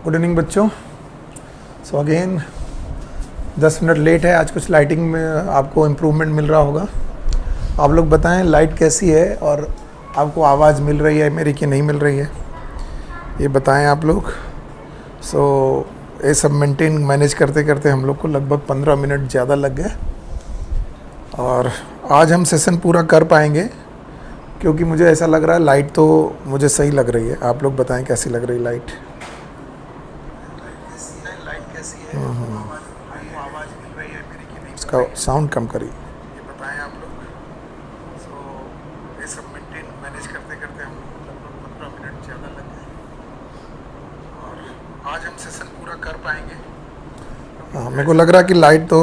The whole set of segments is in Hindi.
गुड इवनिंग बच्चों। सो अगेन 10 मिनट लेट है। आज कुछ लाइटिंग में आपको इम्प्रूवमेंट मिल रहा होगा। आप लोग बताएं लाइट कैसी है और आपको आवाज़ मिल रही है मेरी कि नहीं मिल रही है, ये बताएं आप लोग। सो ये सब मेंटेन मैनेज करते करते हम लोग को लगभग 15 मिनट ज़्यादा लग गए और आज हम सेशन पूरा कर पाएंगे क्योंकि मुझे ऐसा लग रहा है लाइट तो मुझे सही लग रही है। आप लोग बताएं कैसी लग रही लाइट। इसका साउंड कम करिए, ये बताएं आप लोग। सो ये सब मेंटेन मैनेज करते करते हम लगभग 15 मिनट ज़्यादा लग गए और आज हम सेशन पूरा कर पाएंगे। हाँ, मेरे को लग रहा है कि लाइट तो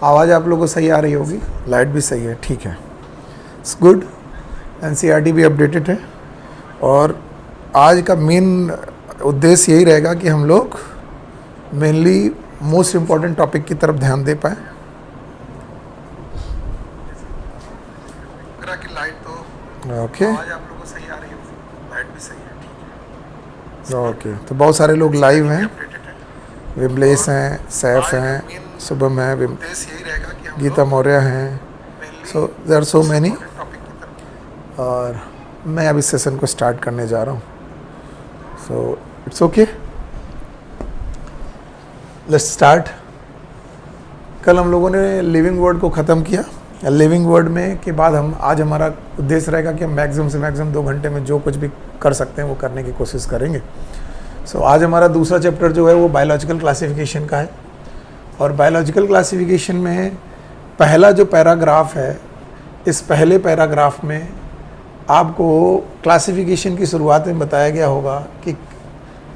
आवाज़ आप लोगों को सही आ रही होगी, लाइट भी सही है, ठीक है, इट्स गुड। एनसीईआरटी भी अपडेटेड है और आज का मेन उद्देश्य यही रहेगा कि हम लोग मेनली मोस्ट इम्पॉर्टेंट टॉपिक की तरफ ध्यान दे पाए। ओके, आवाज़ आप लोगों को सही आ रही होगी, लाइट भी सही है, ठीक है। ओके, तो बहुत सारे लोग लाइव हैं, विमलेश हैं, सैफ हैं, शुभम हैं, गीता मौर्य हैं, so there are so many. और मैं अभी सेशन को स्टार्ट करने जा रहा हूँ, so it's okay, let's start. कल हम लोगों ने लिविंग वर्ड को ख़त्म किया। लिविंग वर्ड में के बाद हम आज हमारा उद्देश्य रहेगा कि हम मैक्सिमम से मैक्सिमम 2 घंटे में जो कुछ भी कर सकते हैं वो करने की कोशिश करेंगे। सो आज हमारा दूसरा चैप्टर जो है वो बायोलॉजिकल क्लासिफिकेशन का है और बायोलॉजिकल क्लासिफिकेशन में पहला जो पैराग्राफ है, इस पहले पैराग्राफ में आपको क्लासिफिकेशन की शुरुआत में बताया गया होगा कि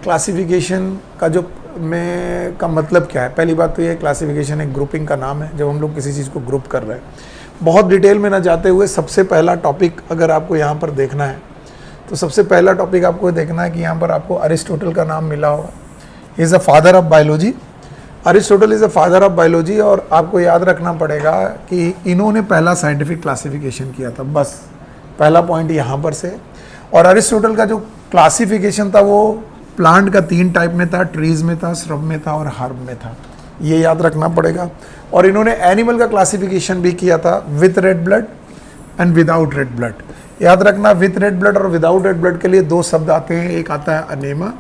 क्लासिफिकेशन का का मतलब क्या है। पहली बात तो ये क्लासिफिकेशन एक ग्रुपिंग का नाम है, जब हम लोग किसी चीज़ को ग्रुप कर रहे हैं। बहुत डिटेल में ना जाते हुए सबसे पहला टॉपिक अगर आपको यहाँ पर देखना है तो सबसे पहला टॉपिक आपको देखना है कि यहाँ पर आपको अरिस्टोटल का नाम मिला होगा। Is a father of biology. Aristotle is a father of biology और आपको याद रखना पड़ेगा कि इन्होंने पहला साइंटिफिक क्लासिफिकेशन किया था, बस पहला पॉइंट यहाँ पर से। और अरिस्टोटल का जो क्लासिफिकेशन था वो प्लांट का 3 टाइप में था, ट्रीज में था, श्रब में था और हर्ब में था, ये याद रखना पड़ेगा। और इन्होंने एनिमल का क्लासिफिकेशन भी किया था with red blood and without red blood. याद रखना विथ रेड ब्लड और विदाउट रेड ब्लड के लिए 2 शब्द आते हैं, एक आता है अनेमा,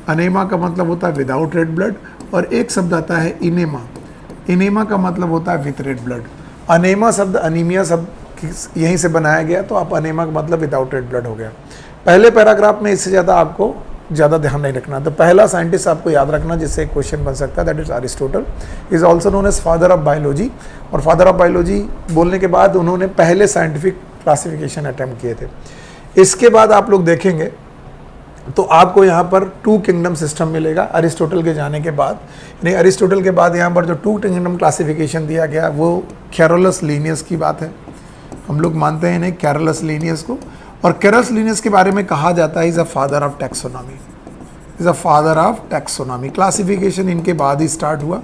अनेमा का मतलब होता है विदाउट रेड ब्लड, और एक शब्द आता है इनेमा, इनेमा का मतलब होता है विथ रेड ब्लड। अनेमा शब्द अनीमिया शब्द यहीं से बनाया गया, तो आप अनेमा का मतलब विदाउट रेड ब्लड हो गया। पहले पैराग्राफ में इससे ज़्यादा आपको ज़्यादा ध्यान नहीं रखना। तो पहला साइंटिस्ट आपको याद रखना जिससे एक क्वेश्चन बन सकता है, that is Aristotle, is also known as father of biology. और फादर ऑफ बायोलॉजी बोलने के बाद उन्होंने पहले साइंटिफिक क्लासिफिकेशन अटेम्प्ट किए थे। इसके बाद आप लोग देखेंगे तो आपको यहाँ पर 2 किंगडम सिस्टम मिलेगा अरिस्टोटल के जाने के बाद। यानी अरिस्टोटल के बाद यहाँ पर जो 2 किंगडम क्लासिफिकेशन दिया गया वो कैरोलस लीनियस की बात है, हम लोग मानते हैं इन्हें कैरोलस लीनियस को। और कैरोलस लीनियस के बारे में कहा जाता है is a father of taxonomy, is a father of taxonomy. Classification इनके बाद ही स्टार्ट हुआ।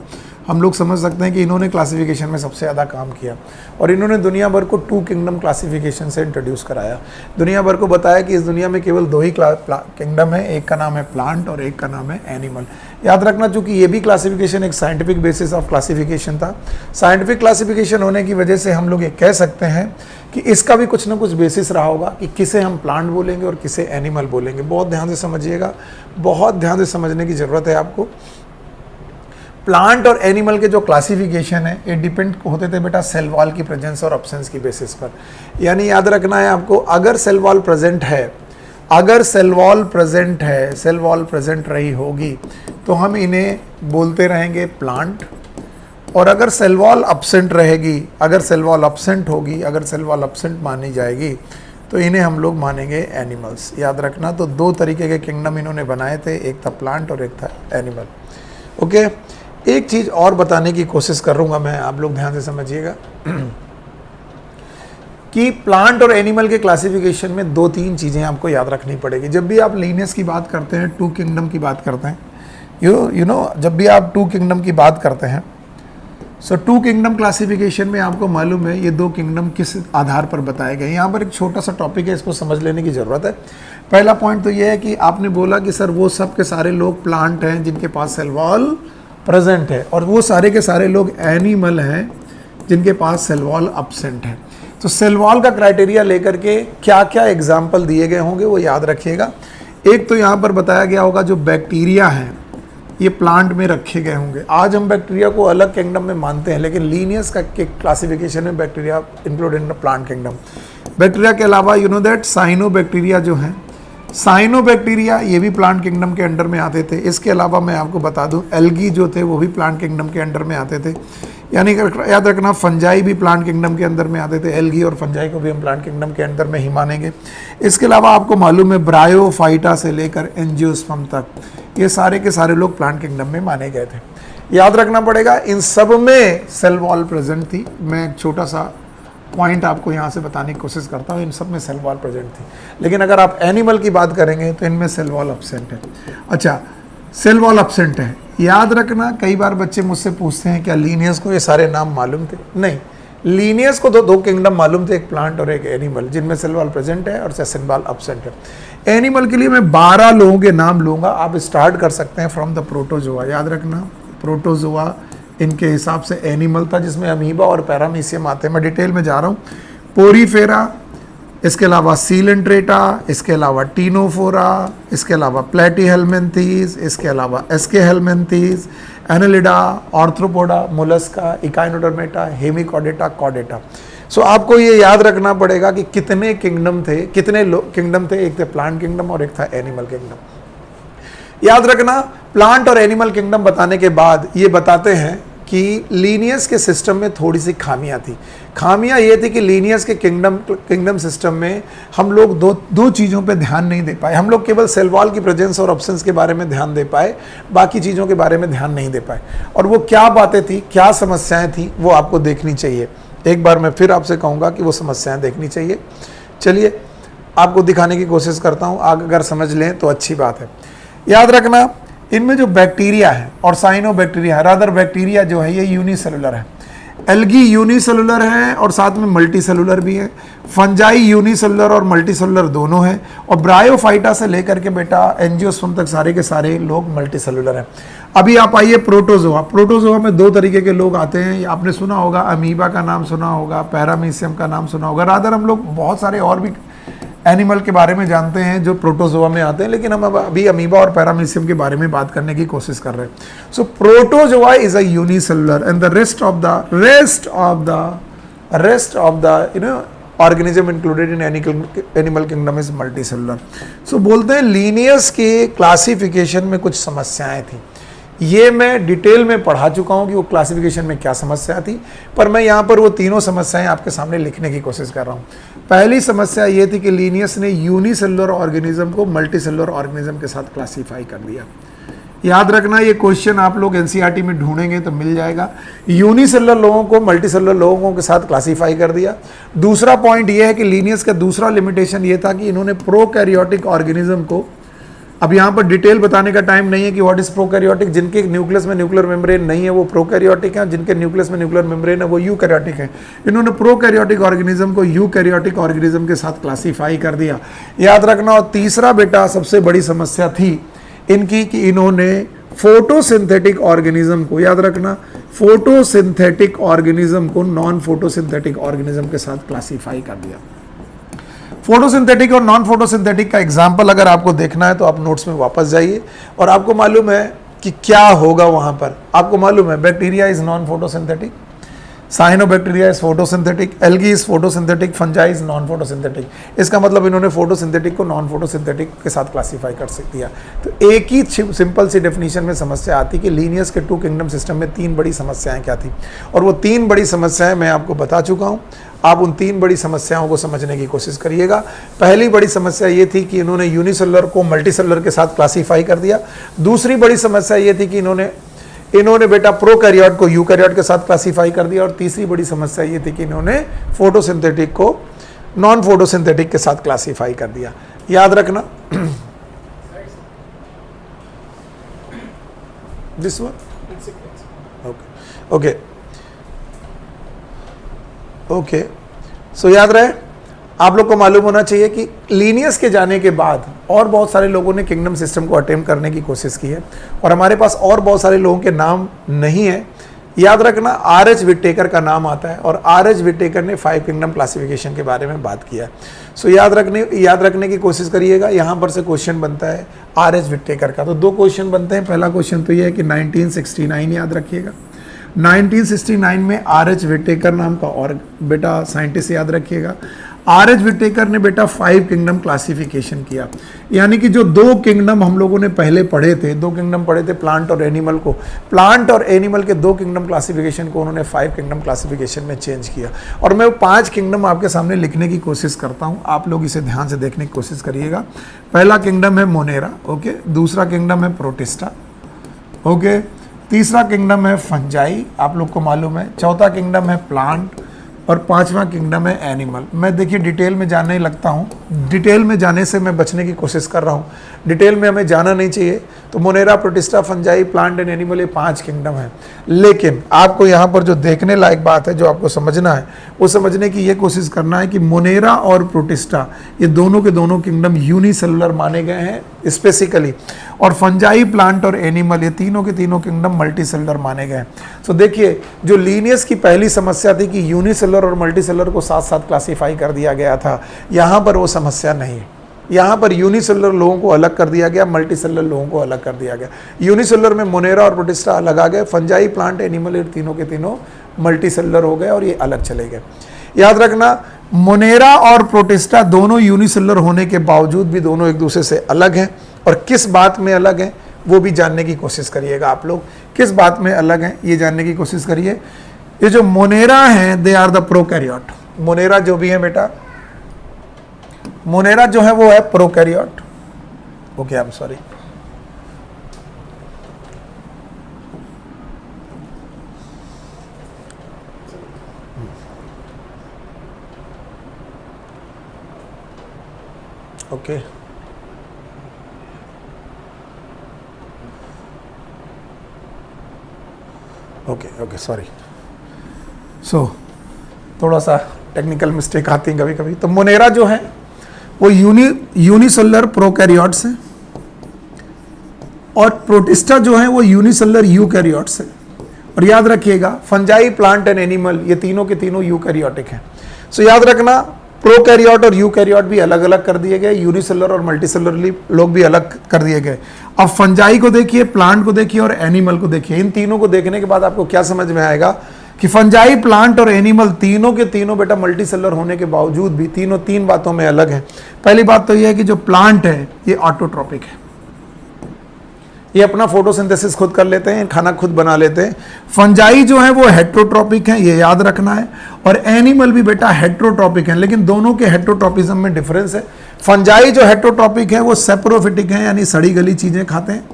हम लोग समझ सकते हैं कि इन्होंने क्लासिफिकेशन में सबसे ज़्यादा काम किया और इन्होंने दुनिया भर को 2 किंगडम क्लासिफिकेशन से इंट्रोड्यूस कराया। दुनिया भर को बताया कि इस दुनिया में केवल 2 ही किंगडम है, एक का नाम है प्लांट और एक का नाम है एनिमल। याद रखना चूंकि ये भी क्लासिफिकेशन एक साइंटिफिक बेसिस ऑफ क्लासिफिकेशन था। साइंटिफिक क्लासिफिकेशन होने की वजह से हम लोग ये कह सकते हैं कि इसका भी कुछ ना कुछ बेसिस रहा होगा कि किसे हम प्लांट बोलेंगे और किसे एनिमल बोलेंगे। बहुत ध्यान से समझिएगा, बहुत ध्यान से समझने की ज़रूरत है आपको। प्लांट और एनिमल के जो क्लासिफिकेशन है ये डिपेंड होते थे बेटा सेल वॉल की प्रेजेंस और एब्सेंस की बेसिस पर। यानी याद रखना है आपको, अगर सेल वॉल प्रेजेंट है, अगर सेल वॉल प्रेजेंट है, सेल वॉल प्रेजेंट रही होगी तो हम इन्हें बोलते रहेंगे प्लांट। और अगर सेल वॉल एब्सेंट रहेगी, अगर सेल वॉल एब्सेंट होगी, अगर सेल वॉल एब्सेंट मानी जाएगी तो इन्हें हम लोग मानेंगे एनिमल्स। याद रखना, तो 2 तरीके के किंगडम इन्होंने बनाए थे, एक था प्लांट और एक था एनिमल। ओके, एक चीज़ और बताने की कोशिश करूंगा मैं, आप लोग ध्यान से समझिएगा कि प्लांट और एनिमल के क्लासिफिकेशन में 2-3 चीज़ें आपको याद रखनी पड़ेगी। जब भी आप लीनियस की बात करते हैं, 2 किंगडम की बात करते हैं, यू नो जब भी आप 2 किंगडम की बात करते हैं, सो टू किंगडम क्लासिफिकेशन में आपको मालूम है ये दो किंगडम किस आधार पर बताए गए। यहाँ पर एक छोटा सा टॉपिक है, इसको समझ लेने की ज़रूरत है। पहला पॉइंट तो ये है कि आपने बोला कि सर वो सब के सारे लोग प्लांट हैं जिनके पास सेल वॉल प्रेजेंट है, और वो सारे के सारे लोग एनिमल हैं जिनके पास सेल वॉल एब्सेंट है। तो सेल वॉल का क्राइटेरिया लेकर के क्या क्या एग्जाम्पल दिए गए होंगे वो याद रखिएगा। एक तो यहाँ पर बताया गया होगा जो बैक्टीरिया हैं ये प्लांट में रखे गए होंगे। आज हम बैक्टीरिया को अलग किंगडम में मानते हैं, लेकिन लीनियस का क्लासिफिकेशन में bacteria include in the plant kingdom. Bacteria के अलावा यू नो दैट साइनोबैक्टीरिया जो हैं, साइनोबैक्टीरिया ये भी प्लांट किंगडम के अंडर में आते थे। इसके अलावा मैं आपको बता दूं एल्गी जो थे वो भी प्लांट किंगडम के अंडर में आते थे। यानी याद रखना फंजाई भी प्लांट किंगडम के अंदर में आते थे। एल्गी और फंजाई को भी हम प्लांट किंगडम के अंदर में ही मानेंगे। इसके अलावा आपको मालूम है ब्रायोफाइटा से लेकर एंजियोस्पर्म तक ये सारे के सारे लोग प्लांट किंगडम में माने गए थे। याद रखना पड़ेगा इन सब में सेल वॉल प्रेजेंट थी। मैं एक छोटा सा पॉइंट आपको यहाँ से बताने की कोशिश करता हूँ, इन सब में सेल वॉल प्रेजेंट थी। लेकिन अगर आप एनिमल की बात करेंगे तो इनमें सेल वॉल एब्सेंट है। अच्छा, सेल वॉल एब्सेंट है, याद रखना। कई बार बच्चे मुझसे पूछते हैं क्या लीनियस को ये सारे नाम मालूम थे? नहीं, लीनियस को तो दो किंगडम मालूम थे, एक प्लांट और एक एनिमल, जिनमें सेल वॉल प्रेजेंट है और सेल वॉल एब्सेंट है। एनिमल के लिए मैं 12 लोगों के नाम लूँगा, आप स्टार्ट कर सकते हैं फ्रॉम द प्रोटोजोआ। याद रखना प्रोटोजोआ इनके हिसाब से एनिमल था जिसमें अमीबा और पैरामीशियम आते हैं। मैं डिटेल में जा रहा हूँ। पोरीफेरा, इसके अलावा सीलेंट्रेटा, इसके अलावा टीनोफोरा, इसके अलावा प्लेटीहेलमिन्थीज, इसके अलावा Aschelminthes, Annelida, Arthropoda, Mollusca, Echinodermata, Hemichordata, Chordata. So आपको ये याद रखना पड़ेगा कि कितने किंगडम थे, कितने किंगडम थे। एक थे प्लांट किंगडम और एक था एनिमल किंगडम। याद रखना प्लांट और एनिमल किंगडम बताने के बाद ये बताते हैं कि लीनियस के सिस्टम में थोड़ी सी खामियां थी। खामियां ये थी कि लीनियस के किंगडम सिस्टम में हम लोग दो चीज़ों पे ध्यान नहीं दे पाए। हम लोग केवल सेल वॉल की प्रेजेंस और एब्सेंस के बारे में ध्यान दे पाए, बाकी चीज़ों के बारे में ध्यान नहीं दे पाए। और वो क्या बातें थी, क्या समस्याएं थी, वो आपको देखनी चाहिए। एक बार मैं फिर आपसे कहूँगा कि वो समस्याएं देखनी चाहिए। चलिए आपको दिखाने की कोशिश करता हूँ, आप अगर समझ लें तो अच्छी बात है। याद रखना इनमें जो बैक्टीरिया है और साइनोबैक्टीरिया है, रादर बैक्टीरिया जो है ये यूनिसेलुलर है, एल्गी यूनिसेलुलर है और साथ में मल्टीसेलुलर भी है, फंजाई यूनिसेलुलर और मल्टीसेलुलर दोनों हैं, और ब्रायोफाइटा से लेकर के बेटा एंजियोस्पर्म तक सारे के सारे लोग मल्टीसेलुलर हैं। अभी आप आइए प्रोटोजोआ। प्रोटोजोआ में दो तरीके के लोग आते हैं। आपने सुना होगा अमीबा का नाम सुना होगा, पैरामीशियम का नाम सुना होगा। रादर हम लोग बहुत सारे और भी एनिमल के बारे में जानते हैं जो प्रोटोजोआ में आते हैं, लेकिन हम अभी अमीबा और पैरामीशियम के बारे में बात करने की कोशिश कर रहे हैं। So protozoa is a unicellular and the rest of the you know organism included in animal kingdom is multicellular. So बोलते हैं लीनियस के क्लासिफिकेशन में कुछ समस्याएं थी। ये मैं डिटेल में पढ़ा चुका हूँ कि वो क्लासिफिकेशन में क्या समस्या थी, पर मैं यहाँ पर वो तीनों समस्याएं आपके सामने लिखने की कोशिश कर रहा हूँ। पहली समस्या ये थी कि लीनियस ने यूनिसेलुलर ऑर्गेनिज्म को मल्टीसेलुलर ऑर्गेनिज्म के साथ क्लासीफाई कर दिया। याद रखना ये क्वेश्चन आप लोग एनसीईआरटी में ढूंढेंगे तो मिल जाएगा। यूनिसेलुलर लोगों को मल्टीसेलुलर लोगों के साथ क्लासीफाई कर दिया। दूसरा पॉइंट ये है कि लीनियस का दूसरा लिमिटेशन ये था कि इन्होंने प्रोकैरियोटिक ऑर्गेनिज्म को, अब यहाँ पर डिटेल बताने का टाइम नहीं है कि व्हाट इज प्रोकैरियोटिक। जिनके न्यूक्लियस में न्यूक्लियर मेम्ब्रेन नहीं है वो प्रोकैरियोटिक है, जिनके न्यूक्लियस में न्यूक्लियर मेम्ब्रेन है वो यूकैरियोटिक है। इन्होंने प्रोकैरियोटिक ऑर्गेनिज्म को यूकैरियोटिक ऑर्गेनिज्म के साथ क्लासीफाई कर दिया। याद रखना। और तीसरा बेटा सबसे बड़ी समस्या थी इनकी कि इन्होंने फोटोसिंथेटिक ऑर्गेनिज्म को, याद रखना फोटोसिंथेटिक ऑर्गेनिज्म को नॉन फोटोसिंथेटिक ऑर्गेनिज्म के साथ क्लासीफाई कर दिया। फोटोसिंथेटिक और नॉन फोटोसिंथेटिक का एग्जाम्पल अगर आपको देखना है तो आप नोट्स में वापस जाइए और आपको मालूम है कि क्या होगा वहां पर। आपको मालूम है bacteria is non photosynthetic, cyanobacteria is photosynthetic, algae is photosynthetic, fungi is non photosynthetic. इसका मतलब इन्होंने फोटोसिंथेटिक को नॉन फोटोसिंथेटिक के साथ क्लासीफाई कर दिया। तो एक ही सिंपल सी डेफिनेशन में समस्या आती कि लीनियस के टू किंगडम सिस्टम में तीन बड़ी समस्याएं क्या थी, और वो तीन बड़ी समस्याएं मैं आपको बता चुका हूं। आप उन तीन बड़ी समस्याओं को समझने की कोशिश करिएगा। पहली बड़ी समस्या ये थी कि इन्होंने यूनिसेलुलर को मल्टीसेलुलर के साथ क्लासीफाई कर दिया। दूसरी बड़ी समस्या ये थी कि इन्होंने बेटा प्रोकैरियोट को यूकैरियोट के साथ क्लासीफाई कर दिया। और तीसरी बड़ी समस्या ये थी कि इन्होंने फोटोसिंथेटिक को नॉन फोटोसिंथेटिक के साथ क्लासीफाई कर दिया। याद रखना दिस वन ओके। ओके, सो याद रहे, आप लोग को मालूम होना चाहिए कि लीनियस के जाने के बाद और बहुत सारे लोगों ने किंगडम सिस्टम को अटेम्प्ट करने की कोशिश की है, और हमारे पास और बहुत सारे लोगों के नाम नहीं है। याद रखना, आर.एच. विटेकर का नाम आता है, और आर.एच. विटेकर ने 5 किंगडम क्लासिफिकेशन के बारे में बात किया है। सो याद रखने की कोशिश करिएगा। यहाँ पर से क्वेश्चन बनता है आर.एच. विटेकर का, तो 2 क्वेश्चन बनते हैं। पहला क्वेश्चन तो ये है कि 1969 याद रखिएगा, 1969 में आर.एच. विटेकर नाम का और बेटा साइंटिस्ट याद रखिएगा। आर.एच. विटेकर ने बेटा 5 किंगडम क्लासिफिकेशन किया, यानी कि जो 2 किंगडम हम लोगों ने पहले पढ़े थे, 2 किंगडम पढ़े थे प्लांट और एनिमल को, प्लांट और एनिमल के 2 किंगडम क्लासिफिकेशन को उन्होंने 5 किंगडम क्लासिफिकेशन में चेंज किया। और मैं वो 5 किंगडम आपके सामने लिखने की कोशिश करता हूँ, आप लोग इसे ध्यान से देखने की कोशिश करिएगा। पहला किंगडम है मोनेरा, ओके, दूसरा किंगडम है प्रोटिस्टा, ओके, तीसरा किंगडम है फंजाई, आप लोग को मालूम है, चौथा किंगडम है प्लांट, और 5वां किंगडम है एनिमल। मैं देखिए डिटेल में जानने लगता हूँ, डिटेल में जाने से मैं बचने की कोशिश कर रहा हूँ, डिटेल में हमें जाना नहीं चाहिए। तो Monera, protista, Fungi, plant and animal, ये 5 किंगडम है। लेकिन आपको यहाँ पर जो देखने लायक बात है, जो आपको समझना है, वो समझने की ये कोशिश करना है कि मोनेरा और प्रोटिस्टा ये दोनों के दोनों किंगडम यूनिसेलुलर माने गए हैं स्पेसिकली, और फंजाई, प्लांट और एनिमल ये तीनों के तीनों किंगडम मल्टीसेलुलर माने गए हैं। तो देखिए, जो लीनियस की पहली समस्या थी कि यूनिसेलुलर और मल्टीसेलुलर को साथ साथ क्लासीफाई कर दिया गया था, यहाँ पर वो समस्या नहीं है। यहाँ पर यूनिसेलुलर लोगों को अलग कर दिया गया, मल्टीसेलुलर लोगों को अलग कर दिया गया। यूनिसेलुलर में मोनेरा और प्रोटिस्टा अलग आ गए, फंजाई, प्लांट, एनिमल ये तीनों के तीनों मल्टीसेलुलर हो गए और ये अलग चले गए। याद रखना, मोनेरा और प्रोटिस्टा दोनों यूनिसेलुलर होने के बावजूद भी दोनों एक दूसरे से अलग हैं, और किस बात में अलग हैं वो भी जानने की कोशिश करिएगा। आप लोग किस बात में अलग हैं ये जानने की कोशिश करिए। ये जो मोनेरा हैं, they are the prokaryote. Monera जो भी है बेटा, मोनेरा जो है वो है prokaryote, okay, I am sorry, okay, okay, sorry. So थोड़ा सा टेक्निकल मिस्टेक आती है कभी कभी। तो मोनेरा जो है वो यूनिसेलुलर प्रोकैरियोट्स है, और प्रोटिस्टा जो है वो यूनिसेलुलर यूकैरियोट्स है। और याद रखिएगा, फंजाई, प्लांट एंड एनिमल ये तीनों के तीनों यूकैरियोटिक हैं। सो याद रखना, प्रोकैरियोट और यूकैरियोट भी अलग अलग कर दिए गए, यूनिसेलुलर और मल्टीसेलुलर लोग भी अलग कर दिए गए। अब फंजाई को देखिए, प्लांट को देखिए और एनिमल को देखिए। इन तीनों को देखने के बाद आपको क्या समझ में आएगा कि फंजाई, प्लांट और एनिमल तीनों के तीनों बेटा मल्टीसेलुलर होने के बावजूद भी तीनों 3 बातों में अलग हैं। पहली बात तो यह है कि जो प्लांट है ये ऑटोट्रॉपिक है, ये अपना फोटोसिंथेसिस खुद कर लेते हैं, खाना खुद बना लेते हैं। फंजाई जो है वो हेट्रोट्रॉपिक है, ये याद रखना है, और एनिमल भी बेटा हेट्रोट्रॉपिक है, लेकिन दोनों के हेट्रोट्रॉपिज्म में डिफरेंस है। फंजाई जो हेट्रोट्रॉपिक है वो सेप्रोफिटिक है, यानी सड़ी गली चीजें खाते हैं,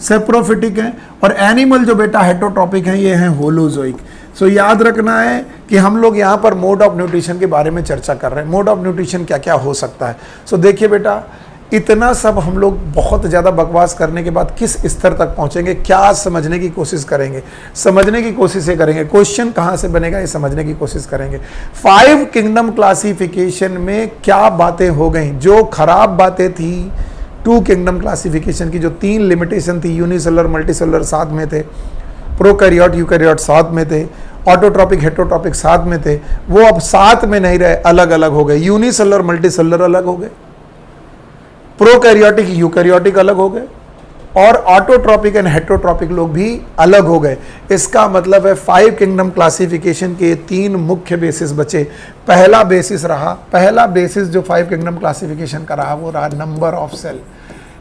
सेप्रोफिटिक है, और एनिमल जो बेटा हेट्रोट्रॉपिक है ये है होलोजोइक। सो याद रखना है कि हम लोग यहाँ पर मोड ऑफ न्यूट्रिशन के बारे में चर्चा कर रहे हैं। मोड ऑफ न्यूट्रिशन क्या क्या हो सकता है। सो देखिए बेटा, इतना सब हम लोग बहुत ज़्यादा बकवास करने के बाद किस स्तर तक पहुँचेंगे, क्या समझने की कोशिश करेंगे, समझने की कोशिश करेंगे, क्वेश्चन कहाँ से बनेगा ये समझने की कोशिश करेंगे। 5 किंगडम क्लासिफिकेशन में क्या बातें हो गई, जो खराब बातें थी 2 किंगडम क्लासिफिकेशन की, जो 3 लिमिटेशन थी, यूनिसेलुलर मल्टीसेलुलर साथ में थे, प्रोकैरियोट यूकैरियोट साथ में थे, ऑटोट्रॉपिक हेट्रोट्रॉपिक साथ में थे, वो अब साथ में नहीं रहे, अलग अलग हो गए। यूनिसेलुलर मल्टीसेलुलर अलग हो गए, प्रोकैरियोटिक यूकैरियोटिक अलग हो गए, और ऑटोट्रॉपिक एंड हेट्रोट्रॉपिक लोग भी अलग हो गए। इसका मतलब है 5 किंगडम क्लासिफिकेशन के 3 मुख्य बेसिस बचे। पहला बेसिस रहा, पहला बेसिस जो 5 किंगडम क्लासिफिकेशन का रहा वो रहा नंबर ऑफ सेल,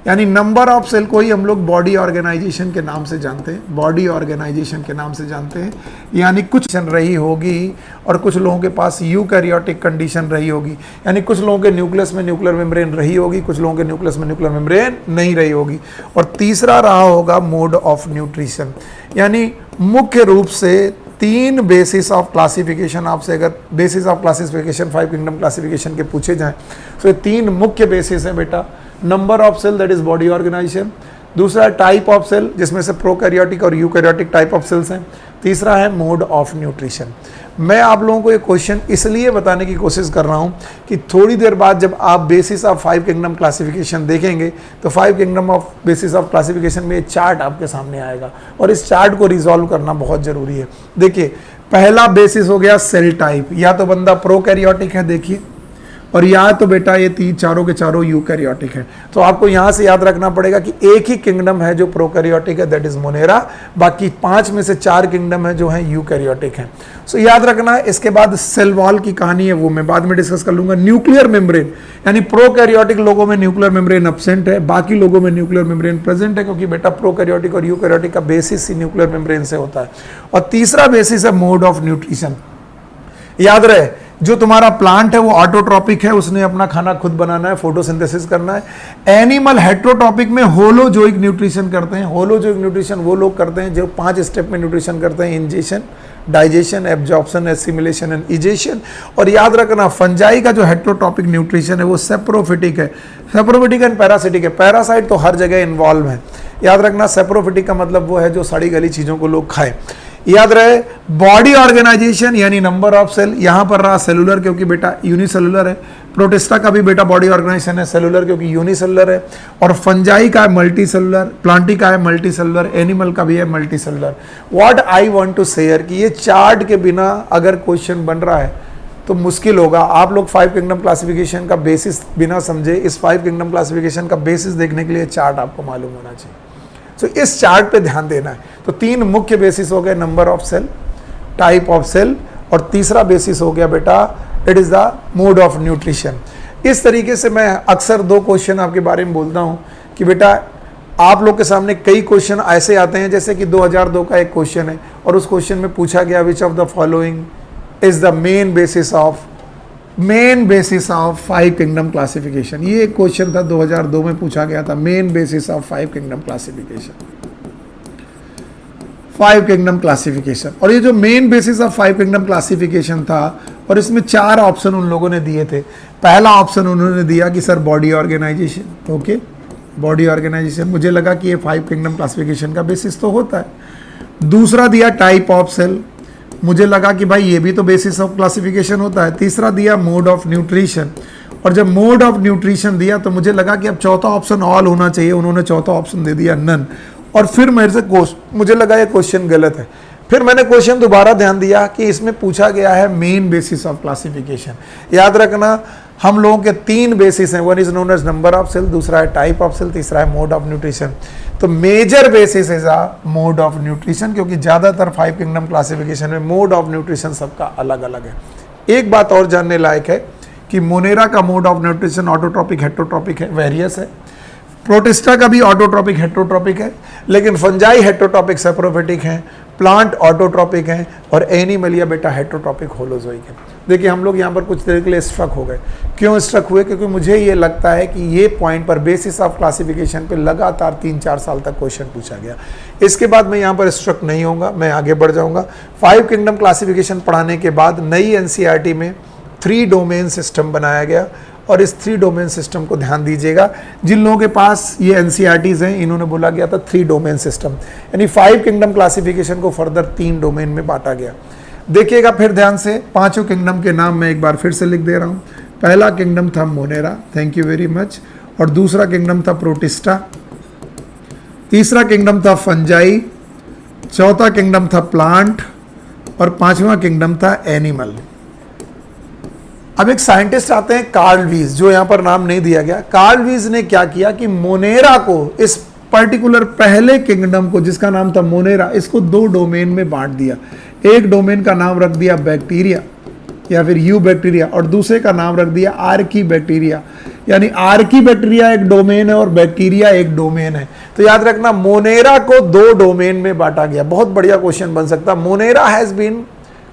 यानी नंबर ऑफ सेल को ही हम लोग बॉडी ऑर्गेनाइजेशन के नाम से जानते हैं, बॉडी ऑर्गेनाइजेशन के नाम से जानते हैं। यानी कुछ रही होगी और कुछ लोगों के पास यूकैरियोटिक कंडीशन रही होगी, यानी कुछ लोगों के न्यूक्लियस में न्यूक्लियर मेम्ब्रेन रही होगी, कुछ लोगों के न्यूक्लियस में न्यूक्लियर मेम्ब्रेन नहीं रही होगी। और तीसरा रहा होगा मोड ऑफ न्यूट्रिशन, यानी मुख्य रूप से 3 बेसिस ऑफ क्लासिफिकेशन, आपसे अगर basis of classification 5 kingdom classification के पूछे जाएं तो ये 3 मुख्य बेसिस हैं बेटा। Number of cell that is body organisation, दूसरा टाइप ऑफ सेल जिसमें से प्रोकैरियोटिक और यूकैरियोटिक टाइप ऑफ सेल्स हैं, तीसरा है मोड ऑफ न्यूट्रिशन। मैं आप लोगों को ये क्वेश्चन इसलिए बताने की कोशिश कर रहा हूँ कि थोड़ी देर बाद जब आप बेसिस ऑफ 5 किंगडम क्लासिफिकेशन देखेंगे तो 5 kingdom of basis of classification में ये चार्ट आपके सामने आएगा और इस चार्ट को रिजॉल्व करना बहुत जरूरी है। देखिए, पहला बेसिस हो गया सेल टाइप, या तो बंदा प्रोकैरियोटिक है देखिए, और या तो बेटा ये चारों के चारों यूकैरियोटिक है। तो आपको यहां से याद रखना पड़ेगा कि एक ही किंगडम है जो प्रोकैरियोटिक है, दैट इज मोनेरा, बाकी 5 में से 4 किंगडम है जो है यूकैरियोटिक है। सो याद रखना। इसके बाद सेल वॉल की कहानी है वो मैं बाद में डिस्कस कर लूंगा। न्यूक्लियर मेम्ब्रेन, यानी प्रोकैरियोटिक लोगों में न्यूक्लियर मेम्ब्रेन एब्सेंट है, बाकी लोगों में न्यूक्लियर मेम्ब्रेन प्रेजेंट है, क्योंकि बेटा प्रोकैरियोटिक और यूकैरियोटिक का बेसिस ही न्यूक्लियर मेम्ब्रेन से होता है। और तीसरा बेसिस है मोड ऑफ न्यूट्रिशन। याद रहे, जो तुम्हारा प्लांट है वो ऑटोट्रॉपिक है, उसने अपना खाना खुद बनाना है, फोटोसिंथेसिस करना है। एनिमल हेट्रोट्रॉपिक में होलोजोइक न्यूट्रिशन करते हैं। होलोजोइक न्यूट्रिशन वो लोग करते हैं जो 5 स्टेप में न्यूट्रिशन करते हैं, ingestion, digestion, absorption, assimilation and egestion. और याद रखना, फंजाई का जो हेट्रोट्रॉपिक न्यूट्रिशन है वो सेप्रोफिटिक है। सेप्रोफिटिक एंड पैरासिटिक है। पैरासाइट तो हर जगह इन्वॉल्व है। याद रखना, सेप्रोफिटिक का मतलब वो है जो सड़ी गली चीजों को लोग खाए। याद रहे, बॉडी ऑर्गेनाइजेशन यानी नंबर ऑफ सेल, यहां पर रहा सेलुलर क्योंकि बेटा यूनिसेलुलर है। प्रोटिस्टा का भी बेटा बॉडी ऑर्गेनाइजेशन है सेलुलर क्योंकि यूनिसेलुलर है। और फंजाई का है मल्टी सेलुलर, प्लांटी का है मल्टी सेलुलर, एनिमल का भी है multi cellular. What I want to share कि ये चार्ट के बिना अगर क्वेश्चन बन रहा है तो मुश्किल होगा। आप लोग 5 किंगडम क्लासिफिकेशन का बेसिस बिना समझे, इस 5 किंगडम क्लासिफिकेशन का बेसिस देखने के लिए चार्ट आपको मालूम होना चाहिए। सो इस चार्ट पे ध्यान देना है। तो 3 मुख्य बेसिस हो गए, number of cell, type of cell, और तीसरा बेसिस हो गया बेटा it is the mode of nutrition. इस तरीके से मैं अक्सर 2 क्वेश्चन आपके बारे में बोलता हूं कि बेटा आप लोग के सामने कई क्वेश्चन ऐसे आते हैं, जैसे कि 2002 का एक क्वेश्चन है और उस क्वेश्चन में पूछा गया which of the following is the main basis of 5 kingdom classification. ये एक क्वेश्चन था 2002 में पूछा गया था, main basis of 5 kingdom classification, 5 kingdom classification. और ये जो main basis of 5 kingdom classification था और इसमें 4 ऑप्शन उन लोगों ने दिए थे। पहला ऑप्शन उन्होंने दिया कि sir body organisation, okay, body organisation, मुझे लगा कि ये 5 किंगडम क्लासिफिकेशन का बेसिस तो होता है। दूसरा दिया टाइप ऑफ सेल, मुझे लगा कि भाई ये भी तो बेसिस ऑफ क्लासिफिकेशन होता है। तीसरा दिया मोड ऑफ न्यूट्रिशन, और जब मोड ऑफ न्यूट्रिशन दिया तो मुझे लगा कि अब चौथा ऑप्शन ऑल होना चाहिए, उन्होंने चौथा ऑप्शन दे दिया नन। और फिर मेरे से मुझे लगा ये क्वेश्चन गलत है। फिर मैंने क्वेश्चन दोबारा ध्यान दिया कि इसमें पूछा गया है मेन बेसिस ऑफ क्लासिफिकेशन। याद रखना, हम लोगों के 3 बेसिस हैं, one is known as number of cell, दूसरा है टाइप ऑफ सेल, तीसरा है मोड ऑफ न्यूट्रिशन। तो major basis is a mode of nutrition, क्योंकि ज्यादातर 5 किंगडम क्लासिफिकेशन में मोड ऑफ न्यूट्रिशन सबका अलग अलग है। एक बात और जानने लायक है कि मोनेरा का mode of nutrition autotrophic heterotrophic है, वेरियस है। प्रोटिस्टा का भी ऑटोट्रॉपिक हेट्रोट्रॉपिक है, लेकिन फंजाई हेट्रोट्रॉपिक सेप्रोफिटिक है, प्लांट ऑटोट्रॉपिक है, और एनिमलिया बेटा हेट्रोट्रॉपिक होलोजोइक है। देखिए, हम लोग यहाँ पर कुछ देर के लिए स्ट्रक हो गए। क्यों स्ट्रक हुए? क्योंकि मुझे ये लगता है कि ये पॉइंट पर बेसिस ऑफ क्लासिफिकेशन पे लगातार 3-4 साल तक क्वेश्चन पूछा गया। इसके बाद मैं यहाँ पर स्ट्रक नहीं होऊंगा, मैं आगे बढ़ जाऊंगा। 5 किंगडम क्लासिफिकेशन पढ़ाने के बाद नई एनसीईआरटी में 3 डोमेन सिस्टम बनाया गया, और इस 3 डोमेन सिस्टम को ध्यान दीजिएगा। जिन लोगों के पास ये एनसीईआरटीज हैं, इन्होंने बोला गया था 3 डोमेन सिस्टम, यानी 5 किंगडम क्लासिफिकेशन को फर्दर 3 डोमेन में बांटा गया। देखिएगा फिर ध्यान से, 5 किंगडम के नाम मैं एक बार फिर से लिख दे रहा हूँ। पहला किंगडम था Monera, thank you very much, और दूसरा किंगडम था प्रोटिस्टा, तीसरा किंगडम था फंजाई, चौथा किंगडम था प्लांट, और 5वां किंगडम था एनिमल। अब एक साइंटिस्ट आते हैं कार्ल वीज, जो यहां पर नाम नहीं दिया गया। कार्ल वीज ने क्या किया कि मोनेरा को, इस पर्टिकुलर पहले किंगडम को जिसका नाम था मोनेरा, इसको 2 डोमेन में बांट दिया। एक डोमेन का नाम रख दिया बैक्टीरिया या फिर यू बैक्टीरिया, और दूसरे का नाम रख दिया आर्की बैक्टीरिया, यानी आर्की बैक्टीरिया एक डोमेन है और बैक्टीरिया एक डोमेन है। तो याद रखना, मोनेरा को 2 डोमेन में बांटा गया। बहुत बढ़िया क्वेश्चन बन सकता। Monera has been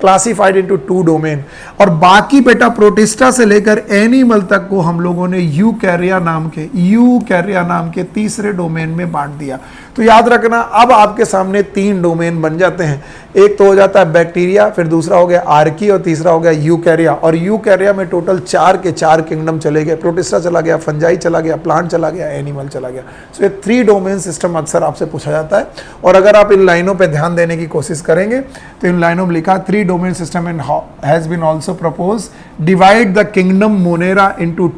classified into 2 domain. और बाकी बेटा प्रोटिस्टा से लेकर एनिमल तक को हम लोगों ने यूकैरिया नाम के तीसरे डोमेन में बांट दिया। तो याद रखना, अब आपके सामने 3 डोमेन बन जाते हैं। एक तो हो जाता है बैक्टीरिया, फिर दूसरा हो गया आर्की और तीसरा हो गया यूकैरिया। और यूकैरिया में टोटल 4 के 4 किंगडम चले गए, प्रोटिस्टा चला गया, फंजाई चला गया, प्लांट चला गया, एनिमल चला गया। सो ये 3 डोमेन सिस्टम अक्सर आपसे पूछा जाता है। और अगर आप इन लाइनों पे ध्यान देने की कोशिश करेंगे तो इन लाइनों में लिखा 3 domain system and has been also propose divide the kingdom Monera into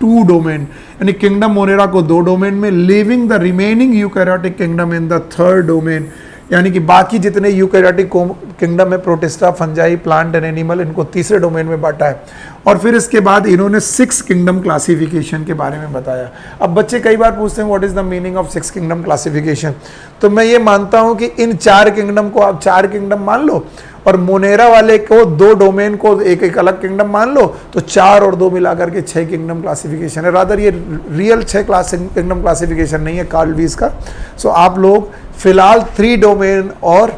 2 domain, यानी किंगडम मोनेरा को 2 डोमेन में, living the remaining eukaryotic kingdom in the 3rd domain, यानी कि बाकी जितने यूकैरियोटिक किंगडम में Protista, Fungi, plant and animal, इनको तीसरे डोमेन में बांटा है। और फिर इसके बाद इन्होंने 6 किंगडम क्लासिफिकेशन के बारे में बताया। अब बच्चे कई बार पूछते हैं what is the meaning of 6 kingdom classification. तो मैं ये मानता हूं कि इन 4 किंगडम को आप 4 किंगडम मान लो और मोनेरा वाले को 2 डोमेन को एक एक अलग किंगडम मान लो, तो 4 और 2 मिलाकर के 6 किंगडम क्लासिफिकेशन है। रादर ये रियल 6 किंगडम क्लासिफिकेशन नहीं है कार्ल वीस का। सो आप लोग फिलहाल 3 डोमेन और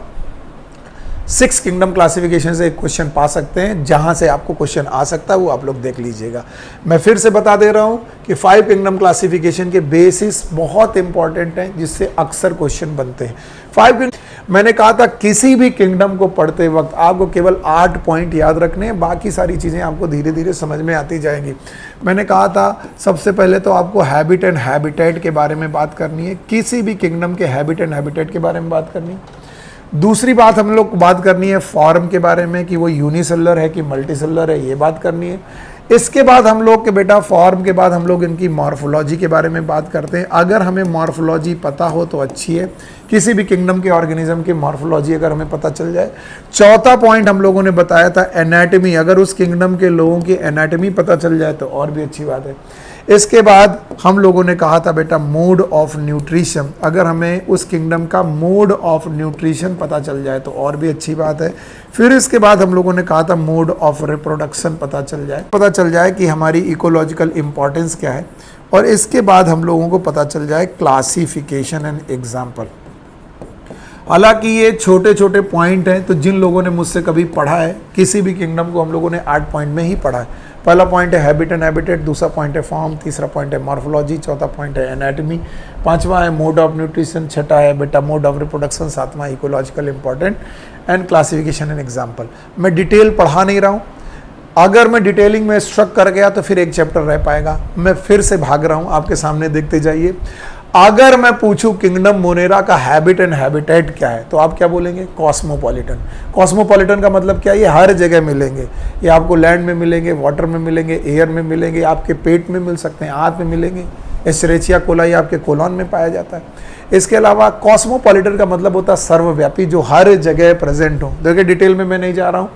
6 किंगडम क्लासिफिकेशन से एक क्वेश्चन पा सकते हैं। जहां से आपको क्वेश्चन आ सकता है वो आप लोग देख लीजिएगा। मैं फिर से बता दे रहा हूं कि 5 किंगडम क्लासिफिकेशन के बेसिस बहुत इंपॉर्टेंट हैं, जिससे अक्सर क्वेश्चन बनते हैं। 5 मैंने कहा था किसी भी किंगडम को पढ़ते वक्त आपको केवल 8 पॉइंट याद रखने हैं, बाकी सारी चीज़ें आपको धीरे धीरे समझ में आती जाएंगी। मैंने कहा था सबसे पहले तो आपको हैबिट एंड हैबिटेट के बारे में बात करनी है, किसी भी किंगडम के हैबिट एंड हैबिटेट के बारे में बात करनी है। दूसरी बात हम लोग बात करनी है फॉर्म के बारे में, कि वो यूनिसेलुलर है कि मल्टीसेलुलर है, ये बात करनी है। इसके बाद हम लोग के बेटा फॉर्म के बाद हम लोग इनकी मॉर्फोलॉजी के बारे में बात करते हैं। अगर हमें मॉर्फोलॉजी पता हो तो अच्छी है, किसी भी किंगडम के ऑर्गेनिज्म की मॉर्फोलॉजी अगर हमें पता चल जाए। चौथा पॉइंट हम लोगों ने बताया था एनाटमी, अगर उस किंगडम के लोगों की एनाटमी पता चल जाए तो और भी अच्छी बात है। इसके बाद हम लोगों ने कहा था बेटा मोड ऑफ न्यूट्रिशन, अगर हमें उस किंगडम का मोड ऑफ न्यूट्रिशन पता चल जाए तो और भी अच्छी बात है। फिर इसके बाद हम लोगों ने कहा था मोड ऑफ रिप्रोडक्शन पता चल जाए कि हमारी इकोलॉजिकल इंपॉर्टेंस क्या है। और इसके बाद हम लोगों को पता चल जाए क्लासिफिकेशन एंड एग्जाम्पल। हालांकि ये छोटे छोटे पॉइंट हैं, तो जिन लोगों ने मुझसे कभी पढ़ा है किसी भी किंगडम को, हम लोगों ने 8 पॉइंट में ही पढ़ा है। पहला पॉइंट है हैबिट एंड हैबिटेट, दूसरा पॉइंट है फॉर्म, तीसरा पॉइंट है मॉर्फोलॉजी, चौथा पॉइंट है एनाटमी, पांचवा है मोड ऑफ न्यूट्रिशन, छठा है बेटा मोड ऑफ रिप्रोडक्शन, सातवां ecological important and classification and example. मैं डिटेल पढ़ा नहीं रहा हूँ, अगर मैं डिटेलिंग में स्ट्रक कर गया तो फिर एक चैप्टर रह पाएगा। मैं फिर से भाग रहा हूँ, आपके सामने देखते जाइए। अगर मैं पूछूं किंगडम मोनेरा का हैबिट एंड हैबिटेट क्या है, तो आप क्या बोलेंगे? कॉस्मोपॉलिटन। कॉस्मोपॉलिटन का मतलब क्या है? ये हर जगह मिलेंगे, ये आपको लैंड में मिलेंगे, वाटर में मिलेंगे, एयर में मिलेंगे, आपके पेट में मिल सकते हैं, आंत में मिलेंगे। एस्चेरिचिया कोलाई आपके कोलॉन में पाया जाता है। इसके अलावा कॉस्मोपॉलिटन का मतलब होता है सर्वव्यापी, जो हर जगह प्रेजेंट हो। देखिए डिटेल में मैं नहीं जा रहा हूँ,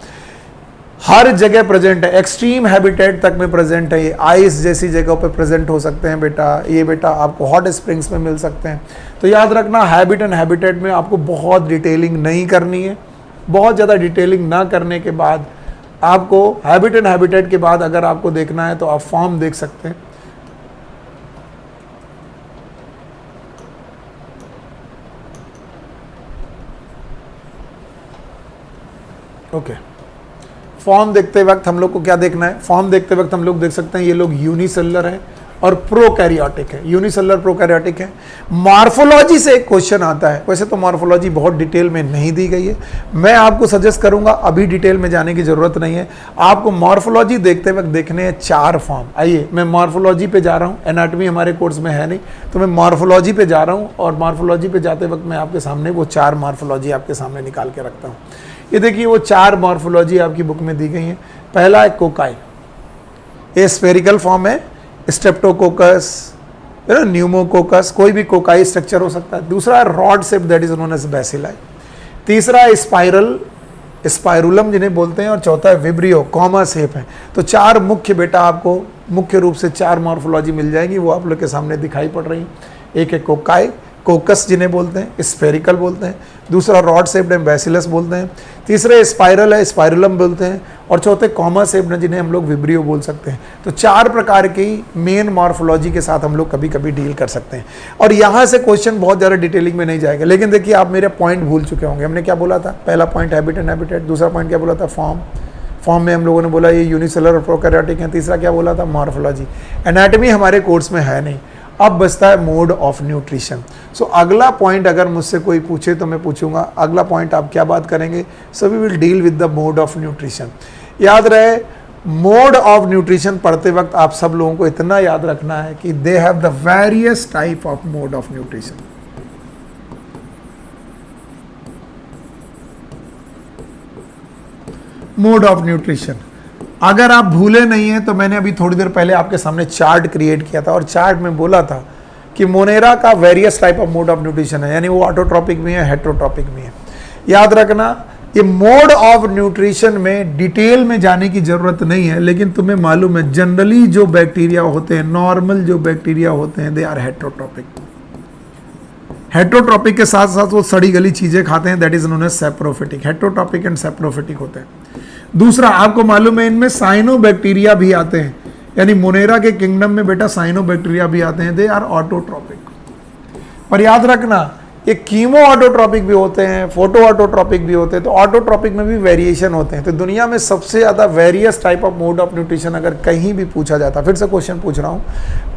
हर जगह प्रेजेंट है, एक्सट्रीम हैबिटेट तक में प्रेजेंट है। ये आइस जैसी जगहों पे प्रेजेंट हो सकते हैं बेटा, ये बेटा आपको हॉट स्प्रिंग्स में मिल सकते हैं। तो याद रखना हैबिट एंड हैबिटेट में आपको बहुत डिटेलिंग नहीं करनी है। बहुत ज़्यादा डिटेलिंग ना करने के बाद आपको हैबिट एंड हैबिटेट के बाद अगर आपको देखना है तो आप फॉर्म देख सकते हैं। ओके, फॉर्म देखते वक्त हम लोग को क्या देखना है? फॉर्म देखते वक्त हम लोग देख सकते हैं ये लोग यूनिसेलुलर है और प्रोकैरियोटिक है। यूनिसेलुलर प्रोकैरियोटिक है। मॉर्फोलॉजी से एक क्वेश्चन आता है, वैसे तो मॉर्फोलॉजी बहुत डिटेल में नहीं दी गई है, मैं आपको सजेस्ट करूंगा अभी डिटेल में जाने की जरूरत नहीं है। आपको मॉर्फोलॉजी देखते वक्त देखने हैं 4 फॉर्म। आइए मैं मॉर्फोलॉजी पे जा रहा हूँ, एनाटॉमी हमारे कोर्स में है नहीं, तो मैं मॉर्फोलॉजी पे जा रहा हूँ और मॉर्फोलॉजी पे जाते वक्त मैं आपके सामने वो 4 मॉर्फोलॉजी आपके सामने निकाल के रखता हूँ। ये देखिए वो 4 मॉर्फोलॉजी आपकी बुक में दी गई हैं। पहला है कोकाई, ये स्फेरिकल फॉर्म है, स्ट्रेप्टोकोकस, न्यूमोकोकस, कोई भी कोकाई स्ट्रक्चर हो सकता है। दूसरा है rod shape, that is known as bacilli. तीसरा है स्पाइरल, स्पाइरुलम जिन्हें बोलते हैं, और चौथा है विब्रियो, कॉमा शेप है। तो 4 मुख्य बेटा आपको मुख्य रूप से 4 मॉर्फोलॉजी मिल जाएगी, वो आप लोग के सामने दिखाई पड़ रही है। एक है कोकाई, कोकस जिन्हें बोलते हैं, स्फेरिकल बोलते हैं, दूसरा रॉड शेप्ड है बैसिलस बोलते हैं, तीसरे स्पाइरल है स्पाइरुलम बोलते हैं, और चौथे कॉमा शेप्ड है जिन्हें हम लोग विब्रियो बोल सकते हैं। तो 4 प्रकार की मेन मॉर्फोलॉजी के साथ हम लोग कभी कभी डील कर सकते हैं। और यहाँ से क्वेश्चन बहुत ज़्यादा डिटेलिंग में नहीं जाएगा, लेकिन देखिए आप मेरे पॉइंट भूल चुके होंगे। हमने क्या बोला था? पहला पॉइंट हैबिट एंड हैबिटेट, दूसरा पॉइंट क्या बोला था? फॉर्म में हम लोगों ने बोला ये यूनिसेलुलर और प्रोकैरियोटिक है, तीसरा क्या बोला था? मॉर्फोलॉजी। एनाटॉमी हमारे कोर्स में है नहीं। अब बचता है मोड ऑफ न्यूट्रिशन। सो अगला पॉइंट अगर मुझसे कोई पूछे तो मैं पूछूंगा अगला पॉइंट आप क्या बात करेंगे? So we will deal with the mode of nutrition. याद रहे, मोड ऑफ न्यूट्रिशन पढ़ते वक्त आप सब लोगों को इतना याद रखना है कि दे have the various type of mode of nutrition. Mode of nutrition अगर आप भूले नहीं हैं तो मैंने अभी थोड़ी देर पहले आपके सामने चार्ट क्रिएट किया था, और चार्ट में बोला था कि मोनेरा का various type of mode of nutrition है, यानी वो ऑटोट्रॉपिक भी है, हेट्रोट्रॉपिक भी है। याद रखना, ये मोड ऑफ न्यूट्रिशन में डिटेल में जाने की जरूरत नहीं है, लेकिन तुम्हें मालूम है जनरली जो बैक्टीरिया होते हैं, नॉर्मल जो बैक्टीरिया होते हैं, दे आर हेट्रोट्रॉपिक। हेट्रोट्रॉपिक के साथ साथ वो सड़ी गली चीजें खाते हैं, that is known as saprophytic. Heterotrophic and saprophytic होते हैं। दूसरा, आपको मालूम है इनमें साइनोबैक्टीरिया भी आते हैं, यानी मोनेरा के किंगडम में बेटा साइनोबैक्टीरिया भी आते हैं, दे आर ऑटोट्रॉपिक। पर याद रखना, ये कीमो ऑटोट्रॉपिक भी होते हैं, फोटो ऑटोट्रॉपिक भी होते हैं, तो ऑटोट्रॉपिक में भी वेरिएशन होते हैं। तो दुनिया में सबसे ज़्यादा various type of mode of nutrition अगर कहीं भी पूछा जाता, फिर से क्वेश्चन पूछ रहा हूँ,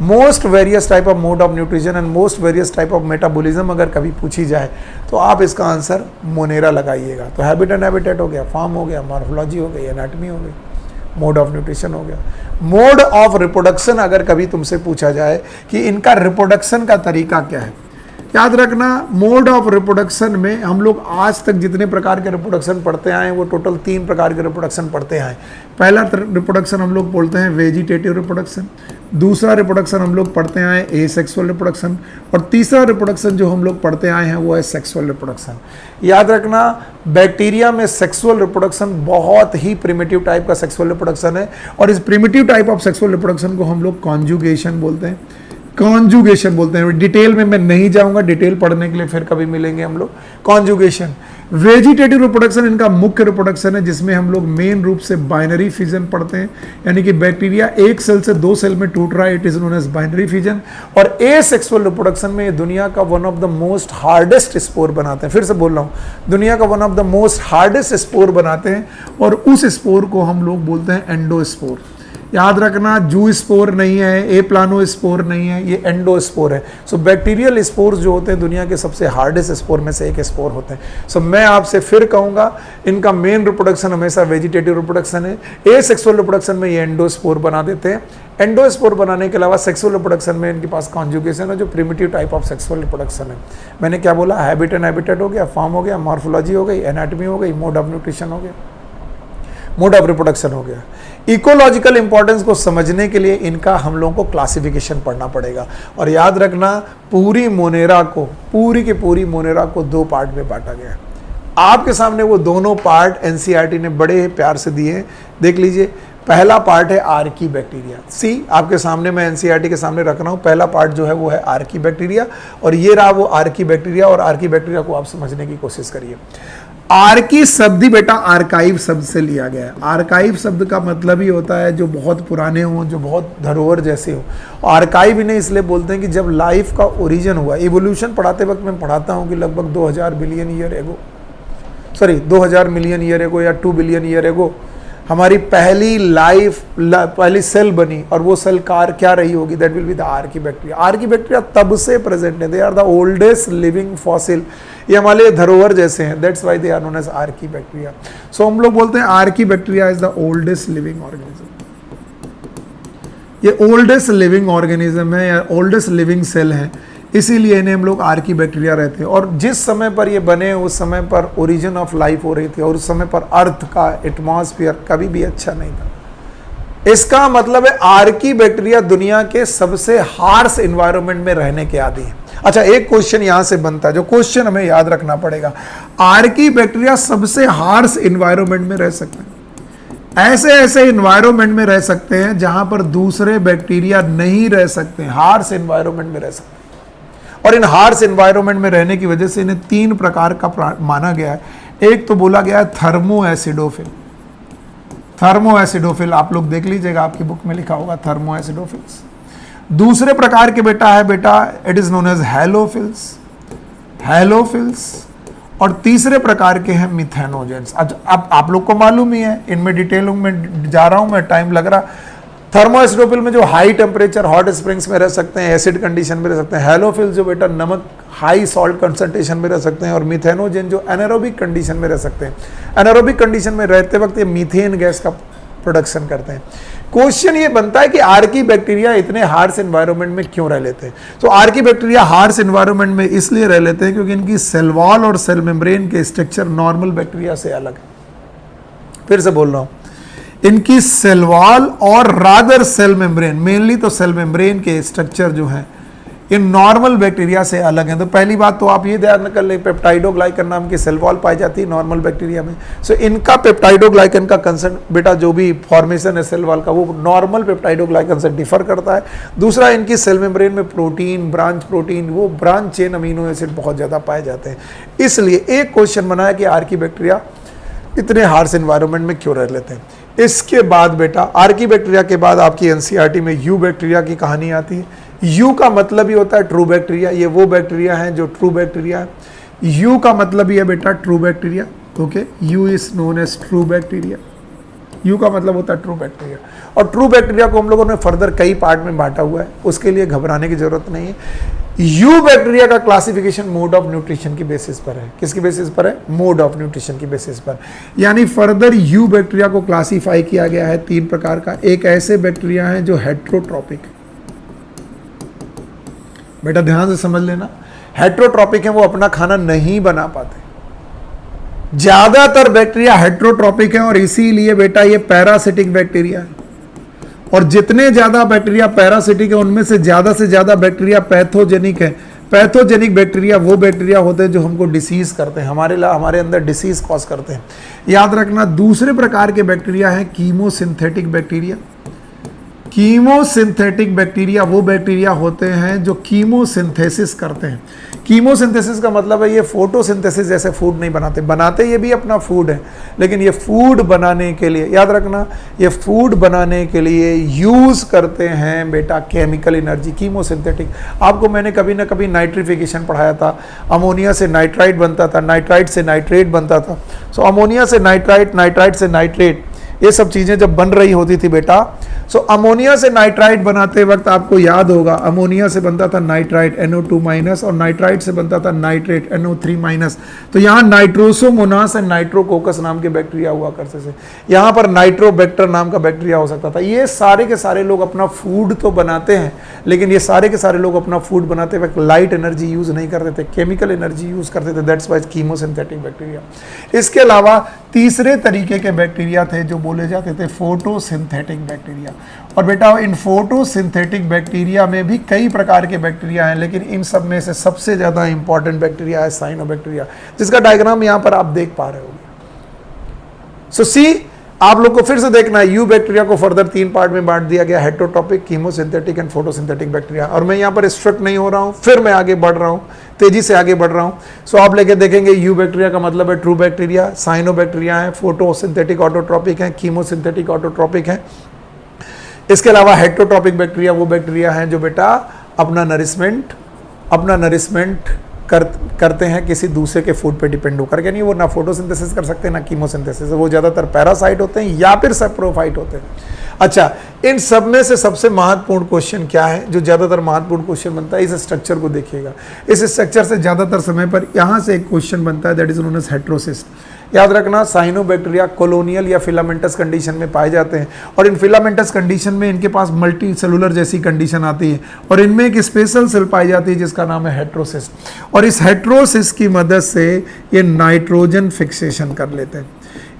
most various type of mode of nutrition and most various type of metabolism अगर कभी पूछी जाए तो आप इसका आंसर मोनेरा लगाइएगा। तो हैबिट एंड हैबिटेट हो गया, फॉर्म हो गया, मॉर्फोलॉजी हो गई, एनाटॉमी हो गई, मोड ऑफ न्यूट्रिशन हो गया। मोड ऑफ रिप्रोडक्शन अगर कभी तुमसे पूछा जाए कि इनका रिप्रोडक्शन का तरीका क्या है, याद रखना, मोड ऑफ रिप्रोडक्शन में हम लोग आज तक जितने प्रकार के रिप्रोडक्शन पढ़ते आए हैं वो टोटल 3 प्रकार के रिप्रोडक्शन पढ़ते आए। पहला रिप्रोडक्शन हम लोग बोलते हैं वेजिटेटिव रिप्रोडक्शन, दूसरा रिप्रोडक्शन हम लोग पढ़ते आए एसेक्सुअल रिप्रोडक्शन, और तीसरा रिप्रोडक्शन जो हम लोग पढ़ते आए हैं वो है सेक्सुअल रिप्रोडक्शन। याद रखना, बैक्टीरिया में सेक्सुअल रिप्रोडक्शन बहुत ही प्रिमिटिव टाइप का सेक्सुअल रिप्रोडक्शन है, और इस primitive type of sexual reproduction को हम लोग कॉन्जुगेशन बोलते हैं। कॉन्जुगेशन बोलते हैं, डिटेल में मैं नहीं जाऊंगा, डिटेल पढ़ने के लिए फिर कभी मिलेंगे हम लोग। कॉन्जुगेशन। वेजिटेटिव रिप्रोडक्शन इनका मुख्य रिप्रोडक्शन है, जिसमें हम लोग मेन रूप से बाइनरी फिजन पढ़ते हैं, यानी कि बैक्टीरिया एक सेल से 2 सेल में टूट रहा है, it is known as binary fission. और एसेक्सुअल रिप्रोडक्शन में ये दुनिया का one of the most hardest spore बनाते हैं। फिर से बोल रहा हूँ, दुनिया का one of the most hardest spore बनाते हैं, और उस स्पोर को हम लोग बोलते हैं एंडोस्पोर। याद रखना, जू स्पोर नहीं है, ए प्लानो स्पोर नहीं है, ये एंडोस्पोर है। सो बैक्टीरियल स्पोर्स जो होते हैं दुनिया के सबसे हार्डेस्ट स्पोर में से एक स्पोर होते हैं। सो मैं आपसे फिर कहूँगा, इनका मेन रिप्रोडक्शन हमेशा वेजिटेटिव रिप्रोडक्शन है। ए सेक्सुअल रिप्रोडक्शन में ये एंडोस्पोर बना देते हैं। एंडोस्पोर बनाने के अलावा सेक्सुअल रिप्रोडक्शन में इनके पास कॉन्जुगेशन है, जो primitive type of sexual reproduction है। मैंने क्या बोला? हैबिट एंड हैबिटेट हो गया, फॉर्म हो गया, मॉर्फोलॉजी हो गई, एनाटॉमी हो गई, मोड ऑफ न्यूट्रिशन हो गया, मोड ऑफ रिप्रोडक्शन हो गया। इकोलॉजिकल इंपॉर्टेंस को समझने के लिए इनका हम लोगों को क्लासिफिकेशन पढ़ना पड़ेगा। और याद रखना, पूरी मोनेरा को, पूरी की पूरी मोनेरा को 2 पार्ट में बांटा गया है। आपके सामने वो दोनों पार्ट एनसीईआरटी ने बड़े प्यार से दिए हैं, देख लीजिए। पहला पार्ट है आर्की बैक्टीरिया। सी, आपके सामने मैं एनसीईआरटी के सामने रख रहा हूँ। पहला पार्ट जो है वो है आर्की बैक्टीरिया, और ये रहा वो आर्की बैक्टीरिया। और आर्की बैक्टीरिया को आप समझने की कोशिश करिए। आर्की शब्द ही बेटा आर्काइव शब्द से लिया गया है। आर्काइव शब्द का मतलब ही होता है जो बहुत पुराने हों, जो बहुत धरोहर जैसे हो। आर्काइव इन्हें इसलिए बोलते हैं कि जब लाइफ का ओरिजिन हुआ, इवोल्यूशन पढ़ाते वक्त मैं पढ़ाता हूँ कि लगभग 2000 billion year ago, sorry 2000 million year ago या 2 बिलियन ईयर एगो हमारी पहली लाइफ, पहली सेल बनी, और वो सेल क्या रही होगी? That will be the archaebacteria. Archaebacteria तब से प्रेजेंट है, they are the oldest living fossil. ये हमारे धरोहर जैसे हैं, that's why they are known as archaebacteria. So हम लोग बोलते हैं archaebacteria is the oldest living organism. ये ओल्डेस्ट लिविंग ऑर्गेनिज्म है या ओल्डेस्ट लिविंग सेल है, इसीलिए इन्हें हम लोग आर्की बैक्टीरिया रहते हैं। और जिस समय पर ये बने उस समय पर ओरिजिन ऑफ लाइफ हो रही थी, और उस समय पर अर्थ का एटमॉस्फेयर कभी भी अच्छा नहीं था। इसका मतलब है आर्की बैक्टीरिया दुनिया के सबसे हार्श एनवायरनमेंट में रहने के आदी है। अच्छा, एक क्वेश्चन यहां से बनता है, जो क्वेश्चन हमें याद रखना पड़ेगा। आर्की बैक्टीरिया सबसे हार्श एनवायरनमेंट में रह सकते हैं, ऐसे ऐसे एनवायरनमेंट में रह सकते हैं जहां पर दूसरे बैक्टीरिया नहीं रह सकते, हार्श एनवायरनमेंट में रह सकते हैं। और इन हार्श एनवायरनमेंट में रहने की वजह से इन्हें 3 प्रकार का माना गया है। एक तो बोला गया है थर्मो एसिडोफिल। थर्मो एसिडोफिल आप लोग देख लीजिएगा, आपकी बुक में लिखा होगा थर्मो एसिडोफिल्स। दूसरे प्रकार के बेटा इट इज नोन एज हैलोफिल्स, हैलोफिल्स। और तीसरे प्रकार के हैं मिथेनोजेंस। अब आप लोग को मालूम ही है, इनमें डिटेलों में जा रहा हूं मैं, टाइम लग रहा। थर्मो एसिडोफिल में जो हाई टेम्परेचर हॉट स्प्रिंग्स में रह सकते हैं, एसिड कंडीशन में रह सकते हैं। हैलोफिल जो बेटा नमक हाई सॉल्ट कंसंट्रेशन में रह सकते हैं। और मिथेनोजेन जो एनारोबिक कंडीशन में रह सकते हैं। एनारोबिक कंडीशन में रहते वक्त ये मीथेन गैस का प्रोडक्शन करते हैं। क्वेश्चन ये बनता है कि आर्की बैक्टीरिया इतने हार्श एनवायरनमेंट में क्यों रह लेते हैं? तो आर्की बैक्टीरिया हार्श एनवायरनमेंट में इसलिए रह लेते हैं क्योंकि इनकी सेल वॉल और सेल मेम्ब्रेन के स्ट्रक्चर नॉर्मल बैक्टीरिया से अलग है। फिर से बोल रहा हूं, इनकी सेल वॉल और रादर सेल मेम्ब्रेन, मेनली तो सेल मेम्ब्रेन के स्ट्रक्चर जो है इन नॉर्मल बैक्टीरिया से अलग हैं। तो पहली बात तो आप ये ध्यान कर ले, पेप्टाइडोग्लाइकन नाम की सेल वॉल पाई जाती है नॉर्मल बैक्टीरिया में। सो इनका पेप्टाइडोग्लाइकन का कंसर्न बेटा जो भी फॉर्मेशन है सेल वॉल का वो नॉर्मल पेप्टाइडोग्लाइकन से डिफर करता है। दूसरा, इनकी सेल मेम्ब्रेन में प्रोटीन, ब्रांच प्रोटीन, वो ब्रांच चेन अमीनो एसिड बहुत ज़्यादा पाए जाते हैं। इसलिए एक क्वेश्चन बना है कि आर्की बैक्टीरिया इतने हार्श एनवायरनमेंट में क्यों रह लेते हैं। इसके बाद बेटा आर्की बैक्टीरिया के बाद आपकी एनसीईआरटी में यू बैक्टीरिया की कहानी आती है। यू का मतलब ही होता है ट्रू बैक्टीरिया। ये वो बैक्टीरिया हैं जो ट्रू बैक्टीरिया है। यू का मतलब ही है बेटा true bacteria. Okay, eu is known as true bacteria. Eu का मतलब होता है ट्रू बैक्टीरिया। और ट्रू बैक्टीरिया को हम लोगों ने फर्दर कई पार्ट में बांटा हुआ है, उसके लिए घबराने की जरूरत नहीं है। यू बैक्टीरिया का क्लासिफिकेशन मोड ऑफ न्यूट्रिशन की बेसिस पर है। किसकी बेसिस पर है? मोड ऑफ न्यूट्रिशन की बेसिस पर। यानी फर्दर यू बैक्टीरिया को क्लासिफाई किया गया है 3 प्रकार का। एक ऐसे बैक्टीरिया हैं जो हेट्रोट्रॉपिक, बेटा ध्यान से समझ लेना, हेट्रोट्रॉपिक है, वो अपना खाना नहीं बना पाते। ज्यादातर बैक्टीरिया हेट्रोट्रॉपिक है और इसीलिए बेटा ये पैरासिटिक बैक्टीरिया है। और जितने ज्यादा बैक्टीरिया पैरासिटिक है उनमें से ज्यादा बैक्टीरिया पैथोजेनिक है। पैथोजेनिक बैक्टीरिया वो बैक्टीरिया होते हैं जो हमको डिसीज करते हैं, हमारे अंदर डिसीज कॉज करते हैं। याद रखना, दूसरे प्रकार के बैक्टीरिया हैं कीमोसिंथेटिक बैक्टीरिया। कीमोसिंथेटिक बैक्टीरिया वो बैक्टीरिया होते हैं जो कीमोसिंथेसिस करते हैं। कीमोसिंथेसिस का मतलब है ये फोटोसिंथेसिस जैसे फूड नहीं बनाते ये भी अपना फूड है, लेकिन ये फूड बनाने के लिए, याद रखना, ये फूड बनाने के लिए यूज करते हैं बेटा केमिकल एनर्जी। कीमोसिंथेटिक, आपको मैंने कभी ना कभी नाइट्रिफिकेशन पढ़ाया था। अमोनिया से नाइट्राइट बनता था, नाइट्राइट से नाइट्रेट बनता था। सो अमोनिया से नाइट्राइट, नाइट्राइट से नाइट्रेट, ये सब चीजें जब बन रही होती थी बेटा, सो अमोनिया से नाइट्राइट बनाते वक्त आपको याद होगा अमोनिया से बनता था नाइट्राइट NO2- और नाइट्राइट से बनता था नाइट्रेट NO3-। तो यहाँ नाइट्रोसोमोनास एंड नाइट्रोकोकस नाम के बैक्टीरिया हुआ करते थे। यहाँ पर नाइट्रोबैक्टर नाम का बैक्टीरिया हो सकता था। ये सारे के सारे लोग अपना फूड तो बनाते हैं, लेकिन ये सारे के सारे लोग अपना फूड बनाते वक्त लाइट एनर्जी यूज नहीं करते थे, केमिकल एनर्जी यूज करते थे। That's wise chemosynthetic bacteria. इसके अलावा तीसरे तरीके के बैक्टीरिया थे जो बोले जाते थे फोटोसिंथेटिक बैक्टीरिया। और बेटा इन फोटोसिंथेटिक बैक्टीरिया में भी कई प्रकार के बैक्टीरिया हैं, लेकिन इन सब में से सबसे ज़्यादा इंपॉर्टेंट बैक्टीरिया है साइनोबैक्टीरिया, जिसका डायग्राम यहाँ पर आप देख पा रहे होंगे। सो सी, आप लोग को फिर से देखना है, यू बैक्टीरिया को फर्दर 3 पार्ट में बांट दिया गया, heterotrophic, chemosynthetic and photosynthetic bacteria. और मैं यहाँ पर स्ट्रक्ट नहीं हो रहा हूँ, फिर मैं आगे बढ़ रहा हूँ, तेजी से आगे बढ़ रहा हूँ। सो आप लेके देखेंगे यू बैक्टीरिया का मतलब है ट्रू बैक्टीरिया, साइनोबैक्टीरिया है, फोटोसिंथेटिक ऑटोट्रॉपिक है, कीमोसिंथेटिक ऑटोट्रॉपिक है। इसके अलावा हेट्रोट्रॉपिक बैक्टीरिया वो बैक्टीरिया हैं जो बेटा अपना नरिशमेंट करते हैं किसी दूसरे के फूड पे डिपेंड होकर के। नहीं, वो ना फोटोसिंथेसिस कर सकते हैं ना कीमोसिंथेसिस, वो ज़्यादातर पैरासाइट होते हैं या फिर सैप्रोफाइट होते हैं। अच्छा, इन सब में से सबसे महत्वपूर्ण क्वेश्चन क्या है, जो ज़्यादातर महत्वपूर्ण क्वेश्चन बनता है, इस स्ट्रक्चर को देखिएगा। इस स्ट्रक्चर से ज़्यादातर समय पर यहाँ से एक क्वेश्चन बनता है, that is known as heterocyst. याद रखना, साइनोबैक्टीरिया कॉलोनियल या फिलामेंटस कंडीशन में पाए जाते हैं, और इन फिलामेंटस कंडीशन में इनके पास मल्टी सेलुलर जैसी कंडीशन आती है, और इनमें एक स्पेशल सेल पाई जाती है जिसका नाम है हेट्रोसिस्ट। और इस हेट्रोसिस्ट की मदद से ये नाइट्रोजन फिक्सेशन कर लेते हैं।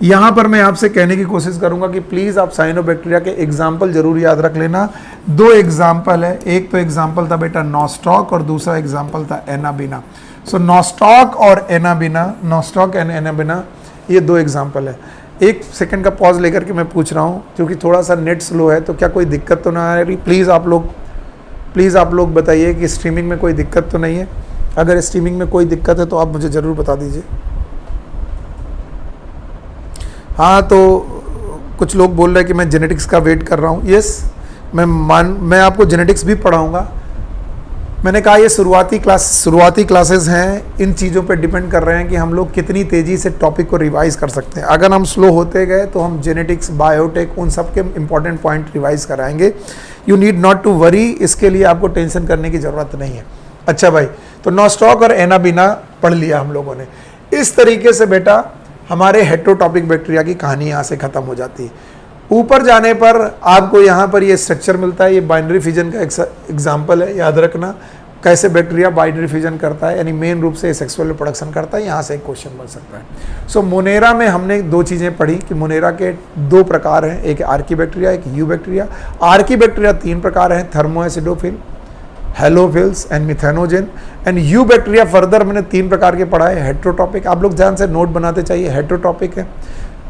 यहाँ पर मैं आपसे कहने की कोशिश करूंगा कि प्लीज़ आप साइनोबैक्टीरिया के एग्जाम्पल जरूर याद रख लेना। 2 एग्जाम्पल है, एक तो एग्जाम्पल था बेटा नॉस्टॉक और दूसरा एग्जाम्पल था एनाबिना। सो नॉस्टॉक और एनाबिना, नॉस्टॉक एंड एनाबिना, ये 2 एग्जाम्पल है। 1 सेकंड का पॉज लेकर के मैं पूछ रहा हूँ, क्योंकि थोड़ा सा नेट स्लो है, तो क्या कोई दिक्कत तो ना आ रही? प्लीज़ आप लोग प्लीज़ आप लोग बताइए कि स्ट्रीमिंग में कोई दिक्कत तो नहीं है। अगर स्ट्रीमिंग में कोई दिक्कत है तो आप मुझे ज़रूर बता दीजिए। हाँ, तो कुछ लोग बोल रहे हैं कि मैं जेनेटिक्स का वेट कर रहा हूँ। यस, मैं आपको जेनेटिक्स भी पढ़ाऊँगा। मैंने कहा ये शुरुआती क्लासेस हैं, इन चीज़ों पे डिपेंड कर रहे हैं कि हम लोग कितनी तेज़ी से टॉपिक को रिवाइज कर सकते हैं। अगर हम स्लो होते गए तो हम जेनेटिक्स, बायोटेक, उन सब के इंपॉर्टेंट पॉइंट रिवाइज कराएंगे। You need not to worry, इसके लिए आपको टेंशन करने की ज़रूरत नहीं है। अच्छा भाई, तो नॉस्टॉक और एनाबीना पढ़ लिया हम लोगों ने। इस तरीके से बेटा हमारे हेटेरोटॉपिक बैक्टीरिया की कहानी यहाँ से ख़त्म हो जाती है। ऊपर जाने पर आपको यहाँ पर ये स्ट्रक्चर मिलता है, ये बाइनरी फिजन का एग्जाम्पल है, याद रखना कैसे बैक्टीरिया बाइनरी फिजन करता है, यानी मेन रूप से सेक्सुअल रिप्रोडक्शन करता है। यहाँ से एक क्वेश्चन बन सकता है। सो मोनेरा में हमने दो चीज़ें पढ़ी कि मोनेरा के दो प्रकार हैं, एक आर्की बैक्टीरिया, एक यू बैक्टीरिया। आर्की बैक्टीरिया 3 प्रकार हैं, thermoacidophile, halophiles and methanogen. And eubacteria further मैंने 3 प्रकार के पढ़ा है। हेट्रोटॉपिक, आप लोग ध्यान से नोट बनाते चाहिए, हेट्रोटॉपिक है।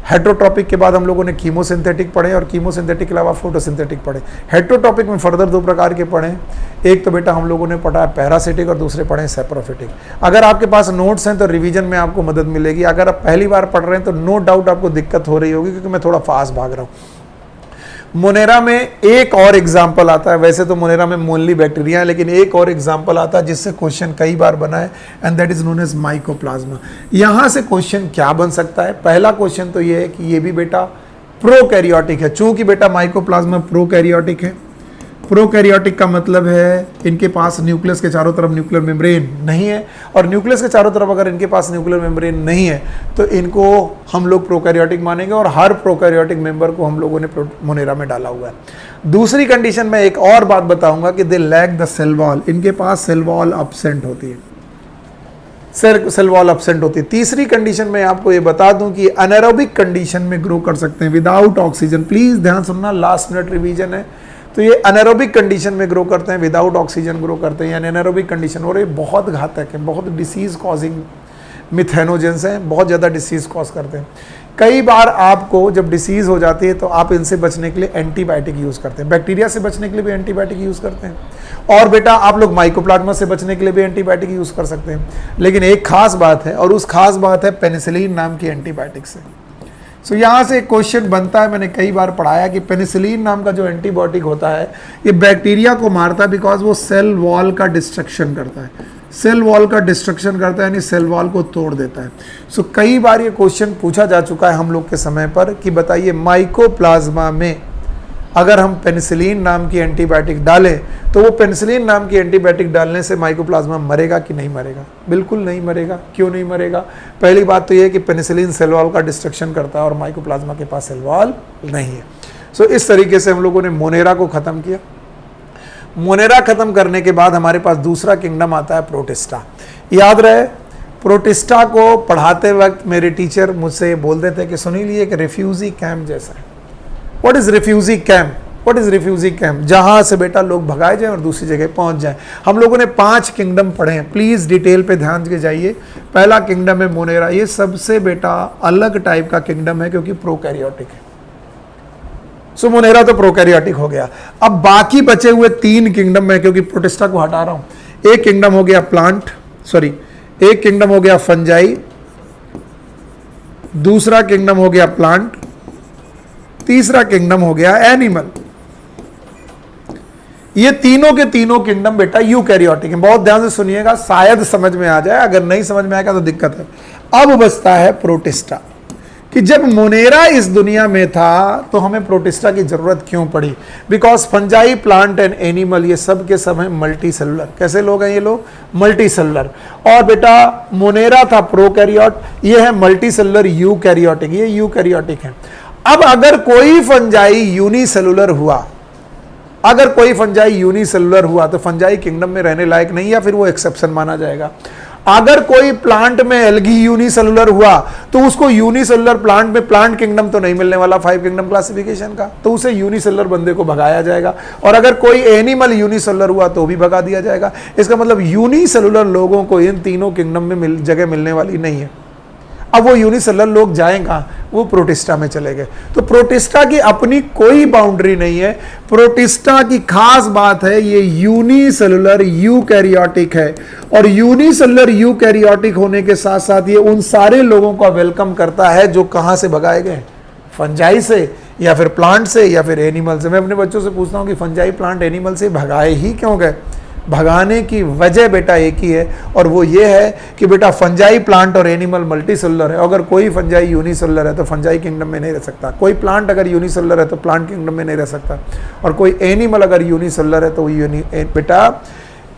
हेट्रोटॉपिक के बाद हम लोगों ने कीमोसिंथेटिक पढ़े और कीमोसिंथेटिक के अलावा फोटोसिंथेटिक पढ़े। हेट्रोटॉपिक में फर्दर 2 प्रकार के पढ़े। एक तो बेटा हम लोगों ने पढ़ा है पैरासिटिक और दूसरे पढ़े सेप्रोफिटिक। अगर आपके पास नोट्स हैं तो रिवीजन में आपको मदद मिलेगी। अगर आप पहली बार पढ़ रहे हैं तो नो डाउट आपको दिक्कत हो रही होगी, क्योंकि मैं थोड़ा फास्ट भाग रहा हूँ। मोनेरा में एक और एग्जाम्पल आता है, वैसे तो मोनेरा में मोनली बैक्टीरिया है, लेकिन एक और एग्जाम्पल आता है जिससे क्वेश्चन कई बार बना है, and that is known as mycoplasma. यहाँ से क्वेश्चन क्या बन सकता है? पहला क्वेश्चन तो ये है कि ये भी बेटा प्रोकैरियोटिक है। चूंकि बेटा माइकोप्लाज्मा प्रोकैरियोटिक है, प्रोकैरियोटिक का मतलब है इनके पास न्यूक्लियस के चारों तरफ न्यूक्लियर मेम्ब्रेन नहीं है, और न्यूक्लियस के चारों तरफ अगर इनके पास न्यूक्लियर मेम्ब्रेन नहीं है तो इनको हम लोग प्रोकैरियोटिक मानेंगे, और हर प्रोकैरियोटिक मेंबर को हम लोगों ने मोनेरा में डाला हुआ है। दूसरी कंडीशन में एक और बात बताऊंगा कि they lack the cell wall, इनके पास सेल वॉल अब्सेंट होती है, सेल वॉल अब्सेंट होती है। तीसरी कंडीशन में आपको ये बता दूं कि अनएरोबिक कंडीशन में ग्रो कर सकते हैं विदाउट ऑक्सीजन। प्लीज ध्यान सुनना, लास्ट मिनट रिवीजन है। तो ये अनएरोबिक कंडीशन में ग्रो करते हैं, विदाउट ऑक्सीजन ग्रो करते हैं, यानी अनएरोबिक कंडीशन। और ये बहुत घातक है, बहुत डिसीज कॉजिंग मिथेनोजेंस हैं, बहुत ज़्यादा डिसीज कॉज करते हैं। कई बार आपको जब डिसीज हो जाती है तो आप इनसे बचने के लिए एंटीबायोटिक यूज़ करते हैं, बैक्टीरिया से बचने के लिए भी एंटीबायोटिक यूज़ करते हैं, और बेटा आप लोग माइकोप्लाज्मा से बचने के लिए भी एंटीबायोटिक यूज़ कर सकते हैं। लेकिन एक खास बात है, और उस खास बात है पेनिसिलिन नाम की एंटीबायोटिक से। सो यहाँ से एक क्वेश्चन बनता है, मैंने कई बार पढ़ाया कि पेनिसिलिन नाम का जो एंटीबायोटिक होता है ये बैक्टीरिया को मारता है, बिकॉज वो सेल वॉल का डिस्ट्रक्शन करता है, सेल वॉल का डिस्ट्रक्शन करता है, यानी सेल वॉल को तोड़ देता है। सो कई बार ये क्वेश्चन पूछा जा चुका है हम लोग के समय पर कि बताइए माइकोप्लाज्मा में अगर हम पेनिसिलिन नाम की एंटीबायोटिक डालें तो वो पेनिसिलिन नाम की एंटीबायोटिक डालने से माइकोप्लाज्मा मरेगा कि नहीं मरेगा? बिल्कुल नहीं मरेगा। क्यों नहीं मरेगा? पहली बात तो ये है कि पेनिसिलिन सेल वॉल का डिस्ट्रक्शन करता है और माइकोप्लाज्मा के पास सेल वॉल नहीं है। सो इस तरीके से हम लोगों ने मोनेरा को ख़त्म किया। मोनेरा ख़त्म करने के बाद हमारे पास दूसरा किंगडम आता है प्रोटिस्टा। याद रहे, प्रोटिस्टा को पढ़ाते वक्त मेरे टीचर मुझसे बोल देते कि सुनील ये एक रिफ्यूजी कैंप जैसा है। What is refugee camp? What is refugee camp? जहां से बेटा लोग भगाए जाएं और दूसरी जगह पहुंच जाएं। हम लोगों ने 5 किंगडम पढ़े हैं, प्लीज डिटेल पे ध्यान के जाइए। पहला किंगडम है मोनेरा, ये सबसे बेटा अलग टाइप का किंगडम है क्योंकि प्रोकैरियोटिक है। सो मोनेरा तो प्रोकैरियोटिक हो गया। अब बाकी बचे हुए 3 किंगडम है, क्योंकि प्रोटिस्टा को हटा रहा हूं। एक किंगडम हो गया एक किंगडम हो गया फंजाई, दूसरा किंगडम हो गया प्लांट, तीसरा किंगडम हो गया एनिमल। ये तीनों के तीनों किंगडम बेटा यूकैरियोटिक हैं। बहुत ध्यान से सुनिएगा, शायद समझ में आ जाए, अगर नहीं समझ में आएगा तो दिक्कत है। अब बचता है प्रोटिस्टा, कि जब मोनेरा इस दुनिया में था तो हमें प्रोटिस्टा की जरूरत क्यों पड़ी? Because fungi, plant and animal ये सब के सब हैं मल्टी सेलुलर। कैसे लोग हैं ये लोग? Multi cellular. और बेटा मोनेरा था प्रोकैरियोट, ये है मल्टी सेलुलर यूकैरियोटिक, ये यूकैरियोटिक है। अब अगर कोई फंजाई यूनिसेलुलर हुआ, तो फंजाई किंगडम में रहने लायक नहीं, या फिर वो एक्सेप्शन माना जाएगा। अगर कोई प्लांट में एल्गी यूनिसेलुलर हुआ तो उसको यूनिसेलुलर प्लांट में प्लांट किंगडम तो नहीं मिलने वाला 5 किंगडम क्लासिफिकेशन का, तो उसे यूनिसेलुलर बंदे को भगाया जाएगा। और अगर कोई एनिमल यूनिसेलुलर हुआ तो भी भगा दिया जाएगा। इसका मतलब यूनिसेलुलर लोगों को इन तीनों किंगडम में जगह मिलने वाली नहीं है। अब वो यूनिसेलुलर लोग जाएंगा, वो प्रोटिस्टा में चले गए। तो प्रोटिस्टा की अपनी कोई बाउंड्री नहीं है। प्रोटिस्टा की खास बात है ये यूनिसेलुलर यूकैरियोटिक है, और यूनिसेलुलर यूकैरियोटिक होने के साथ साथ ये उन सारे लोगों का वेलकम करता है जो कहां से भगाए गए, फंजाई से या फिर प्लांट से या फिर एनिमल से। मैं अपने बच्चों से पूछता हूं कि फंजाई प्लांट एनिमल से भगाए ही क्यों गए? भगाने की वजह बेटा एक ही है, और वो ये है कि बेटा फंजाई प्लांट और एनिमल मल्टी सेलुलर है। अगर कोई फंजाई यूनिसेलुलर है तो फंजाई किंगडम में नहीं रह सकता, कोई प्लांट अगर यूनिसेलुलर है तो प्लांट किंगडम में नहीं रह सकता, और कोई एनिमल अगर यूनिसेलुलर है तो बेटा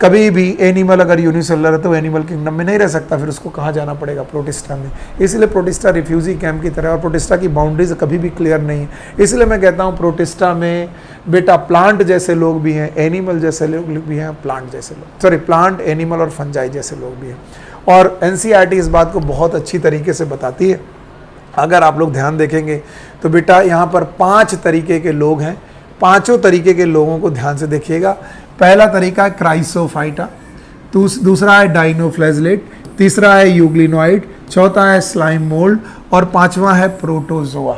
कभी भी एनिमल अगर यूनिसेलुलर है तो एनिमल किंगडम में नहीं रह सकता, फिर उसको कहाँ जाना पड़ेगा? प्रोटिस्टा में। इसलिए प्रोटिस्टा रिफ्यूजी कैंप की तरह, और प्रोटिस्टा की बाउंड्रीज कभी भी क्लियर नहीं है। इसलिए मैं कहता हूँ प्रोटिस्टा में बेटा प्लांट जैसे लोग भी हैं, एनिमल जैसे लोग भी हैं, प्लांट जैसे लोग, सॉरी प्लांट, एनिमल और फंजाई जैसे लोग भी हैं। और एनसीईआरटी इस बात को बहुत अच्छी तरीके से बताती है। अगर आप लोग ध्यान देखेंगे तो बेटा यहाँ पर 5 तरीके के लोग हैं, 5 तरीके के लोगों को ध्यान से देखिएगा। पहला तरीका है क्राइसोफाइटा, दूसरा है डाइनोफ्लैजलेट, तीसरा है यूग्लिनोइड, चौथा है स्लाइम मोल्ड, और 5वां है प्रोटोजोआ।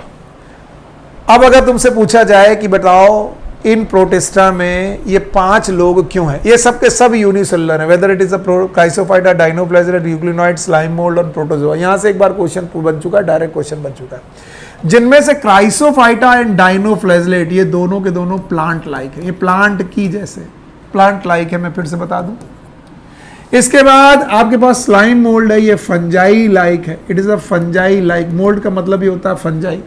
अब अगर तुमसे पूछा जाए कि बताओ इन प्रोटिस्टा में ये 5 लोग क्यों हैं, ये सब के सब यूनिसेलुलर हैं, whether it is a Chrysophyta, dinoflagellate, euglenoid, slime mould और प्रोटोजोआ। यहां से एक बार क्वेश्चन बन चुका है, डायरेक्ट क्वेश्चन बन चुका है। जिनमें से क्राइसोफाइटा एंड डाइनोफ्लैजलेट ये दोनों के दोनों प्लांट लाइक है, ये प्लांट की जैसे प्लांट लाइक है, मैं फिर से बता दूं। इसके बाद आपके पास स्लाइम मोल्ड है, ये फंजाई लाइक है, it is a fungi like, mould का मतलब ये होता है फंजाई।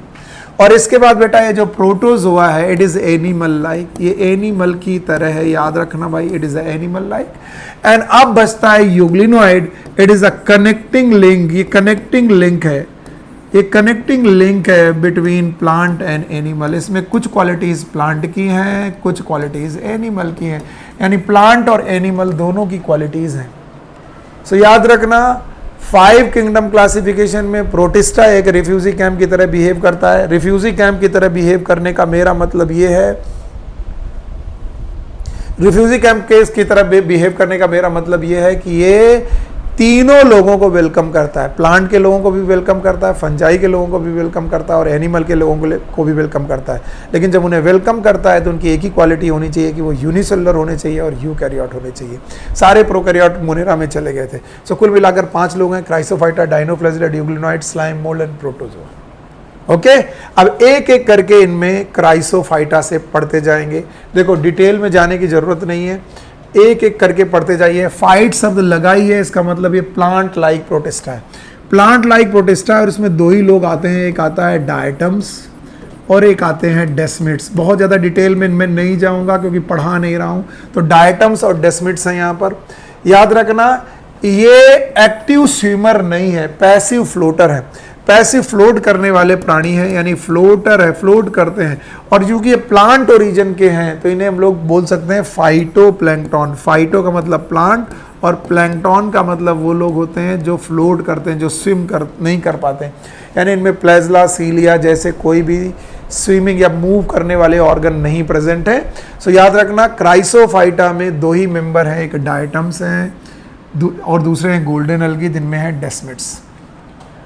और इसके बाद बेटा ये जो प्रोटोजोआ है इट इज एनिमल लाइक, ये एनिमल की तरह है, याद रखना भाई, it is animal like. And अब बचता है यूग्लिनोइड, it is a connecting link, ये कनेक्टिंग लिंक है, ये कनेक्टिंग लिंक है बिटवीन प्लांट एंड एनिमल। इसमें कुछ क्वालिटीज प्लांट की हैं, कुछ क्वालिटीज एनिमल की हैं, यानी प्लांट और एनिमल दोनों की क्वालिटीज हैं। सो याद रखना 5 किंगडम क्लासिफिकेशन में प्रोटिस्टा एक रिफ्यूजी कैंप की तरह बिहेव करता है। रिफ्यूजी कैंप की तरह बिहेव करने का मेरा मतलब ये है, रिफ्यूजी कैंप केस की तरह बिहेव करने का मेरा मतलब ये है कि ये तीनों लोगों को वेलकम करता है, प्लांट के लोगों को भी वेलकम करता है, फंजाई के लोगों को भी वेलकम करता है और एनिमल के लोगों को भी वेलकम करता है। लेकिन जब उन्हें वेलकम करता है तो उनकी एक ही क्वालिटी होनी चाहिए कि वो यूनिसेलुलर होने चाहिए और यूकैरियोट होने चाहिए। सारे प्रोकैरियोट मोनेरा में चले गए थे। सो कुल मिलाकर 5 लोग हैं, Chrysophyta, dinoflagellate, euglenoid, slime mould and protozoa. Okay, अब एक एक करके इनमें क्राइसोफाइटा से पढ़ते जाएंगे। देखो डिटेल में जाने की जरूरत नहीं है, एक एक करके पढ़ते जाइए। फाइट शब्द लगाई है, इसका मतलब ये प्लांट लाइक प्रोटिस्टा है, प्लांट लाइक प्रोटिस्टा है। और इसमें 2 ही लोग आते हैं, एक आता है डायटम्स और एक आते हैं डेस्मिड्स। बहुत ज़्यादा डिटेल में मैं नहीं जाऊंगा क्योंकि पढ़ा नहीं रहा हूं। तो डायटम्स और डेस्मिड्स हैं यहाँ पर। याद रखना ये एक्टिव स्विमर नहीं है, पैसिव फ्लोटर है, पैसिव फ्लोट करने वाले प्राणी हैं, यानी फ्लोटर है, फ्लोट करते हैं। और क्योंकि ये प्लांट ओरिजिन के हैं तो इन्हें हम लोग बोल सकते हैं फाइटोप्लैंक्टन। फाइटो का मतलब प्लांट और प्लैंक्टन का मतलब वो लोग होते हैं जो फ्लोट करते हैं, जो स्विम नहीं कर पाते हैं। यानी इनमें प्लेजला, सीलिया जैसे कोई भी स्विमिंग या मूव करने वाले ऑर्गन नहीं प्रेजेंट है। सो याद रखना क्राइसोफाइटा में 2 ही मेंबर हैं, एक डायटम्स हैं और दूसरे हैं गोल्डन अलगी जिनमें है डेस्मिड्स।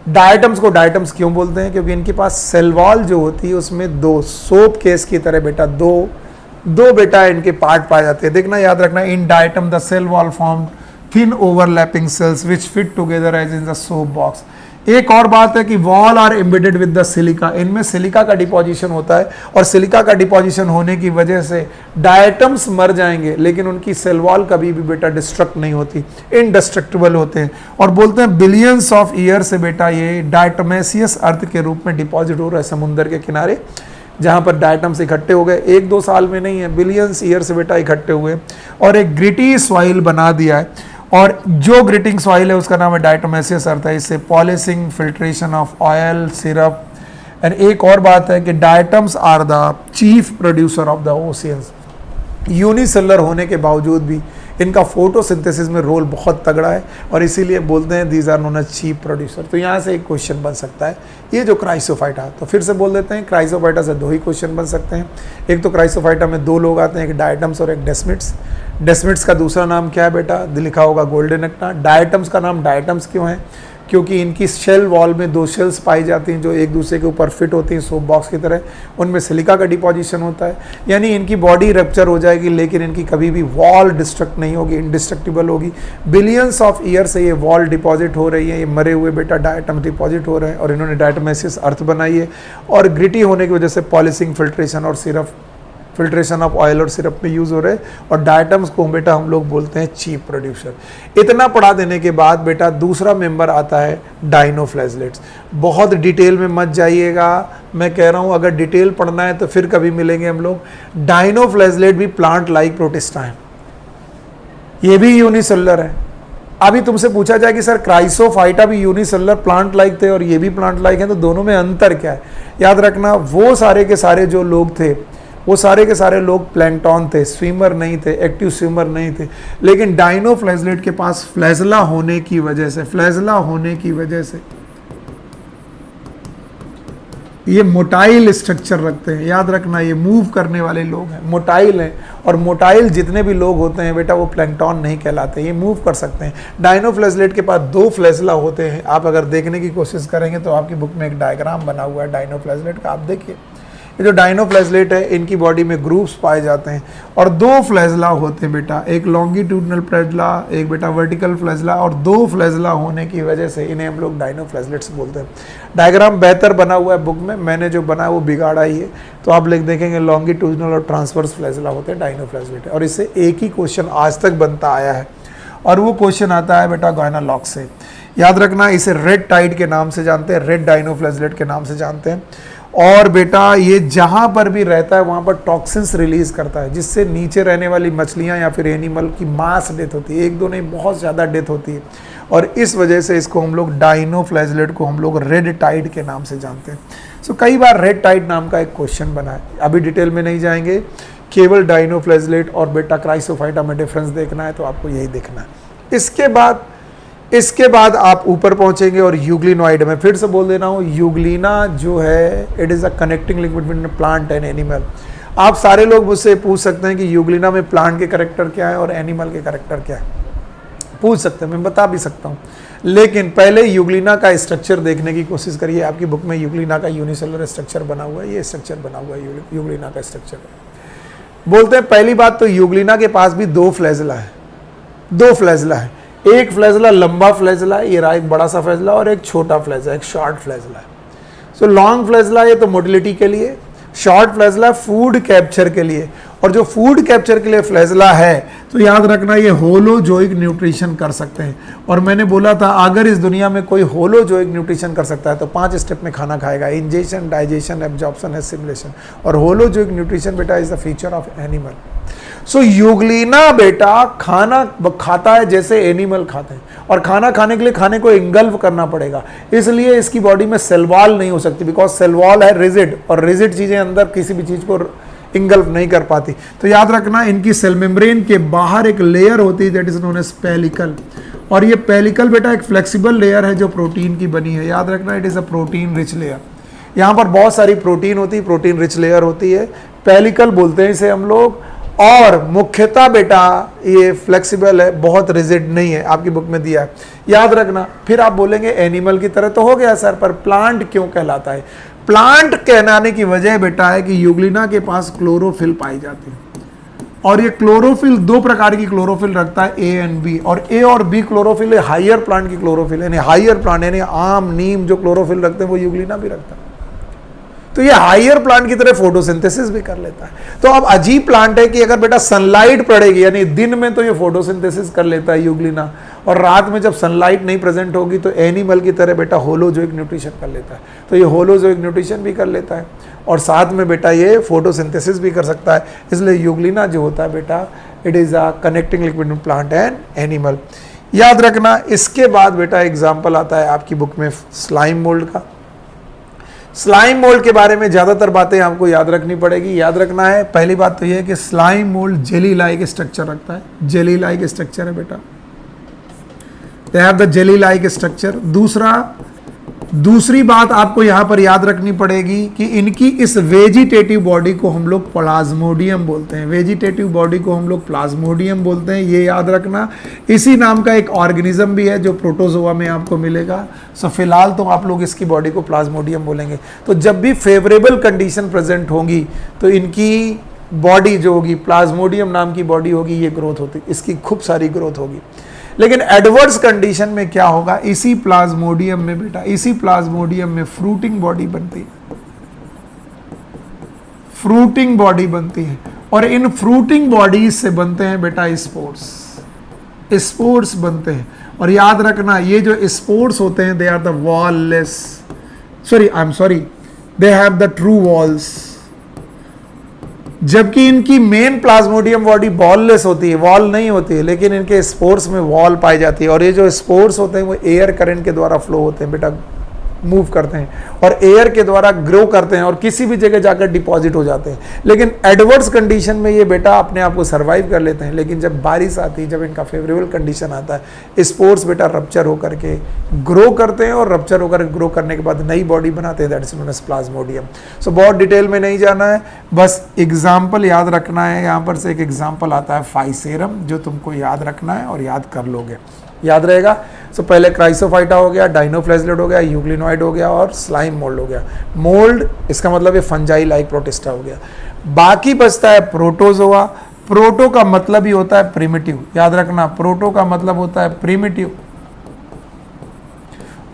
डायटम्स को डायटम्स क्यों बोलते हैं? क्योंकि इनके पास सेल वॉल जो होती है उसमें 2 सोप केस की तरह बेटा दो बेटा इनके पार्ट पाए जाते हैं। देखना, याद रखना, in diatom the cell wall form thin overlapping cells which fit together as in the soap box. एक और बात है कि wall are embedded with the silica, इनमें सिलिका का डिपोजिशन होता है और सिलिका का डिपोजिशन होने की वजह से डायटम्स मर जाएंगे लेकिन उनकी सेल वॉल कभी भी बेटा डिस्ट्रक्ट नहीं होती, इनडिस्ट्रक्टिबल होते हैं। और बोलते हैं बिलियंस ऑफ ईयर से बेटा ये डायटमेसियस अर्थ के रूप में डिपॉजिट हो रहा है समुद्र के किनारे, जहां पर डायटम्स इकट्ठे हो गए। 1-2 साल में नहीं है, बिलियंस ईयर से बेटा इकट्ठे हुए और एक ग्रिटी सॉइल बना दिया है। और जो ग्रिटिंग सॉइल है उसका नाम है डायटोमेसियस अर्थ है। इससे polishing, filtration of oil, syrup. And एक और बात है कि diatoms are the chief producer of the oceans. Unicellular होने के बावजूद भी इनका फोटोसिंथेसिस में रोल बहुत तगड़ा है और इसीलिए बोलते हैं these are known as chief producer. तो यहाँ से एक क्वेश्चन बन सकता है, ये जो क्राइसोफाइटा, तो फिर से बोल देते हैं क्राइसोफाइटा से 2 ही क्वेश्चन बन सकते हैं। एक तो क्राइसोफाइटा में 2 लोग आते हैं, एक डायटम्स और एक डेस्मिड्स। डेस्मिड्स का दूसरा नाम क्या है बेटा? लिखा होगा गोल्डन एक्टा। डायटम्स का नाम डायटम्स क्यों है? क्योंकि इनकी शेल वॉल में 2 शेल्स पाई जाती हैं जो एक दूसरे के ऊपर फिट होती हैं सोप बॉक्स की तरह, उनमें सिलिका का डिपोजिशन होता है, यानी इनकी बॉडी रप्चर हो जाएगी लेकिन इनकी कभी भी वॉल डिस्ट्रक्ट नहीं होगी, इंडिस्ट्रक्टिबल होगी। बिलियंस ऑफ ईयर से ये वॉल डिपॉजिट हो रही है, ये मरे हुए बेटा डायटम डिपॉजिट हो रहे हैं और इन्होंने डायटोमेसिस अर्थ बनाई है, और ग्रिटी होने की वजह से पॉलिशिंग, फिल्ट्रेशन और सिरप, फिल्ट्रेशन ऑफ ऑयल और सिरप में यूज़ हो रहे हैं, और डायटम्स को बेटा हम लोग बोलते हैं चीफ प्रोड्यूसर। इतना पढ़ा देने के बाद बेटा दूसरा मेंबर आता है डाइनोफ्लैजलेट्स। बहुत डिटेल में मत जाइएगा, मैं कह रहा हूँ अगर डिटेल पढ़ना है तो फिर कभी मिलेंगे हम लोग। डाइनोफ्लैजलेट भी प्लांट लाइक प्रोटिस्टा है, ये भी यूनिसेलुलर है। अभी तुमसे पूछा जाए कि सर क्राइसोफाइटा भी यूनिसेलुलर प्लांट लाइक थे और ये भी प्लांट लाइक है, तो दोनों में अंतर क्या है? याद रखना, वो सारे के सारे जो लोग थे वो सारे के सारे लोग प्लैंकटन थे, स्विमर नहीं थे, एक्टिव स्विमर नहीं थे। लेकिन डाइनोफ्लैजलेट के पास फ्लैजला होने की वजह से ये मोटाइल स्ट्रक्चर रखते हैं। याद रखना, ये मूव करने वाले लोग हैं, मोटाइल हैं, और मोटाइल जितने भी लोग होते हैं बेटा वो प्लैंकटन नहीं कहलाते, ये मूव कर सकते हैं। डाइनोफ्लैजलेट के पास 2 फ्लैजला होते हैं। आप अगर देखने की कोशिश करेंगे तो आपकी बुक में एक डायग्राम बना हुआ है डाइनोफ्लैजलेट का, आप देखिए। ये जो डाइनोफ्लैजलेट है इनकी बॉडी में ग्रूव्स पाए जाते हैं और 2 फ्लैजला होते हैं बेटा, एक लॉन्गिट्यूडनल फ्लैजला, एक बेटा वर्टिकल फ्लैजला, और 2 फ्लैजला होने की वजह से इन्हें हम लोग डाइनोफ्लैजलेट्स बोलते हैं। डायग्राम बेहतर बना हुआ है बुक में, मैंने जो बनाया वो बिगाड़ा ही है, तो आप लिख देखेंगे लॉन्गिट्यूडनल और ट्रांसवर्स फ्लैजला होते हैं डाइनोफ्लैजलेट। और इससे एक ही क्वेश्चन आज तक बनता आया है, और वो क्वेश्चन आता है बेटा गायनालॉग से। याद रखना, इसे रेड टाइड के नाम से जानते हैं, रेड डाइनोफ्लैजलेट के नाम से जानते हैं। और बेटा ये जहाँ पर भी रहता है वहाँ पर टॉक्सिन्स रिलीज करता है, जिससे नीचे रहने वाली मछलियाँ या फिर एनिमल की मास डेथ होती है, 1-2 नहीं बहुत ज़्यादा डेथ होती है, और इस वजह से इसको हम लोग डाइनोफ्लैजलेट को हम लोग रेड टाइड के नाम से जानते हैं। सो कई बार रेड टाइड नाम का एक क्वेश्चन बना है, अभी डिटेल में नहीं जाएंगे, केवल डाइनोफ्लैजलेट और बेटा क्राइसोफाइटा में डिफरेंस देखना है तो आपको यही देखना है। इसके बाद आप ऊपर पहुंचेंगे और यूग्लिनॉइड में, फिर से बोल देना हूँ, यूग्लिना जो है it is a connecting link between plant and animal. आप सारे लोग मुझसे पूछ सकते हैं कि यूग्लिना में प्लांट के कैरेक्टर क्या है और एनिमल के कैरेक्टर क्या है, पूछ सकते हैं, मैं बता भी सकता हूँ। लेकिन पहले यूग्लिना का स्ट्रक्चर देखने की कोशिश करिए। आपकी बुक में यूग्लिना का यूनिसेलुलर स्ट्रक्चर बना हुआ है, ये स्ट्रक्चर बना हुआ है यूग्लिना का स्ट्रक्चर। बोलते हैं पहली बात तो यूग्लिना के पास भी 2 फ्लैजला है, 2 फ्लैजला है। एक फ्लैजला लंबा फ्लैजला है, ये रहा एक बड़ा सा फ्लैजला, और एक छोटा फ्लैजला, एक शॉर्ट फ्लैजला है। सो लॉन्ग फ्लैजला ये तो मोटिलिटी के लिए, शॉर्ट फ्लैजला फूड कैप्चर के लिए। और जो फूड कैप्चर के लिए फ्लैजला है तो याद रखना ये होलोजोइक न्यूट्रिशन कर सकते हैं। और मैंने बोला था अगर इस दुनिया में कोई होलोजोइक न्यूट्रिशन कर सकता है तो 5 स्टेप में खाना खाएगा, इंजेशन, डाइजेशन, एब्जॉर्प्शन, एसिमिलेशन। और होलोजोइक न्यूट्रिशन बेटा is the feature of animal. So Euglena बेटा खाना खाता है जैसे एनिमल खाते हैं, और खाना खाने के लिए खाने को इंगल्फ करना पड़ेगा, इसलिए इसकी बॉडी में सेल वॉल नहीं हो सकती, बिकॉज सेल वॉल है रिजिड, और रिजिड चीजें अंदर किसी भी चीज को इंगल्फ नहीं कर पाती। तो याद रखना इनकी सेल मेम्ब्रेन के बाहर एक लेयर होती है that is known as pellicle, और ये पेलिकल बेटा एक फ्लेक्सिबल लेयर है जो प्रोटीन की बनी है। याद रखना it is a protein rich layer, यहाँ पर बहुत सारी प्रोटीन होती है, प्रोटीन रिच लेयर होती है, पेलिकल बोलते हैं इसे हम लोग। और मुख्यतः बेटा ये फ्लेक्सिबल है, बहुत रिजिड नहीं है, आपकी बुक में दिया है, याद रखना। फिर आप बोलेंगे एनिमल की तरह तो हो गया सर, पर प्लांट क्यों कहलाता है? प्लांट कहलाने की वजह बेटा है कि यूग्लिना के पास क्लोरोफिल पाई जाती है, और ये क्लोरोफिल 2 प्रकार की क्लोरोफिल रखता है, ए एंड बी, और ए और बी क्लोरोफिल हाइयर प्लांट की क्लोरोफिल है, यानी हाइयर प्लांट यानी आम, नीम जो क्लोरोफिल रखते हैं वो यूग्लिना भी रखता है। तो ये हाइयर प्लांट की तरह फोटोसिंथेसिस भी कर लेता है। तो अब अजीब प्लांट है कि अगर बेटा सनलाइट पड़ेगी, यानी दिन में तो ये फोटोसिंथेसिस कर लेता है यूग्लिना, और रात में जब सनलाइट नहीं प्रेजेंट होगी तो एनिमल की तरह बेटा होलोजोइक न्यूट्रिशन कर लेता है। तो ये होलोजोइक न्यूट्रिशन भी कर लेता है और साथ में बेटा ये फोटोसिंथेसिस भी कर सकता है। इसलिए यूग्लिना जो होता है बेटा it is a connecting link between plant and animal. याद रखना इसके बाद बेटा एग्जाम्पल आता है आपकी बुक में स्लाइम मोल्ड का। स्लाइम मोल्ड के बारे में ज़्यादातर बातें आपको याद रखनी पड़ेगी। याद रखना है पहली बात तो यह है कि slime mould jelly like structure रखता है, जेली लाइक स्ट्रक्चर है बेटा, दे have the jelly like structure. दूसरा दूसरी बात आपको यहां पर याद रखनी पड़ेगी कि इनकी इस वेजिटेटिव बॉडी को हम लोग प्लाज्मोडियम बोलते हैं, वेजिटेटिव बॉडी को हम लोग प्लाज्मोडियम बोलते हैं, ये याद रखना। इसी नाम का एक ऑर्गेनिज्म भी है जो प्रोटोजोआ में आपको मिलेगा। सो फिलहाल तो आप लोग इसकी बॉडी को प्लाज्मोडियम बोलेंगे। तो जब भी फेवरेबल कंडीशन प्रेजेंट होंगी तो इनकी बॉडी जो होगी प्लाज्मोडियम नाम की बॉडी होगी, ये ग्रोथ होती, इसकी खूब सारी ग्रोथ होगी। लेकिन एडवर्स कंडीशन में क्या होगा, इसी प्लाज्मोडियम में बेटा, इसी प्लाज्मोडियम में फ्रूटिंग बॉडी बनती है, फ्रूटिंग बॉडी बनती है, और इन फ्रूटिंग बॉडीज से बनते हैं बेटा स्पोर्स, स्पोर्स बनते हैं। और याद रखना ये जो स्पोर्स होते हैं they are the wallless, they have the true walls, जबकि इनकी मेन प्लाज्मोडियम बॉडी बॉललेस होती है, वॉल नहीं होती है, लेकिन इनके स्पोर्स में वॉल पाई जाती है। और ये जो स्पोर्स होते हैं वो एयर करंट के द्वारा फ्लो होते हैं बेटा, मूव करते हैं और एयर के द्वारा ग्रो करते हैं और किसी भी जगह जाकर डिपॉजिट हो जाते हैं। लेकिन एडवर्स कंडीशन में ये बेटा अपने आप को सर्वाइव कर लेते हैं, लेकिन जब बारिश आती है, जब इनका फेवरेबल कंडीशन आता है, स्पोर्स बेटा रप्चर होकर के ग्रो करते हैं और रप्चर होकर ग्रो करने के बाद नई बॉडी बनाते हैं, that is known as plasmodium. So बहुत डिटेल में नहीं जाना है, बस एग्जाम्पल याद रखना है। यहाँ पर से एक एग्जाम्पल आता है फाइसेरम, जो तुमको याद रखना है और याद कर लोगे, याद रहेगा। सो पहले क्राइसोफाइटा हो गया, डाइनोफ्लैजिलेट हो गया, यूग्लिनॉइड हो गया और स्लाइम मोल्ड हो गया। मोल्ड इसका मतलब ये फंजाई लाइक प्रोटिस्टा हो गया। बाकी बचता है प्रोटोजोआ। प्रोटो का मतलब ही होता है प्रिमिटिव, याद रखना, प्रोटो का मतलब होता है प्रिमिटिव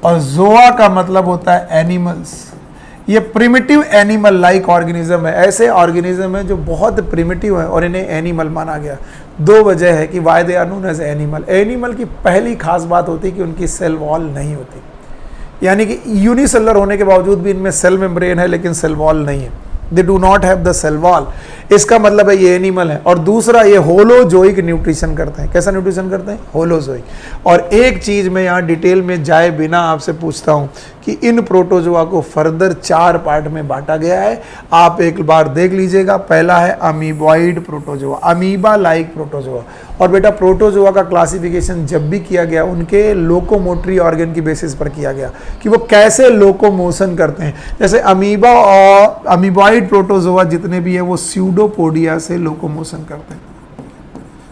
और जोआ का मतलब होता है एनिमल्स। ये प्रिमिटिव एनिमल लाइक ऑर्गेनिज्म है, ऐसे ऑर्गेनिज्म है जो बहुत प्रिमिटिव है और इन्हें एनिमल माना गया। दो वजह है कि why they are known as animal. Animal की पहली खास बात होती है कि उनकी सेल वॉल नहीं होती, यानी कि यूनिसेलुलर होने के बावजूद भी इनमें सेल मेम्ब्रेन है लेकिन सेल वॉल नहीं है, they do not have the cell wall. इसका मतलब है ये एनिमल है। और दूसरा, ये होलोजोइक न्यूट्रिशन करते हैं। कैसा न्यूट्रिशन करते हैं? होलोजोइक। और एक चीज मैं यहाँ डिटेल में जाए बिना आपसे पूछता हूँ कि इन प्रोटोजोआ को फर्दर 4 पार्ट में बांटा गया है, आप एक बार देख लीजिएगा। पहला है amoeboid protozoa, amoeba like protozoa. और बेटा प्रोटोजोआ का क्लासिफिकेशन जब भी किया गया उनके लोकोमोटरी ऑर्गन की बेसिस पर किया गया कि वो कैसे लोकोमोशन करते हैं। जैसे अमीबा और अमीबॉइड प्रोटोजोआ जितने भी है वो स्यूडोपोडिया से लोकोमोशन करते हैं।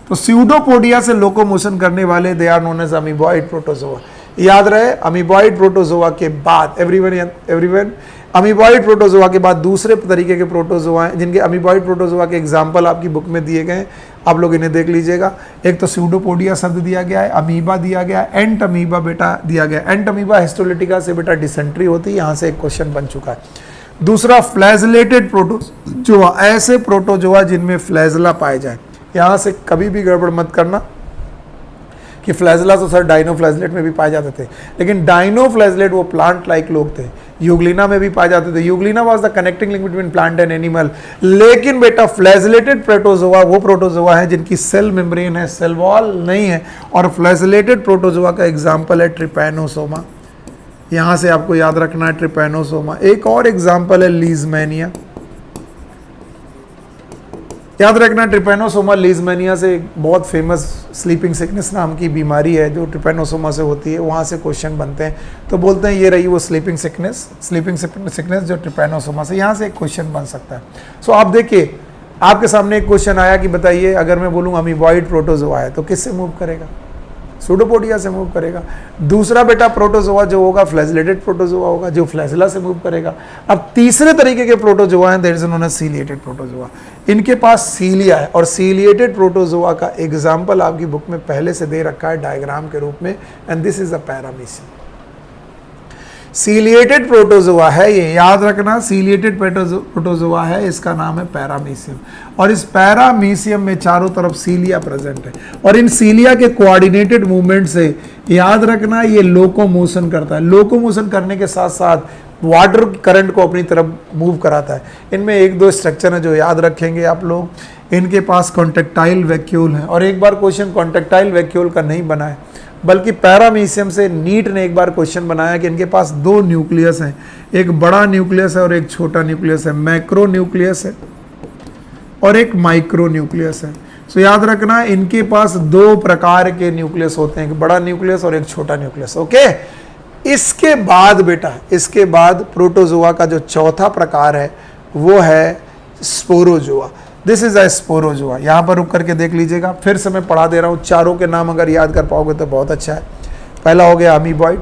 तो स्यूडोपोडिया से लोकोमोशन करने वाले they are known as amoeboid protozoa. याद रहे, अमीबॉइड प्रोटोजोआ के बाद एवरीवन अमीबॉइड प्रोटोजोआ के बाद दूसरे तरीके के प्रोटोजोआ हैं जिनके अमीबॉइड प्रोटोजोआ के एग्जाम्पल आपकी बुक में दिए गए हैं, आप लोग इन्हें देख लीजिएगा। एक तो स्यूडोपोडिया शब्द दिया गया है, अमीबा दिया गया है, एंट अमीबा बेटा दिया गया है। एंट अमीबा हिस्टोलिटिका से बेटा डिसेंट्री होती है, यहाँ से एक क्वेश्चन बन चुका है। दूसरा फ्लैजलेटेड प्रोटोजोआ, ऐसे प्रोटोजोआ जिनमें फ्लैजला पाए जाए। यहाँ से कभी भी गड़बड़ मत करना कि फ्लैजला तो सर डाइनोफ्लैजलेट में भी पाए जाते थे, लेकिन डाइनोफ्लैजलेट वो प्लांट लाइक लोग थे, यूग्लिना में भी पाए जाते थे। Euglena was the connecting link between plant and animal. लेकिन बेटा फ्लैजलेटेड प्रोटोजोआ वो प्रोटोजोआ है जिनकी सेल मेम्ब्रेन है, सेल वॉल नहीं है। और फ्लैजलेटेड प्रोटोजोआ का एग्जाम्पल है ट्रिपैनोसोमा, यहाँ से आपको याद रखना है ट्रिपैनोसोमा। एक और एग्जाम्पल है लीजमैनिया, याद रखना ट्रिपैनोसोमा लीजमैनिया से एक बहुत फेमस स्लीपिंग सिकनेस नाम की बीमारी है जो ट्रिपैनोसोमा से होती है, वहाँ से क्वेश्चन बनते हैं। तो बोलते हैं ये रही वो स्लीपिंग सिकनेस जो ट्रिपैनोसोमा से, यहाँ से एक क्वेश्चन बन सकता है। सो आप देखिए, आपके सामने एक क्वेश्चन आया कि बताइए अगर मैं बोलूँ अमीबॉइड प्रोटोजोआ है तो किससे मूव करेगा? सूडोपोडिया से मूव करेगा। दूसरा बेटा प्रोटोजोआ जो होगा फ्लैजलेटेड प्रोटोजोआ होगा जो फ्लैजला से मूव करेगा। अब तीसरे तरीके के प्रोटोजोआ हैं, that is known as ciliated protozoa. इनके पास सीलिया है और सीलिएटेड प्रोटोजोआ का एग्जाम्पल आपकी बुक में पहले से दे रखा है डायग्राम के रूप में, and this is a paramecium. Ciliated protozoa है ये, याद रखना, सीलिएटेड प्रोटोजोआ है, इसका नाम है पैरामीशियम। और इस पैरामीशियम में चारों तरफ सीलिया प्रेजेंट है और इन सीलिया के कोऑर्डिनेटेड मूवमेंट से याद रखना ये लोकोमोशन करता है। लोकोमोशन करने के साथ साथ वाटर करंट को अपनी तरफ मूव कराता है। इनमें एक दो स्ट्रक्चर है जो याद रखेंगे आप लोग। इनके पास कॉन्ट्रेक्टाइल वैक्यूल है, और एक बार क्वेश्चन कॉन्ट्रेक्टाइल वैक्यूल का नहीं बना है बल्कि पैरामीशियम से नीट ने एक बार क्वेश्चन बनाया कि इनके पास 2 न्यूक्लियस हैं, एक बड़ा न्यूक्लियस है और एक छोटा न्यूक्लियस है, मैक्रो न्यूक्लियस है और एक माइक्रो न्यूक्लियस है। सो याद रखना इनके पास 2 प्रकार के न्यूक्लियस होते हैं, एक बड़ा न्यूक्लियस और एक छोटा न्यूक्लियस। ओके, इसके बाद बेटा, इसके बाद प्रोटोजोआ का जो चौथा प्रकार है वो है Sporozoa. This is a Sporozoa. यहां पर रुक करके देख लीजिएगा, फिर से मैं पढ़ा दे रहा हूं, चारों के नाम अगर याद कर पाओगे तो बहुत अच्छा है। पहला हो गया अमीबॉइड,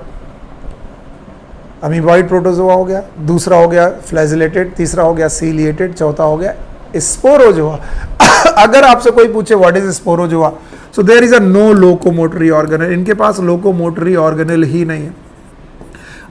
अमीबॉइड प्रोटोजोआ हो गया, दूसरा हो गया फ्लैजिलेटेड, तीसरा हो गया सीलिएटेड, चौथा हो गया स्पोरोजोआ। अगर आपसे कोई पूछे what is sporozoa, so there is a no locomotory organelle, इनके पास लोकोमोटरी ऑर्गेनल ही नहीं है।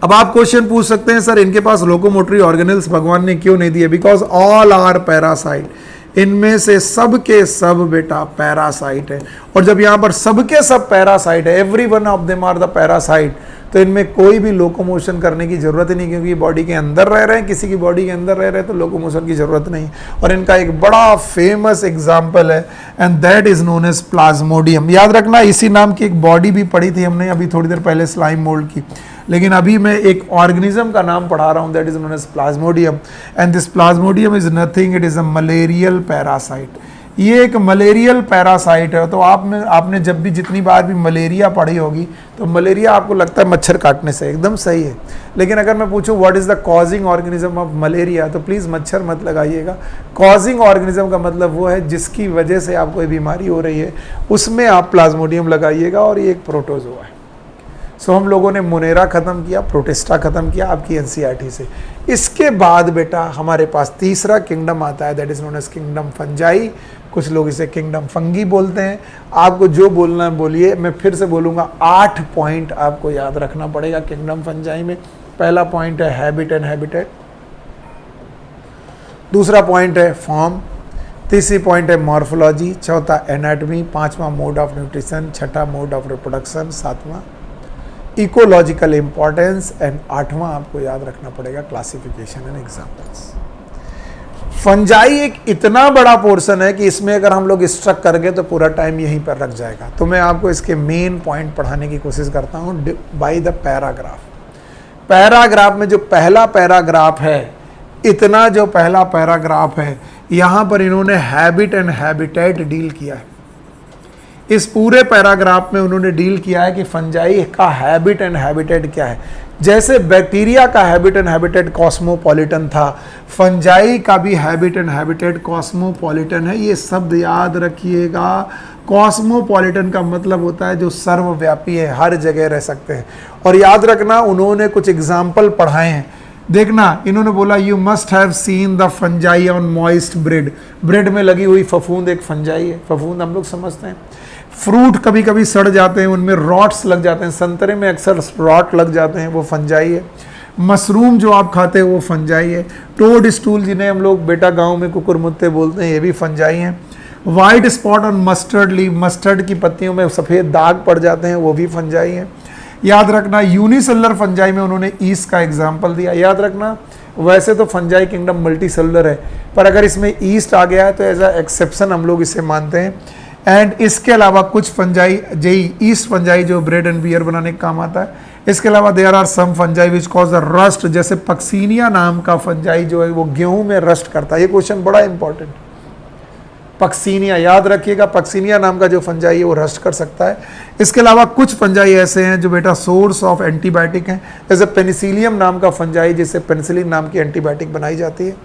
अब आप क्वेश्चन पूछ सकते हैं सर इनके पास लोकोमोटरी ऑर्गेनल्स भगवान ने क्यों नहीं दिए? बिकॉज ऑल आर पैरासाइट, इनमें से सब के सब बेटा पैरासाइट है। और जब यहां पर सबके सब पैरासाइट है, every one of them are the parasite, तो इनमें कोई भी लोकोमोशन करने की जरूरत ही नहीं, क्योंकि बॉडी के अंदर रह रहे हैं, किसी की बॉडी के अंदर रह रहे हैं, तो लोकोमोशन की जरूरत नहीं। और इनका एक बड़ा फेमस एग्जाम्पल है and that is known as plasmodium. याद रखना, इसी नाम की एक बॉडी भी पढ़ी थी हमने अभी थोड़ी देर पहले, स्लाइम मोल्ड की, लेकिन अभी मैं एक ऑर्गेनिज्म का नाम पढ़ा रहा हूं, that is known as plasmodium. And this plasmodium is nothing, it is a malarial parasite. ये एक मलेरियल पैरासाइट है। तो आपने जब भी जितनी बार भी मलेरिया पढ़ी होगी, तो मलेरिया आपको लगता है मच्छर काटने से, एकदम सही है। लेकिन अगर मैं पूछूं what is the causing organism of malaria, तो प्लीज मच्छर मत लगाइएगा। कॉजिंग ऑर्गेनिज्म का मतलब वो है जिसकी वजह से आपको कोई बीमारी हो रही है, उसमें आप प्लाज्मोडियम लगाइएगा, और ये एक प्रोटोजोआ है। सो हम लोगों ने मोनेरा खत्म किया, प्रोटिस्टा खत्म किया आपकी एनसीईआरटी से। इसके बाद बेटा हमारे पास तीसरा किंगडम आता है, that is known as kingdom fungi. कुछ लोग इसे किंगडम फंगी बोलते हैं। आपको जो बोलना है बोलिए, मैं फिर से बोलूंगा। 8 पॉइंट आपको याद रखना पड़ेगा किंगडम फंजाई में। पहला पॉइंट है हैबिट एंड हैबिटेट, दूसरा पॉइंट है फॉर्म, तीसरी पॉइंट है मॉर्फोलॉजी, चौथा एनाटमी, पांचवा मोड ऑफ न्यूट्रिशन, छठा मोड ऑफ रिप्रोडक्शन, सातवां इकोलॉजिकल इंपॉर्टेंस, एंड आठवां आपको याद रखना पड़ेगा क्लासिफिकेशन एंड एग्जाम्पल्स। फंजाई एक इतना बड़ा पोर्शन है कि इसमें अगर हम लोग स्ट्रक कर गए तो पूरा टाइम यहीं पर रख जाएगा। तो मैं आपको इसके मेन पॉइंट पढ़ाने की कोशिश करता हूं बाय द पैराग्राफ। पैराग्राफ में जो पहला पैराग्राफ है, इतना जो पहला पैराग्राफ है, यहां पर इन्होंने हैबिट एंड हैबिटेट डील किया है। इस पूरे पैराग्राफ में उन्होंने डील किया है कि फंजाई का हैबिट एंड हैबिटेट क्या है। जैसे बैक्टीरिया का हैबिट एंड हैबिटेट कॉस्मोपॉलिटन था, फंजाई का भी हैबिट एंड हैबिटेट कॉस्मोपॉलिटन है। ये शब्द याद रखिएगा। कॉस्मोपॉलिटन का मतलब होता है जो सर्वव्यापी है, हर जगह रह सकते हैं। और याद रखना, उन्होंने कुछ एग्जाम्पल पढ़ाए हैं। देखना, इन्होंने बोला you must have seen the fungi on moist bread. Bread में लगी हुई फफूंद एक फंजाई है। फफूंद हम लोग समझते हैं। फ्रूट कभी कभी सड़ जाते हैं, उनमें रॉट्स लग जाते हैं। संतरे में अक्सर रॉट लग जाते हैं, वो फंजाई है। मशरूम जो आप खाते हैं वो फंजाई है। टोड स्टूल जिन्हें हम लोग बेटा गांव में कुकुरमुत्ते बोलते हैं, ये भी फंजाई हैं। White spot on mustard leave, mustard की पत्तियों में सफ़ेद दाग पड़ जाते हैं, वो भी फंजाई हैं। याद रखना, यूनिसेलुलर फंजाई में उन्होंने ईस्ट का एग्जाम्पल दिया। याद रखना, वैसे तो फंजाई किंगडम मल्टी सेलुलर है, पर अगर इसमें ईस्ट आ गया है तो एज अ एक्सेप्शन हम लोग इसे मानते हैं। एंड इसके अलावा कुछ फंजाई, जेई ईस्ट फंजाई जो ब्रेड एंड बियर बनाने का काम आता है। इसके अलावा there are some fungi which cause the rust, जैसे पक्सीनिया नाम का फंजाई जो है वो गेहूं में रस्ट करता है। ये क्वेश्चन बड़ा इंपॉर्टेंट। पक्सीनिया याद रखिएगा, पक्सीनिया नाम का जो फंजाई है वो रस्ट कर सकता है। इसके अलावा कुछ फंजाई ऐसे हैं जो बेटा सोर्स ऑफ एंटीबायोटिक हैं, जैसे पेनिसिलियम नाम का फंजाई, जिससे पेनिसिलिन नाम की एंटीबायोटिक बनाई जाती है।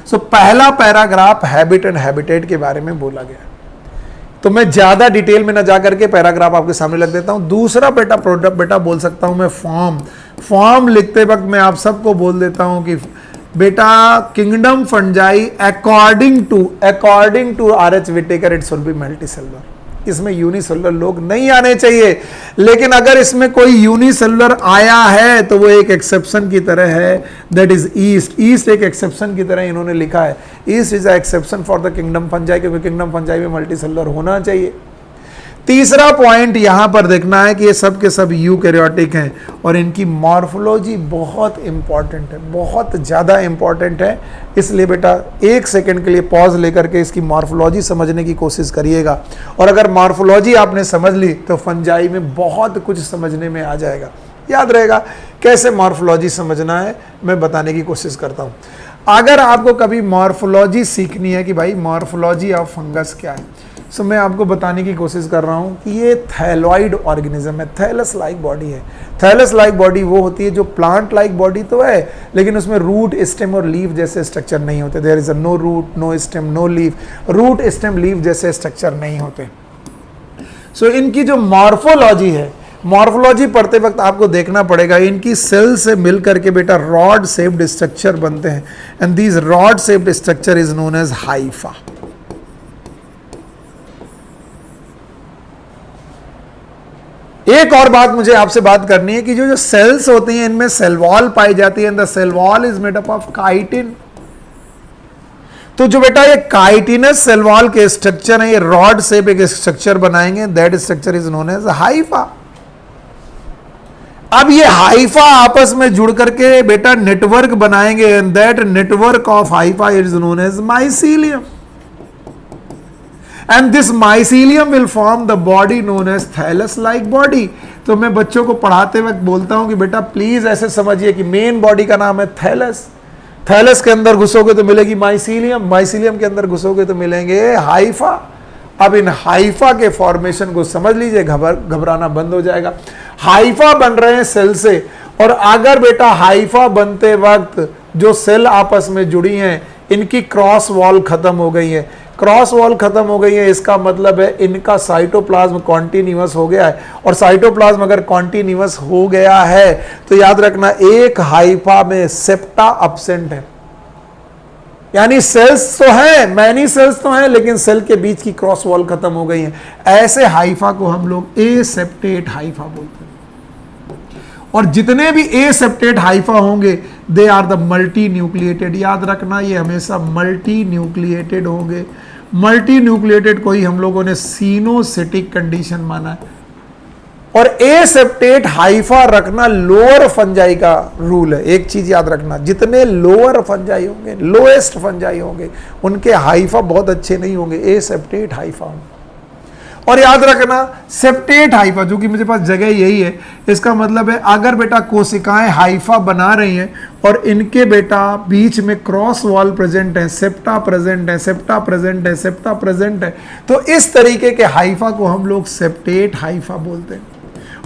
सो पहला पैराग्राफ हैबिट एंड हैबिटेट के बारे में बोला गया। तो मैं ज्यादा डिटेल में ना जाकर के पैराग्राफ आपके सामने लग देता हूं। दूसरा बेटा बोल सकता हूं मैं फॉर्म। फॉर्म लिखते वक्त मैं आप सबको बोल देता हूं कि बेटा kingdom fungi according to R H. Whittaker its will be multicellular. इसमें यूनिसेलुलर लोग नहीं आने चाहिए, लेकिन अगर इसमें कोई यूनिसेलुलर आया है तो वो एक एक्सेप्शन की तरह है, दैट इज ईस्ट। ईस्ट एक एक्सेप्शन की तरह इन्होंने लिखा है। East is a exception for the kingdom fungi, क्योंकि किंगडम फंजाई में मल्टीसेलुलर होना चाहिए। तीसरा पॉइंट यहां पर देखना है कि ये सब के सब यूकैरियोटिक हैं और इनकी मॉर्फोलॉजी बहुत इंपॉर्टेंट है, बहुत ज़्यादा इंपॉर्टेंट है। इसलिए बेटा 1 सेकंड के लिए पॉज लेकर के इसकी मॉर्फोलॉजी समझने की कोशिश करिएगा। और अगर मॉर्फोलॉजी आपने समझ ली तो फंजाई में बहुत कुछ समझने में आ जाएगा। याद रहेगा कैसे मॉर्फोलॉजी समझना है, मैं बताने की कोशिश करता हूँ। अगर आपको कभी मॉर्फोलॉजी सीखनी है कि भाई मॉर्फोलॉजी ऑफ फंगस क्या है, सो मैं आपको बताने की कोशिश कर रहा हूँ कि ये थैलॉइड ऑर्गेनिज्म है, थैलस लाइक बॉडी है। थैलस लाइक बॉडी वो होती है जो प्लांट लाइक बॉडी तो है, लेकिन उसमें रूट, स्टेम और लीफ जैसे स्ट्रक्चर नहीं होते। There is a no root, no stem, no leaf. Root, stem, leaf जैसे स्ट्रक्चर नहीं होते। सो इनकी जो मॉर्फोलॉजी है, मॉर्फोलॉजी पढ़ते वक्त आपको देखना पड़ेगा, इनकी सेल से मिल करके बेटा रॉड शेप्ड स्ट्रक्चर बनते हैं, and these rod shaped structure is known as hypha. एक और बात मुझे आपसे बात करनी है कि जो सेल्स होती हैं इनमें सेल वॉल पाई जाती है, and the cell wall is made up of chitin. तो जो बेटा ये काइटिनस सेल वॉल के स्ट्रक्चर है, ये रॉड से एक स्ट्रक्चर बनाएंगे, that structure is known as hypha. अब ये हाइफा आपस में जुड़ करके बेटा नेटवर्क बनाएंगे, and that network of hypha is known as mycelium, and this mycelium will form the body known as thallus like body. तो मैं बच्चों को पढ़ाते वक्त बोलता हूं कि बेटा प्लीज ऐसे समझिए कि मेन बॉडी का नाम है थैलस, थैलस के अंदर घुसोगे तो मिलेगी माइसीलियम, माइसीलियम के अंदर घुसोगे तो मिलेंगे हाइफा। अब इन हाइफा के फॉर्मेशन को समझ लीजिए, घबराना बंद हो जाएगा। हाइफा बन रहे हैं सेल से, और अगर बेटा हाइफा बनते वक्त जो सेल आपस में जुड़ी हैं इनकी क्रॉस वॉल खत्म हो गई है, क्रॉस वॉल खत्म हो गई है, इसका मतलब है इनका साइटोप्लाज्म कॉन्टिन्यूअस हो गया है। और साइटोप्लाज्म अगर कॉन्टिन्यूअस हो गया है तो याद रखना एक हाइफा में सेप्टा एब्सेंट है, यानी सेल्स तो हैं, मैनी सेल्स तो हैं, लेकिन सेल के बीच की क्रॉस वॉल खत्म हो गई है। ऐसे हाइफा को हम लोग एसेप्टेट हाइफा बोलते हैं। और जितने भी एसेप्टेट हाइफा होंगे they are the multinucleated. याद रखना ये हमेशा मल्टी न्यूक्लिएटेड होंगे। मल्टी न्यूक्लिएटेड को ही हम लोगों ने सीनोसिटिक कंडीशन माना है। और एसेप्टेट हाइफा रखना लोअर फंजाई का रूल है। एक चीज याद रखना, जितने लोअर फंजाई होंगे, लोएस्ट फंजाई होंगे, उनके हाइफा बहुत अच्छे नहीं होंगे, एसेप्टेट हाइफा होंगे। और याद रखना सेप्टेट हाइफा, जो कि मुझे पास जगह यही है, इसका मतलब है अगर बेटा कोशिकाएं हाइफा बना रही हैं और इनके बेटा बीच में क्रॉस वॉल प्रेजेंट है, सेप्टा प्रेजेंट है, सेप्टा प्रेजेंट है, सेप्टा प्रेजेंट है, तो इस तरीके के हाइफा को हम लोग सेप्टेट हाइफा बोलते हैं।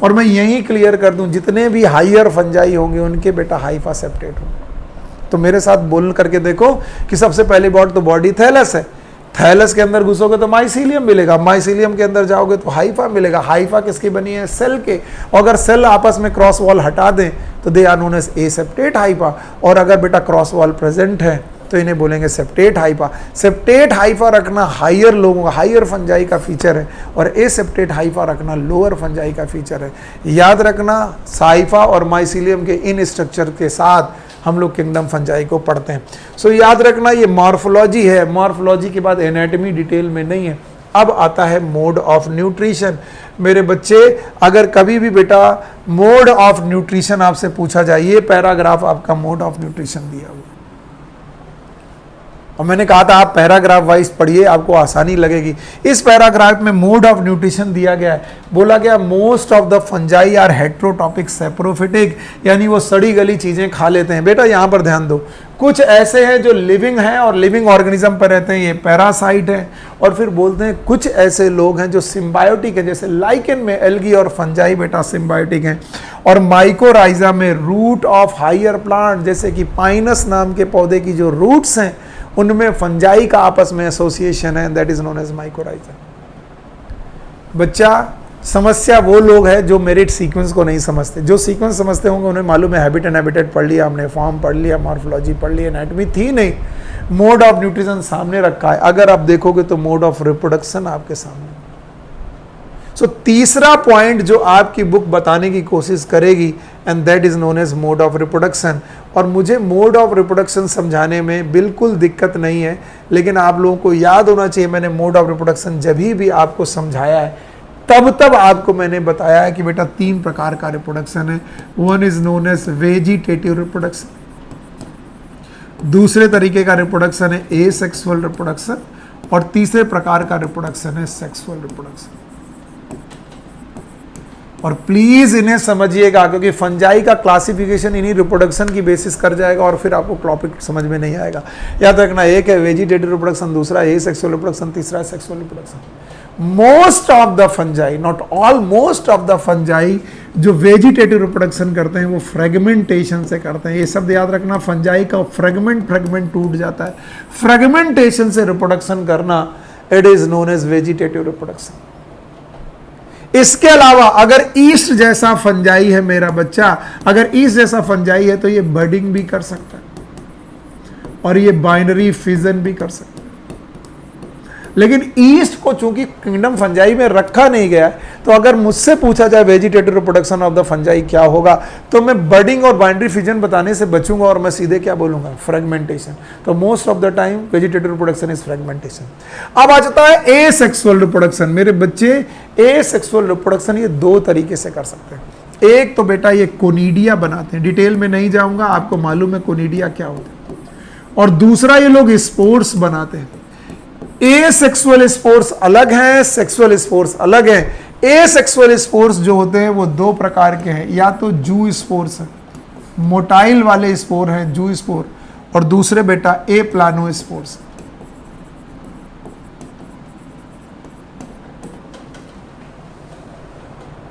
और मैं यही क्लियर कर दूं, जितने भी हायर फंजाई होंगे उनके बेटा हाइफा सेप्टेट होंगे। तो मेरे साथ बोल करके देखो कि सबसे पहली बात तो बॉडी थैलस है, थैलस के अंदर घुसोगे तो माइसीलियम मिलेगा, माइसीलियम के अंदर जाओगे तो हाइफा मिलेगा। हाइफा किसकी बनी है? सेल के। और अगर सेल आपस में क्रॉस वॉल हटा दें तो they are known as aseptate hypha. और अगर बेटा क्रॉस वॉल प्रेजेंट है तो इन्हें बोलेंगे सेप्टेट हाइफा। सेप्टेट हाइफा रखना हायर लोगों का, हायर फंजाई का फीचर है, और एसेप्टेट हाइफा रखना लोअर फंजाई का फीचर है। याद रखना साइफा और माइसीलियम के इन स्ट्रक्चर के साथ हम लोग किंगडम फंजाई को पढ़ते हैं। सो याद रखना ये मॉर्फोलॉजी है, मॉर्फोलॉजी के बाद एनाटॉमी डिटेल में नहीं है। अब आता है मोड ऑफ न्यूट्रिशन। मेरे बच्चे, अगर कभी भी बेटा मोड ऑफ न्यूट्रिशन आपसे पूछा जाए, ये पैराग्राफ आपका मोड ऑफ न्यूट्रिशन दिया हुआ, और मैंने कहा था आप पैराग्राफ वाइज पढ़िए, आपको आसानी लगेगी। इस पैराग्राफ में मोड ऑफ न्यूट्रिशन दिया गया है। बोला गया most of the fungi are heterotrophic saprophytic, यानी वो सड़ी गली चीजें खा लेते हैं। बेटा यहां पर ध्यान दो, कुछ ऐसे हैं जो लिविंग हैं और लिविंग ऑर्गेनिज्म पर रहते हैं, ये पैरासाइट है। और फिर बोलते हैं कुछ ऐसे लोग हैं जो सिम्बायोटिक है, जैसे लाइकेन में एल्गी और फंजाई बेटा सिम्बायोटिक हैं। और माइकोराइजा में रूट ऑफ हायर प्लांट, जैसे कि पाइनस नाम के पौधे की जो रूट्स हैं उनमें फंजाई का आपस में एसोसिएशन है, that is known as mycorrhiza. बच्चा, समस्या वो लोग हैं जो मेरिट सीक्वेंस को नहीं समझते। जो सीक्वेंस समझते होंगे उन्हें मालूम है, हैबिट एंड हैबिटेट पढ़ लिया हमने, फॉर्म पढ़ लिया, मॉर्फोलॉजी पढ़ लिया, एनाटॉमी थी नहीं। मोड ऑफ न्यूट्रिशन सामने रखा है। अगर आप देखोगे तो मोड ऑफ रिप्रोडक्शन आपके सामने। सो तीसरा पॉइंट जो आपकी बुक बताने की कोशिश करेगी, and that is known as mode of reproduction. और मुझे मोड ऑफ रिप्रोडक्शन समझाने में बिल्कुल दिक्कत नहीं है, लेकिन आप लोगों को याद होना चाहिए मैंने मोड ऑफ रिप्रोडक्शन जब भी आपको समझाया है तब आपको मैंने बताया है कि बेटा 3 प्रकार का रिप्रोडक्शन है। One is known as vegetative reproduction, दूसरे तरीके का रिप्रोडक्शन है एसेक्सुअल रिप्रोडक्शन, और तीसरे प्रकार का रिप्रोडक्शन है सेक्सुअल रिप्रोडक्शन। और प्लीज इन्हें समझिएगा, क्योंकि फंजाई का क्लासिफिकेशन इन्हीं रिप्रोडक्शन की बेसिस कर जाएगा और फिर आपको टॉपिक समझ में नहीं आएगा। याद रखना, एक है वेजिटेटिव रिप्रोडक्शन, दूसरा है सेक्सुअल रिप्रोडक्शन, तीसरा है sexual reproduction. Most of the fungi, not all, most of the fungi जो वेजिटेटिव रिप्रोडक्शन करते हैं वो फ्रेगमेंटेशन से करते हैं। ये शब्द याद रखना, फंजाई का फ्रेगमेंट टूट जाता है, फ्रेगमेंटेशन से रिप्रोडक्शन करना, it is known as vegetative reproduction. इसके अलावा अगर ईस्ट जैसा फंजाई है मेरा बच्चा, अगर ईस्ट जैसा फंजाई है तो ये बर्डिंग भी कर सकता है और ये बाइनरी फिजन भी कर सकता है। लेकिन ईस्ट को चूंकि किंगडम फंजाई में रखा नहीं गया है, तो अगर मुझसे पूछा जाए vegetative reproduction of the fungi क्या होगा, तो मैं बर्डिंग और बाइनरी फिजन बताने से बचूंगा और मैं सीधे क्या बोलूंगा, फ्रेगमेंटेशन। तो most of the time vegetative reproduction is fragmentation. अब आ जाता है ए सेक्सुअल रिप्रोडक्शन। मेरे बच्चे, ए सेक्सुअल रिप्रोडक्शन ये दो तरीके से कर सकते हैं। एक तो बेटा ये कोनिडिया बनाते हैं, डिटेल में नहीं जाऊंगा, आपको मालूम है कोनिडिया क्या होता है। और दूसरा ये लोग स्पोर्स बनाते हैं। ए सेक्सुअल स्पोर्स अलग हैं, सेक्सुअल स्पोर्स अलग हैं। ए सेक्सुअल स्पोर्स जो होते हैं वो दो प्रकार के हैं, या तो जू स्पोर्स है, मोटाइल वाले स्पोर हैं जू स्पोर, और दूसरे बेटा ए प्लानो स्पोर्स।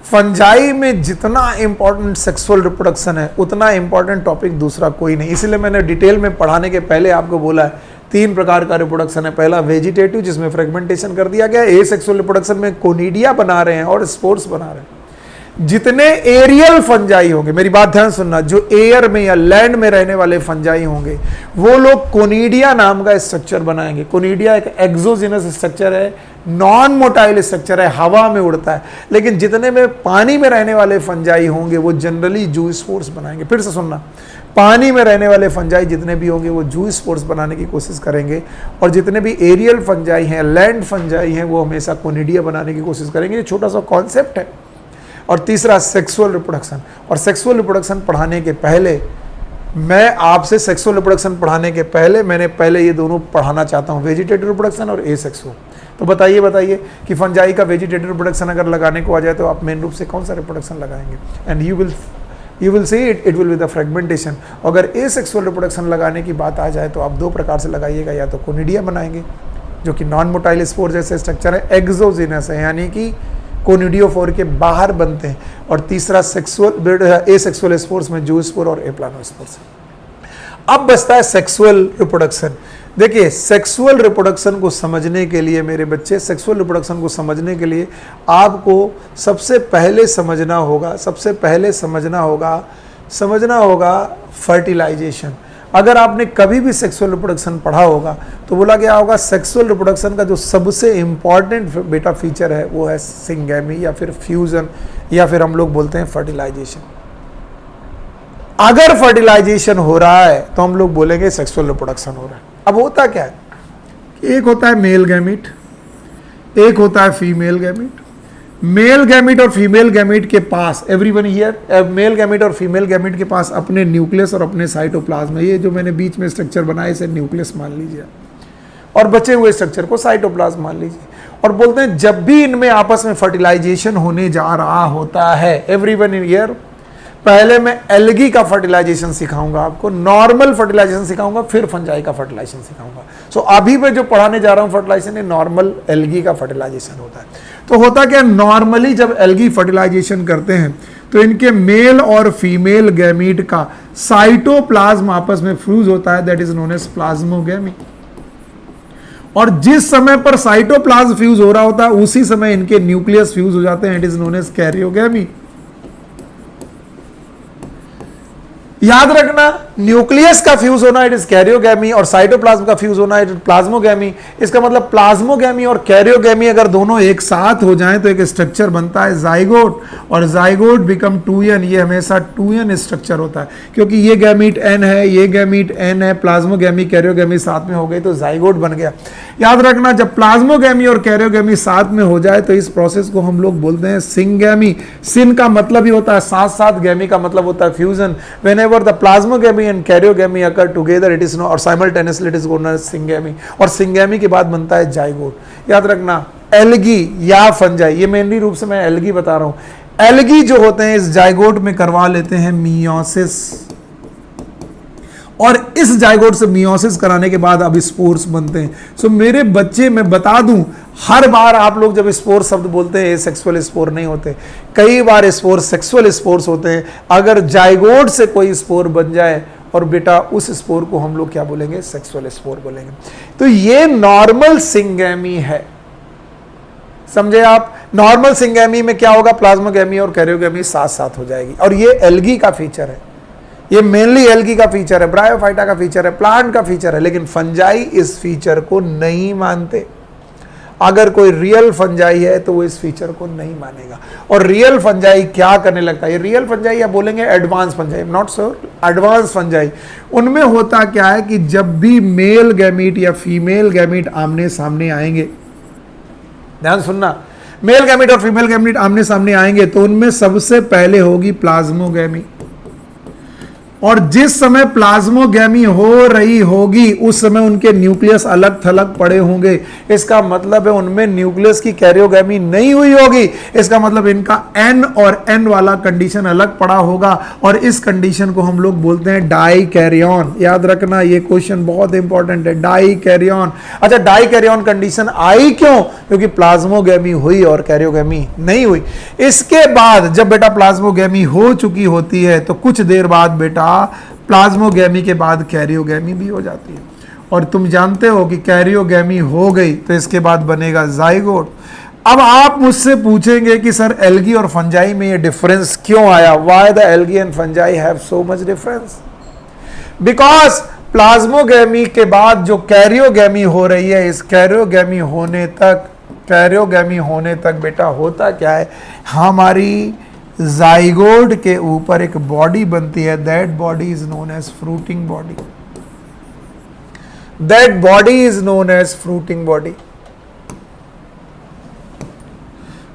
फंजाई में जितना इंपॉर्टेंट सेक्सुअल रिप्रोडक्शन है उतना इंपॉर्टेंट टॉपिक दूसरा कोई नहीं। इसलिए मैंने डिटेल में पढ़ाने के पहले आपको बोला है तीन प्रकार का रिप्रोडक्शन है। पहला वेजिटेटिव जिसमें फ्रेगमेंटेशन कर दिया गया, ए सेक्सुअल रिप्रोडक्शन में कोनिडिया बना रहे हैं और स्पोर्स बना रहे हैं। जितने एरियल फंजाई होंगे, मेरी बात ध्यान सुनना, जो एयर में या लैंड में रहने वाले फंजाई होंगे वो लोग कोनिडिया नाम का स्ट्रक्चर बनाएंगे। कोनिडिया एक एक्सोजिनस स्ट्रक्चर है, नॉन मोटाइल स्ट्रक्चर है, हवा में उड़ता है। लेकिन जितने में पानी में रहने वाले फंजाई होंगे वो जनरली जू स्पोर्स बनाएंगे। फिर से सुनना, पानी में रहने वाले फंजाई जितने भी होंगे वो जू स्पोर्स बनाने की कोशिश करेंगे, और जितने भी एरियल फंजाई हैं, लैंड फंजाई हैं, वो हमेशा कोनिडिया बनाने की कोशिश करेंगे। ये छोटा सा कॉन्सेप्ट है। और तीसरा सेक्सुअल रिप्रोडक्शन। और सेक्सुअल रिप्रोडक्शन पढ़ाने के पहले मैं आपसे सेक्सुअल रिप्रोडक्शन पढ़ाने के पहले मैंने पहले ये दोनों पढ़ाना चाहता हूँ, वेजिटेटिव रिप्रोडक्शन और ए सेक्सुअल। तो बताइए कि फंजाई का वेजिटेटिव रिप्रोडक्शन अगर लगाने को आ जाए तो आप मेन रूप से कौन सा रिप्रोडक्शन लगाएंगे? And you will see it will be the fragmentation. अगर ए सेक्सुअल रिप्रोडक्शन लगाने की बात आ जाए तो आप दो प्रकार से लगाइएगा, या तो कोनिडिया बनाएंगे जो कि नॉन मोटाइल स्पोर जैसे स्ट्रक्चर है, एक्सोजिनस है यानी कि कोनिडियोफोर के बाहर बनते हैं, और तीसरा सेक्सुअल ए सेक्सुअल स्पोर्स में जू स्पोर और ए प्लानो स्पोर्स। अब बचता है सेक्सुअल रिप्रोडक्शन। देखिए, सेक्सुअल रिप्रोडक्शन को समझने के लिए मेरे बच्चे, सेक्सुअल रिप्रोडक्शन को समझने के लिए आपको सबसे पहले समझना होगा फर्टिलाइजेशन। अगर आपने कभी भी सेक्सुअल रिप्रोडक्शन पढ़ा होगा तो बोला गया होगा सेक्सुअल रिप्रोडक्शन का जो सबसे इंपॉर्टेंट बेटा फीचर है वो है सिंगैमी या फिर फ्यूजन, या फिर हम लोग बोलते हैं फर्टिलाइजेशन। अगर फर्टिलाइजेशन हो रहा है तो हम लोग बोलेंगे सेक्सुअल रिप्रोडक्शन हो रहा है। अब होता क्या है, एक होता है मेल गैमीट, एक होता है फीमेल गैमीट। मेल गैमीट और फीमेल गैमीट के पास, एवरीवन हियर, मेल गैमीट और फीमेल गैमीट के पास अपने न्यूक्लियस और अपने साइटोप्लाज्म है। ये जो मैंने बीच में स्ट्रक्चर बनाया इसे न्यूक्लियस मान लीजिए, और बचे हुए स्ट्रक्चर को साइटोप्लाज्म मान लीजिए। और बोलते हैं जब भी इनमें आपस में फर्टिलाइजेशन होने जा रहा होता है, एवरीवन इन हियर, पहले मैं एल्गी का फर्टिलाइजेशन सिखाऊंगा आपको, नॉर्मल फर्टिलाइजेशन सिखाऊंगा, फिर फंजाई का फर्टिलाइजेशन सिखाऊंगा। सो अभी मैं जो पढ़ाने जा रहा हूं फर्टिलाइजेशन, ये नॉर्मल एल्गी का फर्टिलाइजेशन होता है। तो होता क्या, नॉर्मली जब एल्गी फर्टिलाइजेशन करते हैं तो इनके मेल और फीमेल गैमीट का साइटोप्लाज्म आपस में फ्यूज होता है, that is known as plasmogamy. और जिस समय पर साइटोप्लाज्म फ्यूज हो रहा होता है उसी समय इनके न्यूक्लियस फ्यूज हो जाते हैं, it is known as karyogamy. याद रखना, न्यूक्लियस का फ्यूज होना इट इज कैरियोगैमी, और साइटोप्लाज्म का फ्यूज होना इट इज प्लाज्मोगैमी। इसका मतलब प्लाज्मोगैमी और कैरियोगैमी अगर दोनों एक साथ हो जाएं तो एक स्ट्रक्चर बनता है जाइगोट, और जाइगोट बिकम 2n। ये हमेशा 2n स्ट्रक्चर होता है, क्योंकि ये गैमीट n है, ये गैमीट n है, प्लाज्मोगैमी कैरियोगैमी साथ में हो गई तो जाइगोट बन गया। याद रखना, जब प्लाज्मोगैमी और कैरियोगैमी साथ में हो जाए तो इस प्रोसेस को हम लोग बोलते हैं सिंगैमी। सिन का मतलब ही होता है साथ साथ, गैमी का मतलब होता है fusion. Whenever the plasmogamy and karyogamy occur together, it is or simultaneously it is known as syngamy, और syngamy के बाद बनता है जाइगोट। याद रखना, एल्गी या फंजाई, ये मेनली रूप से मैं एल्गी बता रहा हूं, एल्गी जो होते हैं इस जाइगोट में करवा लेते हैं मियोसिस, और इस जाइगोट से मियोसिस कराने के बाद अब स्पोर्स बनते हैं। सो मेरे बच्चे, मैं बता दूं, हर बार आप लोग जब स्पोर शब्द बोलते हैं, ये सेक्सुअल स्पोर नहीं होते, कई बार स्पोर सेक्सुअल स्पोर्स होते हैं। अगर जाइगोट से कोई स्पोर बन जाए और बेटा उस स्पोर को हम लोग क्या बोलेंगे, सेक्सुअल स्पोर बोलेंगे। तो ये नॉर्मल सिंगेमी है, समझे आप। नॉर्मल सिंगेमी में क्या होगा, प्लाज्मोगेमी और कैरियोगेमी साथ साथ हो जाएगी। और ये एल्गी का फीचर है, ये मेनली एल्गी का फीचर है, ब्रायोफाइटा का फीचर है, प्लांट का फीचर है। लेकिन फंजाई इस फीचर को नहीं मानते। अगर कोई रियल फंजाई है तो वो इस फीचर को नहीं मानेगा। और रियल फंजाई क्या करने लगता है, रियल फंजाई या बोलेंगे advance fungi, not so advance fungi, उनमें होता क्या है कि जब भी मेल गैमीट या फीमेल गैमीट आमने सामने आएंगे, ध्यान सुनना, मेल गैमीट और फीमेल गैमीट आमने सामने आएंगे तो उनमें सबसे पहले होगी प्लाज्मोगैमी। और जिस समय प्लाज्मोगैमी हो रही होगी उस समय उनके न्यूक्लियस अलग थलग पड़े होंगे। इसका मतलब है उनमें न्यूक्लियस की कैरियोगैमी नहीं हुई होगी। इसका मतलब इनका एन और एन वाला कंडीशन अलग पड़ा होगा और इस कंडीशन को हम लोग बोलते हैं डाई कैरियन। याद रखना, ये क्वेश्चन बहुत इंपॉर्टेंट है, डाई कैरियन। अच्छा, डाई कैरियन कंडीशन आई क्यों, क्योंकि प्लाज्मोगैमी हुई और कैरियोगैमी नहीं हुई। इसके बाद जब बेटा प्लाज्मोगैमी हो चुकी होती है तो कुछ देर बाद बेटा प्लाज्मोगैमी के बाद कैरियोगैमी भी हो जाती है। और तुम जानते हो कि कैरियोगैमी हो गई तो इसके बाद बनेगा जाइगोट। अब आप मुझसे पूछेंगे कि सर एल्गी और फंजाई में ये डिफरेंस क्यों आया, why the algae and fungi have so much difference. Because plasmogamy के बाद जो कैरियोगैमी हो रही है, इस कैरियोगैमी होने तक बेटा होता क्या है, हमारी जाइगोट के ऊपर एक बॉडी बनती है, that body is known as fruiting body. That body is known as fruiting body.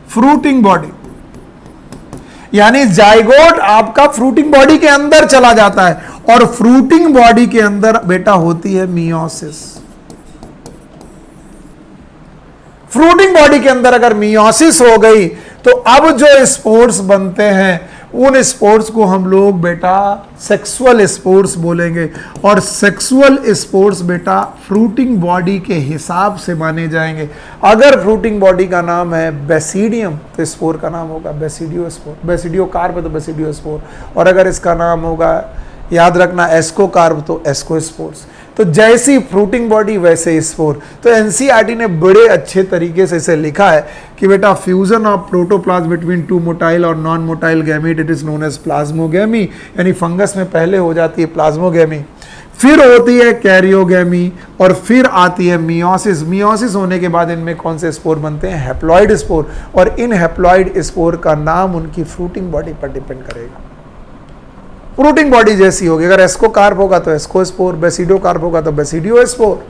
Fruiting body यानी जाइगोट आपका फ्रूटिंग बॉडी के अंदर चला जाता है और फ्रूटिंग बॉडी के अंदर बेटा होती है मियोसिस। फ्रूटिंग बॉडी के अंदर अगर मियोसिस हो गई तो अब जो स्पोर्स बनते हैं उन स्पोर्स को हम लोग बेटा सेक्सुअल स्पोर्स बोलेंगे। और सेक्सुअल स्पोर्स बेटा फ्रूटिंग बॉडी के हिसाब से माने जाएंगे। अगर फ्रूटिंग बॉडी का नाम है बेसिडियम तो स्पोर का नाम होगा बेसिडियो स्पोर, बेसिडियो कार्प तो बेसिडियो स्पोर। और अगर इसका नाम होगा, याद रखना, एस्को कार्प तो एस्को स्पोर्स। तो जैसी फ्रूटिंग बॉडी वैसे स्पोर। तो एनसीईआरटी ने बड़े अच्छे तरीके से इसे लिखा है कि बेटा fusion of protoplasm between two motile और non motile gamete it is known as plasmogamy. यानी फंगस में पहले हो जाती है प्लाज्मोगैमी, फिर होती है कैरियोगैमी और फिर आती है मियोसिस। मियोसिस होने के बाद इनमें कौन से स्पोर बनते हैं, हैप्लॉइड स्पोर। और इन हैप्लॉइड स्पोर का नाम उनकी फ्रूटिंग बॉडी पर डिपेंड करेगा। फ्रूटिंग बॉडी जैसी होगी, अगर एस्को कार्प होगा तो एस्को स्पोर, बेसिडियो कार्प होगा तो बेसिडियो स्पोर।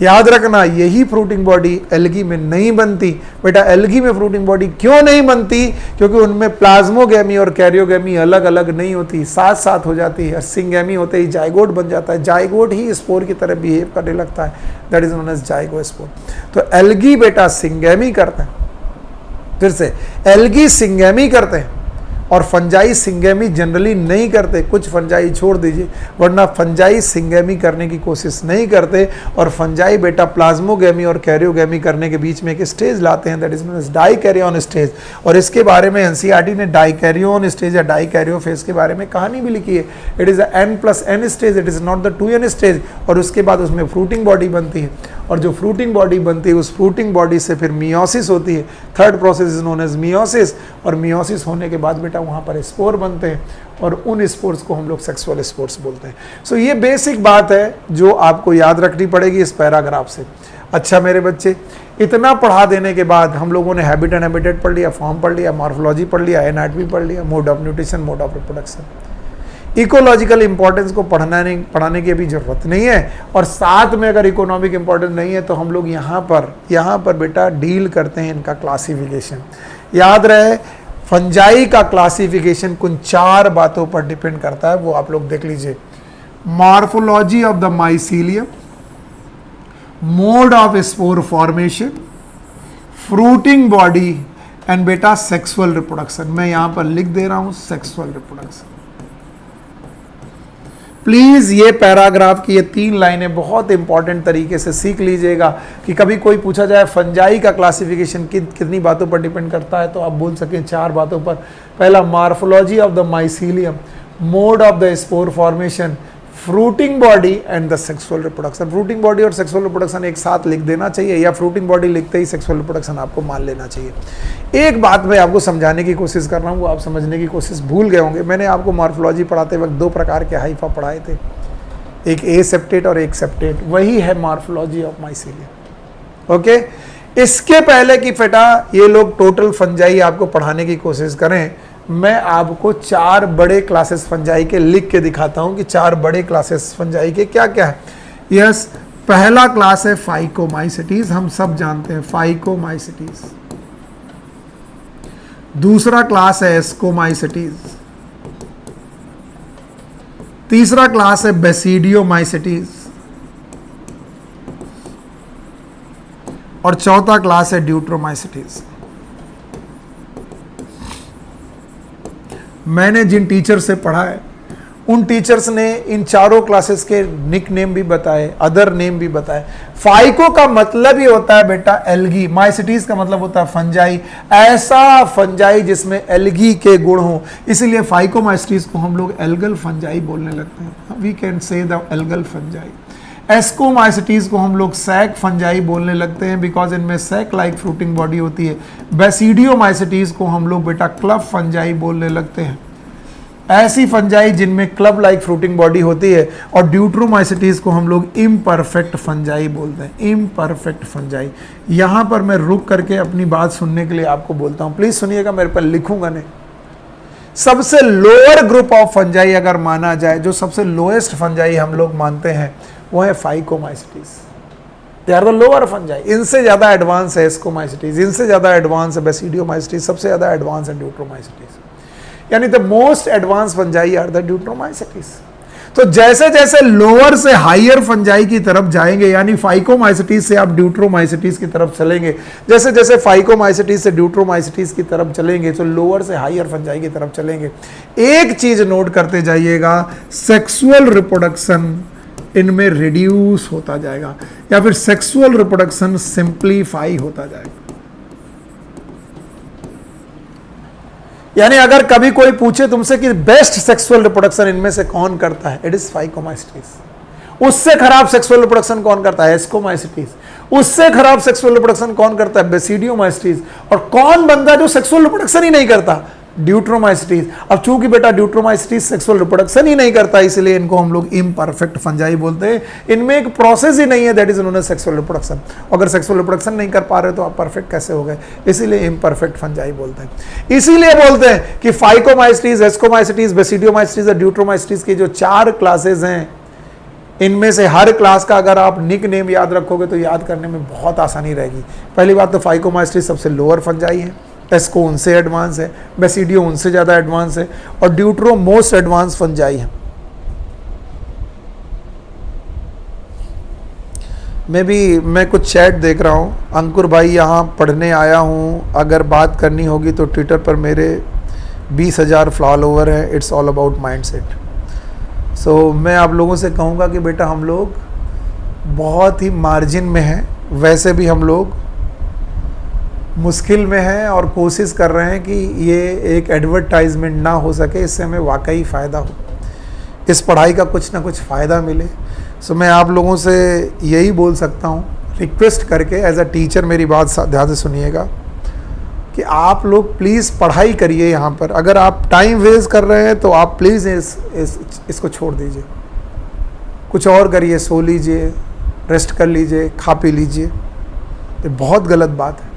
याद रखना, यही फ्रूटिंग बॉडी एल्गी में नहीं बनती। बेटा एल्गी में फ्रूटिंग बॉडी क्यों नहीं बनती, क्योंकि उनमें प्लाज्मोगैमी और कैरियोगैमी अलग अलग नहीं होती, साथ साथ हो जाती है। सिंगैमी होते ही जाइगोट बन जाता है, जाइगोट ही स्पोर की तरह बिहेव करने लगता है, that is known as zygospore. तो एल्गी बेटा सिंगैमी करते हैं, फिर से एल्गी सिंगैमी करते हैं और फंजाई सिंगेमी जनरली नहीं करते। कुछ फंजाई छोड़ दीजिए, वरना फंजाई सिंगेमी करने की कोशिश नहीं करते। और फंजाई बेटा प्लाज्मोगैमी और कैरियोगैमी करने के बीच में एक स्टेज लाते हैं, that is known as dikaryon stage. और इसके बारे में एनसीईआरटी ने डाइकैरियन स्टेज या डाइकैरियोफेज के बारे में कहानी भी लिखी है। It is n+n stage, it is not the 2n stage. और उसके बाद उसमें फ्रूटिंग बॉडी बनती है और जो फ्रूटिंग बॉडी बनती है उस फ्रूटिंग बॉडी से फिर मियोसिस होती है। Third process is known as meiosis. और मियोसिस होने के बाद बेटा वहाँ पर स्पोर बनते हैं और उन स्पोर्स को हम लोग सेक्सुअल स्पोर्स बोलते हैं। सो ये बेसिक बात है जो आपको याद रखनी पड़ेगी इस पैराग्राफ से। अच्छा मेरे बच्चे, इतना पढ़ा देने के बाद हम लोगों ने हैबिट एंड हैबिटेट पढ़ लिया, फॉर्म पढ़ लिया, मॉर्फोलॉजी पढ़ लिया, एनाटॉमी पढ़ लिया, mode of nutrition, mode of reproduction. Ecological importance को पढ़ाने की अभी जरूरत नहीं है। और साथ में अगर इकोनॉमिक इंपॉर्टेंस नहीं है तो हम लोग यहाँ पर बेटा डील करते हैं इनका क्लासिफिकेशन। याद रहे, फंजाई का क्लासिफिकेशन कुछ 4 बातों पर डिपेंड करता है, वो आप लोग देख लीजिए। Morphology of the mycelium, mode of spore formation, fruiting body and बेटा सेक्सुअल रिप्रोडक्शन। मैं यहां पर लिख दे रहा हूं सेक्सुअल रिप्रोडक्शन। प्लीज़ ये पैराग्राफ की ये 3 लाइनें बहुत इंपॉर्टेंट तरीके से सीख लीजिएगा कि कभी कोई पूछा जाए फंजाई का क्लासिफिकेशन कितनी बातों पर डिपेंड करता है, तो आप बोल सकें 4 बातों पर। पहला, morphology of the mycelium, mode of the spore formation, fruiting body and the sexual reproduction. Fruiting body और सेक्सुअल रिप्रोडक्शन एक साथ लिख देना चाहिए, या फ्रूटिंग बॉडी लिखते ही सेक्सुअल रिप्रोडक्शन आपको मान लेना चाहिए। एक बात मैं आपको समझाने की कोशिश कर रहा हूँ, वो आप समझने की कोशिश भूल गए होंगे। मैंने आपको मॉर्फोलॉजी पढ़ाते वक्त 2 प्रकार के हाइफा पढ़ाए थे, एक ए सेप्टेट और एक सेप्टेट। वही है मॉर्फोलॉजी ऑफ माइसीलियम। ओके, इसके पहले कि बेटा ये लोग टोटल फंजाई आपको पढ़ाने की कोशिश करें, मैं आपको 4 बड़े क्लासेस फंजाई के लिख के दिखाता हूं कि 4 बड़े क्लासेस फंजाई के क्या क्या है। यस, पहला क्लास है फाइकोमाइसिटीज, हम सब जानते हैं फाइकोमाइसिटीज। दूसरा क्लास है एस्कोमाइसिटीज। तीसरा क्लास है बेसिडियोमाइसिटीज। और चौथा क्लास है ड्यूट्रोमाइसिटीज। मैंने जिन टीचर से पढ़ा है उन टीचर्स ने इन चारों क्लासेस के निक नेम भी बताए, अदर नेम भी बताए। फाइको का मतलब ही होता है बेटा एल्गी, माइसिटीज का मतलब होता है फंजाई, ऐसा फंजाई जिसमें एल्गी के गुण हो, इसीलिए फाइकोमाइसिटीज को हम लोग एल्गल फंजाई बोलने लगते हैं। We can say the algal fungi. Ascomycetes को हम लोग सैक फंजाई बोलने लगते हैं, बिकॉज इनमें सैक लाइक फ्रूटिंग बॉडी होती है। बेसिडियोमाइसिटीज को हम लोग बेटा क्लब फंजाई बोलने लगते हैं, ऐसी फंजाई जिनमें क्लब लाइक फ्रूटिंग बॉडी होती है। और ड्यूट्रोमाइसिटीज को हम लोग इम्परफेक्ट फंजाई बोलते हैं, इम्परफेक्ट फंजाई। यहां पर मैं रुक करके अपनी बात सुनने के लिए आपको बोलता हूं, प्लीज सुनिएगा, मेरे पर लिखूंगा नहीं। सबसे लोअर ग्रुप ऑफ फंजाई अगर माना जाए, जो सबसे लोएस्ट फंजाई हम लोग मानते हैं, वो है phycomycetes. They are the lower fungi. इनसे ज्यादा एडवांस है एस्कोमाइसिटीज, इनसे ज्यादा एडवांस है बेसिडियोमाइसिटीज, सबसे ज्यादा एडवांस है ड्यूट्रोमाइसिटीज। यानी the most advance fungi are the deuteromycetes. तो जैसे जैसे लोअर से हायर फंजाई की तरफ जाएंगे, यानी फाइकोमाइसिटीज से आप ड्यूट्रोमाइसिटीज की तरफ चलेंगे, जैसे जैसे फाइकोमाइसिटीज से ड्यूट्रोमाइसिटीज की तरफ चलेंगे, तो लोअर से हायर फंजाई की तरफ चलेंगे। एक चीज नोट करते जाइएगा, सेक्सुअल रिप्रोडक्शन इनमें रिड्यूस होता जाएगा, या फिर सेक्सुअल रिप्रोडक्शन सिंप्लीफाई होता जाएगा। यानी अगर कभी कोई पूछे तुमसे कि बेस्ट सेक्सुअल रिप्रोडक्शन इनमें से कौन करता है, इट इज फाइकोमाइसिटीज। उससे खराब सेक्सुअल रिप्रोडक्शन कौन करता है, एस्कोमाइसिटीज। उससे खराब सेक्सुअल रिप्रोडक्शन कौन करता है, बेसिडियोमाइसिटीज। और कौन बंदा जो सेक्सुअल रिप्रोडक्शन ही नहीं करता, ड्यूट्रोमाइसिटीज। अब चूंकि बेटा ड्यूट्रोमाइसिटीज सेक्सुअल रिप्रोडक्शन ही नहीं करता, इसलिए इनको हम लोग इम्परफेक्ट फंजाई बोलते हैं। इनमें एक प्रोसेस ही नहीं है, that is known as sexual reproduction. अगर सेक्सुअल रिप्रोडक्शन नहीं कर पा रहे तो आप परफेक्ट कैसे हो गए, इसीलिए इम्परफेक्ट फंजाई बोलते हैं। इसीलिए बोलते हैं कि फाइकोमाइसिटीज, एस्कोमाइसिटीज, बेसिडियोमाइसिटीज और ड्यूट्रोमाइसिटीज की जो 4 क्लासेज हैं, इनमें से हर क्लास का अगर आप निक नेम याद रखोगे तो याद करने में बहुत आसानी रहेगी। पहली बात तो फाइकोमाइसिटीज सबसे लोअर फंजाई है, एस्को उनसे एडवांस है, बेसिडियो उनसे ज़्यादा एडवांस है, और ड्यूट्रो मोस्ट एडवांस फंजाई है। मैं कुछ चैट देख रहा हूँ। अंकुर भाई यहाँ पढ़ने आया हूँ, अगर बात करनी होगी तो ट्विटर पर मेरे 20,000 फॉलोवर है, इट्स ऑल अबाउट माइंडसेट। सो मैं आप लोगों से कहूँगा कि बेटा हम लोग बहुत ही मार्जिन में हैं, वैसे भी हम लोग मुश्किल में हैं और कोशिश कर रहे हैं कि ये एक एडवर्टाइजमेंट ना हो सके, इससे हमें वाकई फ़ायदा हो, इस पढ़ाई का कुछ ना कुछ फ़ायदा मिले। सो मैं आप लोगों से यही बोल सकता हूँ, रिक्वेस्ट करके एज अ टीचर मेरी बात ध्यान से सुनिएगा कि आप लोग प्लीज़ पढ़ाई करिए यहाँ पर। अगर आप टाइम वेस्ट कर रहे हैं तो आप प्लीज़ इसको छोड़ दीजिए, कुछ और करिए, सो लीजिए, रेस्ट कर लीजिए, खा पी लीजिए। ये बहुत गलत बात है।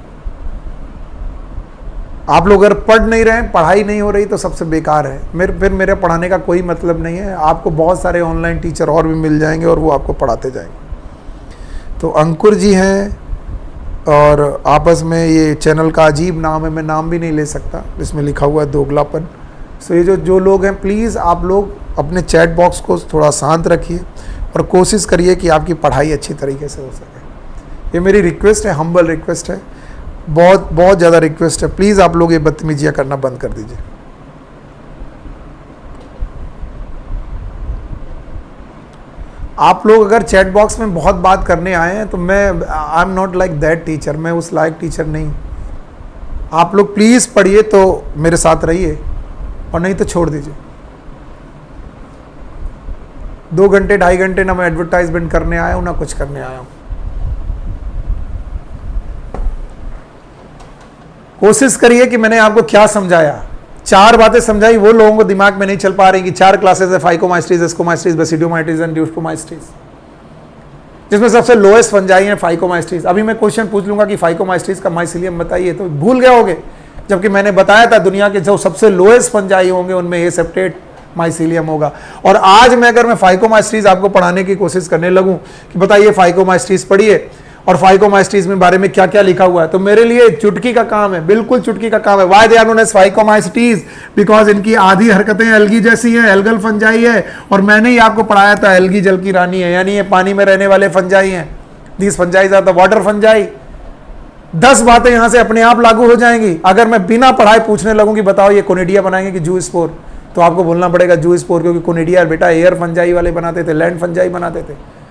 आप लोग अगर पढ़ नहीं रहे हैं, पढ़ाई नहीं हो रही तो सबसे बेकार है। फिर मेरे पढ़ाने का कोई मतलब नहीं है। आपको बहुत सारे ऑनलाइन टीचर और भी मिल जाएंगे और वो आपको पढ़ाते जाएंगे। तो अंकुर जी हैं, और आपस में ये चैनल का अजीब नाम है, मैं नाम भी नहीं ले सकता, इसमें लिखा हुआ है दोगलापन। सो ये जो लोग हैं, प्लीज़ आप लोग अपने चैट बॉक्स को थोड़ा शांत रखिए और कोशिश करिए कि आपकी पढ़ाई अच्छी तरीके से हो सके। ये मेरी रिक्वेस्ट है, हम्बल रिक्वेस्ट है, बहुत बहुत ज़्यादा रिक्वेस्ट है। प्लीज़ आप लोग ये बदतमीजियाँ करना बंद कर दीजिए। आप लोग अगर चैट बॉक्स में बहुत बात करने आए हैं तो मैं I am not like that teacher, मैं उस लायक टीचर नहीं। आप लोग प्लीज़ पढ़िए तो मेरे साथ रहिए और नहीं तो छोड़ दीजिए। 2 घंटे 2.5 घंटे ना मैं एडवर्टाइजमेंट करने आया हूं ना कुछ करने आया हूं। कोशिश करिए कि मैंने आपको क्या समझाया। 4 बातें समझाई, वो लोगों को दिमाग में नहीं चल पा रही कि 4 क्लासेस है, फाइकोमाइस्ट्रीज, एस्कोमाइस्ट्रीज, बेसिडोमाइस्ट्रीज एंड ड्यूस्पोमाइस्ट्रीज, जिसमें सबसे लोएस्ट फंजाई है फाइकोमाइस्ट्रीज। अभी मैं क्वेश्चन पूछ लूंगा कि फाइकोमाइस्ट्रीज का माइसिलियम बताइए तो भूल गए होगे, जबकि मैंने बताया था दुनिया के जो सबसे लोएस्ट फंजाई होंगे उनमें ए सेप्टेट माइसिलियम होगा। और आज मैं अगर मैं फाइकोमाइस्ट्रीज आपको पढ़ाने की कोशिश करने लगूं कि बताइए फाइकोमाइस्ट्रीज पढ़िए और फाइकोमाइस्ट्रीज में बारे में क्या क्या लिखा हुआ है, तो मेरे लिए चुटकी का काम है, बिल्कुल चुटकी का काम है। Why they are known as phycomycetes? Because इनकी आधी हरकतें एल्गी जैसी हैं, एल्गल फंजाई है, और मैंने ही आपको पढ़ाया था एल्गी जल की रानी है, यानी ये पानी में रहने वाले फंजाई हैं। These fungis are the water fungi. 10 बातें यहां से अपने आप लागू हो जाएंगी। अगर मैं बिना पढ़ाए पूछने लगूं कि बताओ ये कोनिडिया बनाएंगे कि जू स्पोर, तो आपको बोलना पड़ेगा जू स्पोर, क्योंकि कोनिडिया बेटा एयर फंजाई वाले बनाते थे, लैंड फंजाई बनाते थे।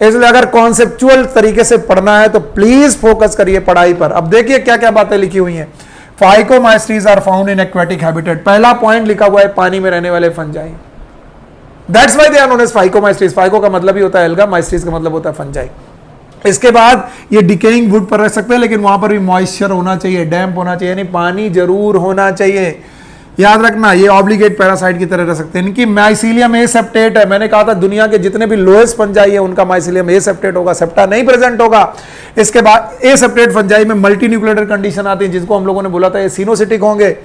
इसलिए अगर कॉन्सेप्चुअल तरीके से पढ़ना है तो प्लीज फोकस करिए पढ़ाई पर। अब देखिए क्या क्या बातें लिखी हुई हैं। Phycomycetes are found in aquatic habitat. पहला पॉइंट लिखा हुआ है पानी में रहने वाले fungi. That's why they are known as phycomycetes. Phyco का मतलब ही होता है एल्गा, माइस्ट्रीज का मतलब होता है फंजाई। इसके बाद ये डिकेइंग वुड पर रह सकते हैं, लेकिन वहां पर भी मॉइस्चर होना चाहिए, डैम्प होना चाहिए, यानी पानी जरूर होना चाहिए। याद रखना ये ऑब्लिगेट पैरासाइट की तरह रह सकते हैं। इनकी माइसिलियम ए सेप्टेट है। मैंने कहा था दुनिया के जितने भी लोएस्ट फंजाई है उनका माइसिलियम ए सेप्टेट होगा, सेप्टा नहीं प्रेजेंट होगा। इसके बाद ए सेप्टेट फंजाई में मल्टी न्यूक्लियोटाइड कंडीशन आती है, जिसको हम लोगों ने बोला था ये सिनोसिटिक होंगे।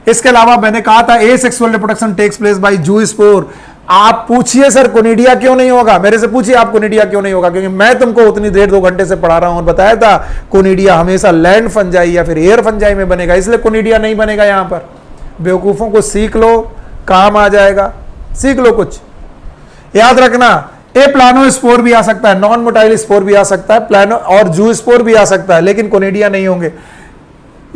इसके अलावा मैंने कहा था asexual reproduction takes place by zoospore. आप पूछिए सर कोनिडिया क्यों नहीं होगा, मेरे से पूछिए आप कोनिडिया क्यों नहीं होगा, क्योंकि मैं तुमको उतनी देर 2 घंटे से पढ़ा रहा हूं और बताया था कोनिडिया हमेशा लैंड फंजाई या फिर एयर फंजाई में बनेगा, इसलिए कोनिडिया नहीं बनेगा। यहां पर बेवकूफों को सीख लो, काम आ जाएगा, सीख लो कुछ। याद रखना ए प्लानो स्पोर भी आ सकता है, नॉन मोटाइल स्पोर भी आ सकता है, प्लानो और जू स्पोर भी आ सकता है, लेकिन कोनिडिया नहीं होंगे।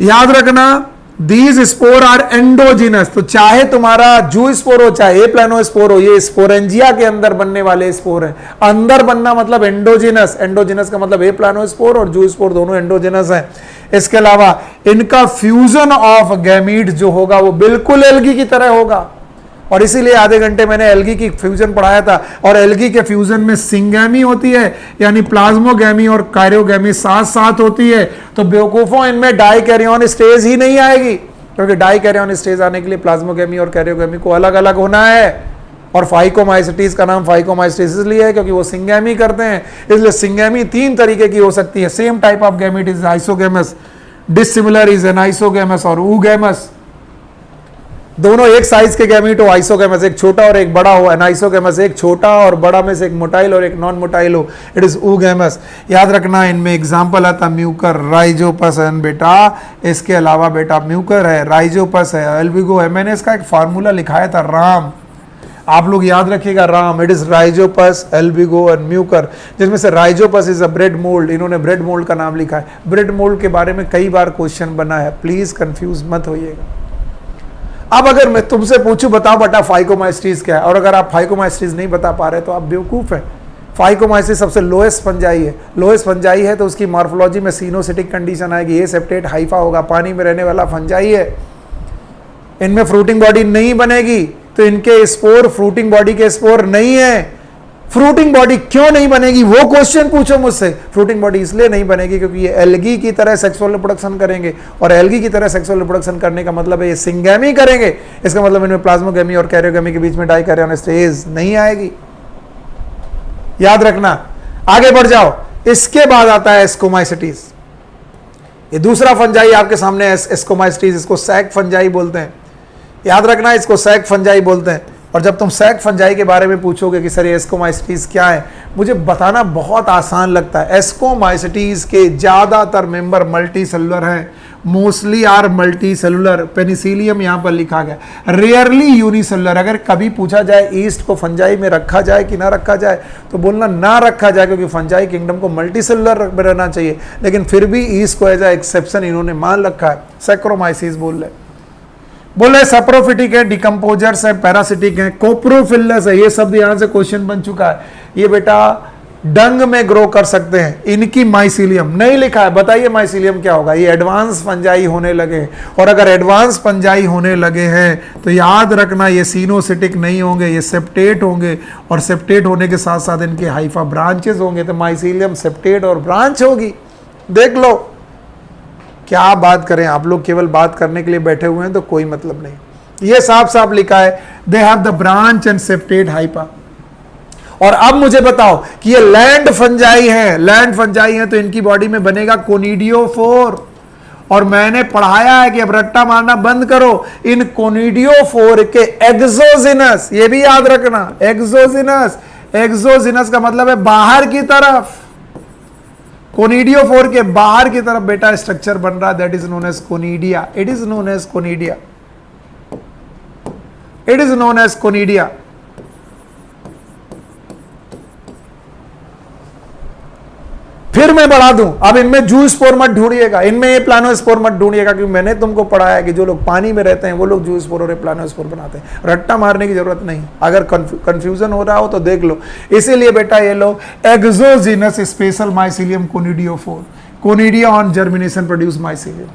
याद रखना दीज स्पोर आर एंडोजिनस। तो चाहे तुम्हारा जू स्पोर हो चाहे ए प्लानो स्पोर हो, ये स्पोरेंजिया के अंदर बनने वाले स्पोर हैं। अंदर बनना मतलब एंडोजिनस, एंडोजिनस का मतलब ए प्लानो स्पोर और जू स्पोर दोनों एंडोजिनस हैं। इसके अलावा इनका फ्यूजन ऑफ गैमीट जो होगा वो बिल्कुल एल्गी की तरह होगा, और इसीलिए आधे घंटे मैंने एल्गी की फ्यूजन पढ़ाया था। और एल्गी के फ्यूजन में सिंगैमी होती है, यानी प्लाज्मोगैमी और कायरोगैमी साथ साथ होती है। तो बेवकूफों इनमें डाइकैरियन स्टेज ही नहीं आएगी, क्योंकि डाइकैरियन स्टेज आने के लिए प्लाज्मोगैमी और कैरियोगैमी को अलग अलग होना है। और फाइकोमाइस्ट्रीज का नाम फाइकोमाइस्ट्रीज इसलिए है क्योंकि वो सिंगैमी करते हैं, इसलिए सिंगैमी 3 तरीके की हो सकती है। Same type of gamete is isogamous, dissimilar is anisogamous और ऊगैमस। दोनों एक साइज के गैमीट हो, आइसोगैमस एक छोटा और एक बड़ा हो, एनाइसोगैमस एक छोटा और बड़ा में से एक मोटाइल और एक नॉन मोटाइल हो, इट इज ऊगैमस। याद रखना इनमें एग्जांपल आता म्यूकर, राइजोपस है बेटा। इसके अलावा बेटा म्यूकर है, राइजोपस है, एल्बिगो है। मैंने इसका एक फार्मूला लिखाया था राम, आप लोग याद रखिएगा Ram. It is Rhizopus, Albugo और म्यूकर, जिसमें से Rhizopus is a bread mould. इन्होंने ब्रेड मोल्ड का नाम लिखा है। ब्रेड मोल्ड के बारे में कई बार क्वेश्चन बना है, प्लीज कंफ्यूज मत होइएगा। अब अगर मैं तुमसे पूछूं बताओ बेटा फाइकोमाइस्ट्रीज क्या है, और अगर आप फाइकोमाइस्ट्रीज नहीं बता पा रहे तो आप बेवकूफ हैं। फाइकोमाइस्ट्रीज सबसे लोएस्ट फंजाई है। लोएस्ट फंजाई है तो उसकी मॉर्फोलॉजी में सिनोसिटिक कंडीशन आएगी, ए सेप्टेट हाइफा होगा, पानी में रहने वाला फंजाई है। इनमें फ्रूटिंग बॉडी नहीं बनेगी, तो इनके स्पोर फ्रूटिंग बॉडी के स्पोर नहीं है। फ्रूटिंग बॉडी क्यों नहीं बनेगी वो क्वेश्चन पूछो मुझसे। फ्रूटिंग बॉडी इसलिए नहीं बनेगी क्योंकि ये एल्गी की तरह सेक्सुअल रिप्रोडक्शन करेंगे, और एल्गी की तरह सेक्सुअल रिप्रोडक्शन करने का मतलब है ये सिंगैमी करेंगे। इसका मतलब इनमें प्लाज्मोगैमी और कैरियोगैमी के बीच में डाइकैरियन स्टेज नहीं आएगी। याद रखना, आगे बढ़ जाओ। इसके बाद आता है एस्कोमाइसिटीज। ये दूसरा फंजाई आपके सामने है, एस्कोमाइसिटीज। इसको सैक फंजाई बोलते हैं। याद रखना इसको सैक फंजाई बोलते हैं। और जब तुम सैक फंजाई के बारे में पूछोगे कि सर ये एस्कोमाइसिटीज क्या है, मुझे बताना बहुत आसान लगता है। एस्कोमाइसिटीज के ज़्यादातर मेंबर मल्टी सेलुलर हैं, mostly are multicellular. Penicillium यहाँ पर लिखा गया, रेयरली यूनिसेलुलर। अगर कभी पूछा जाए ईस्ट को फंजाई में रखा जाए कि ना रखा जाए, तो बोलना ना रखा जाए, क्योंकि फंजाई किंगडम को मल्टी सेलुलर रहना चाहिए। लेकिन फिर भी ईस्ट को एज ए एक्सेप्शन इन्होंने मान रखा है, सैक्रोमाइसिस बोल रहे। बोले सप्रोफिटिक है, डिकम्पोजर्स है, पैरासिटिक है, कोप्रोफिलस है, ये सब यहां से क्वेश्चन बन चुका है। ये बेटा डंग में ग्रो कर सकते हैं, इनकी माइसीलियम नहीं लिखा है, बताइए माइसीलियम क्या होगा। ये एडवांस फंजाई होने लगे, और अगर एडवांस फंजाई होने लगे हैं तो याद रखना ये सीनोसिटिक नहीं होंगे, ये सेप्टेट होंगे, और सेप्टेट होने के साथ साथ इनके हाइफा ब्रांचेस होंगे, तो माइसीलियम सेप्टेट और ब्रांच होगी। देख लो क्या बात करें, आप लोग केवल बात करने के लिए बैठे हुए हैं तो कोई मतलब नहीं। ये साफ साफ लिखा है, they have the branch and septate hypha. और अब मुझे बताओ कि ये लैंड फंजाई है, लैंड फंजाई है तो इनकी बॉडी में बनेगा कोनिडियोफोर। और मैंने पढ़ाया है कि अब रट्टा मारना बंद करो, इन कोनिडियोफोर के एक्सोजिनस, ये भी याद रखना, एक्सोजिनस, एक्सोजिनस का मतलब है बाहर की तरफ, कोनिडियोफोर के बाहर की तरफ बेटा स्ट्रक्चर बन रहा है, that is known as conidia, it is known as conidia, it is known as conidia. फिर मैं बढ़ा दूं, अब इनमें जू स्पोर मत ढूंढिएगा, इनमें ये प्लानोस्पोर मत ढूंढिएगा, क्योंकि मैंने तुमको पढ़ाया है कि जो लोग पानी में रहते हैं वो लोग जू स्पोर और प्लानोस्पोर बनाते हैं, रट्टा मारने की जरूरत नहीं। अगर कंफ्यूजन हो रहा हो तो देख लो। इसीलिए बेटा ये लोग exogenous special mycelium conidiophore, conidia on germination produce mycelium.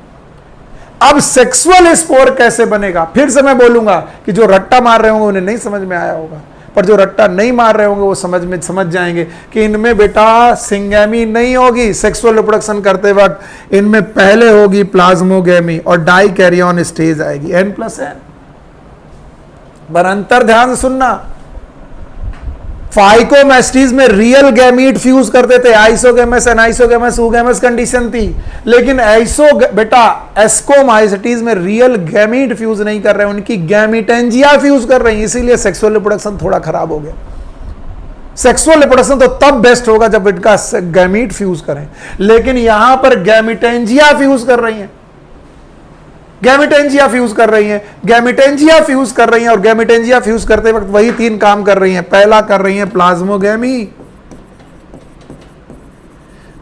अब सेक्सुअल स्पोर कैसे बनेगा, फिर से मैं बोलूंगा कि जो रट्टा मार रहे होंगे उन्हें नहीं समझ में आया होगा, पर जो रट्टा नहीं मार रहे होंगे वो समझ जाएंगे कि इनमें बेटा सिंगैमी नहीं होगी सेक्सुअल रिप्रोडक्शन करते वक्त, इनमें पहले होगी प्लाज्मोगैमी और डाइकैरियन स्टेज आएगी N+N। पर अंतर ध्यान से सुनना, फाइकोमैस्टीज में रियल गैमीट फ्यूज करते थे, आइसोगैमस एनाइसोगैमस ऊगैमस कंडीशन थी, लेकिन बेटा एस्कोमाइसिटीज में रियल गैमीट फ्यूज नहीं कर रहे, उनकी गैमिटेंजिया फ्यूज कर रही, इसीलिए सेक्सुअल रिप्रोडक्शन थोड़ा खराब हो गया। सेक्सुअल रिप्रोडक्शन तो तब बेस्ट होगा जब इनका गैमीट फ्यूज करें, लेकिन यहां पर गैमिटेंजिया फ्यूज कर रही हैं, गैमिटेंजिया फ्यूज कर रही हैं, गैमिटेंजिया फ्यूज कर रही हैं, और गैमिटेंजिया फ्यूज करते वक्त वही तीन काम कर रही हैं। पहला कर रही हैं प्लाज्मोगैमी,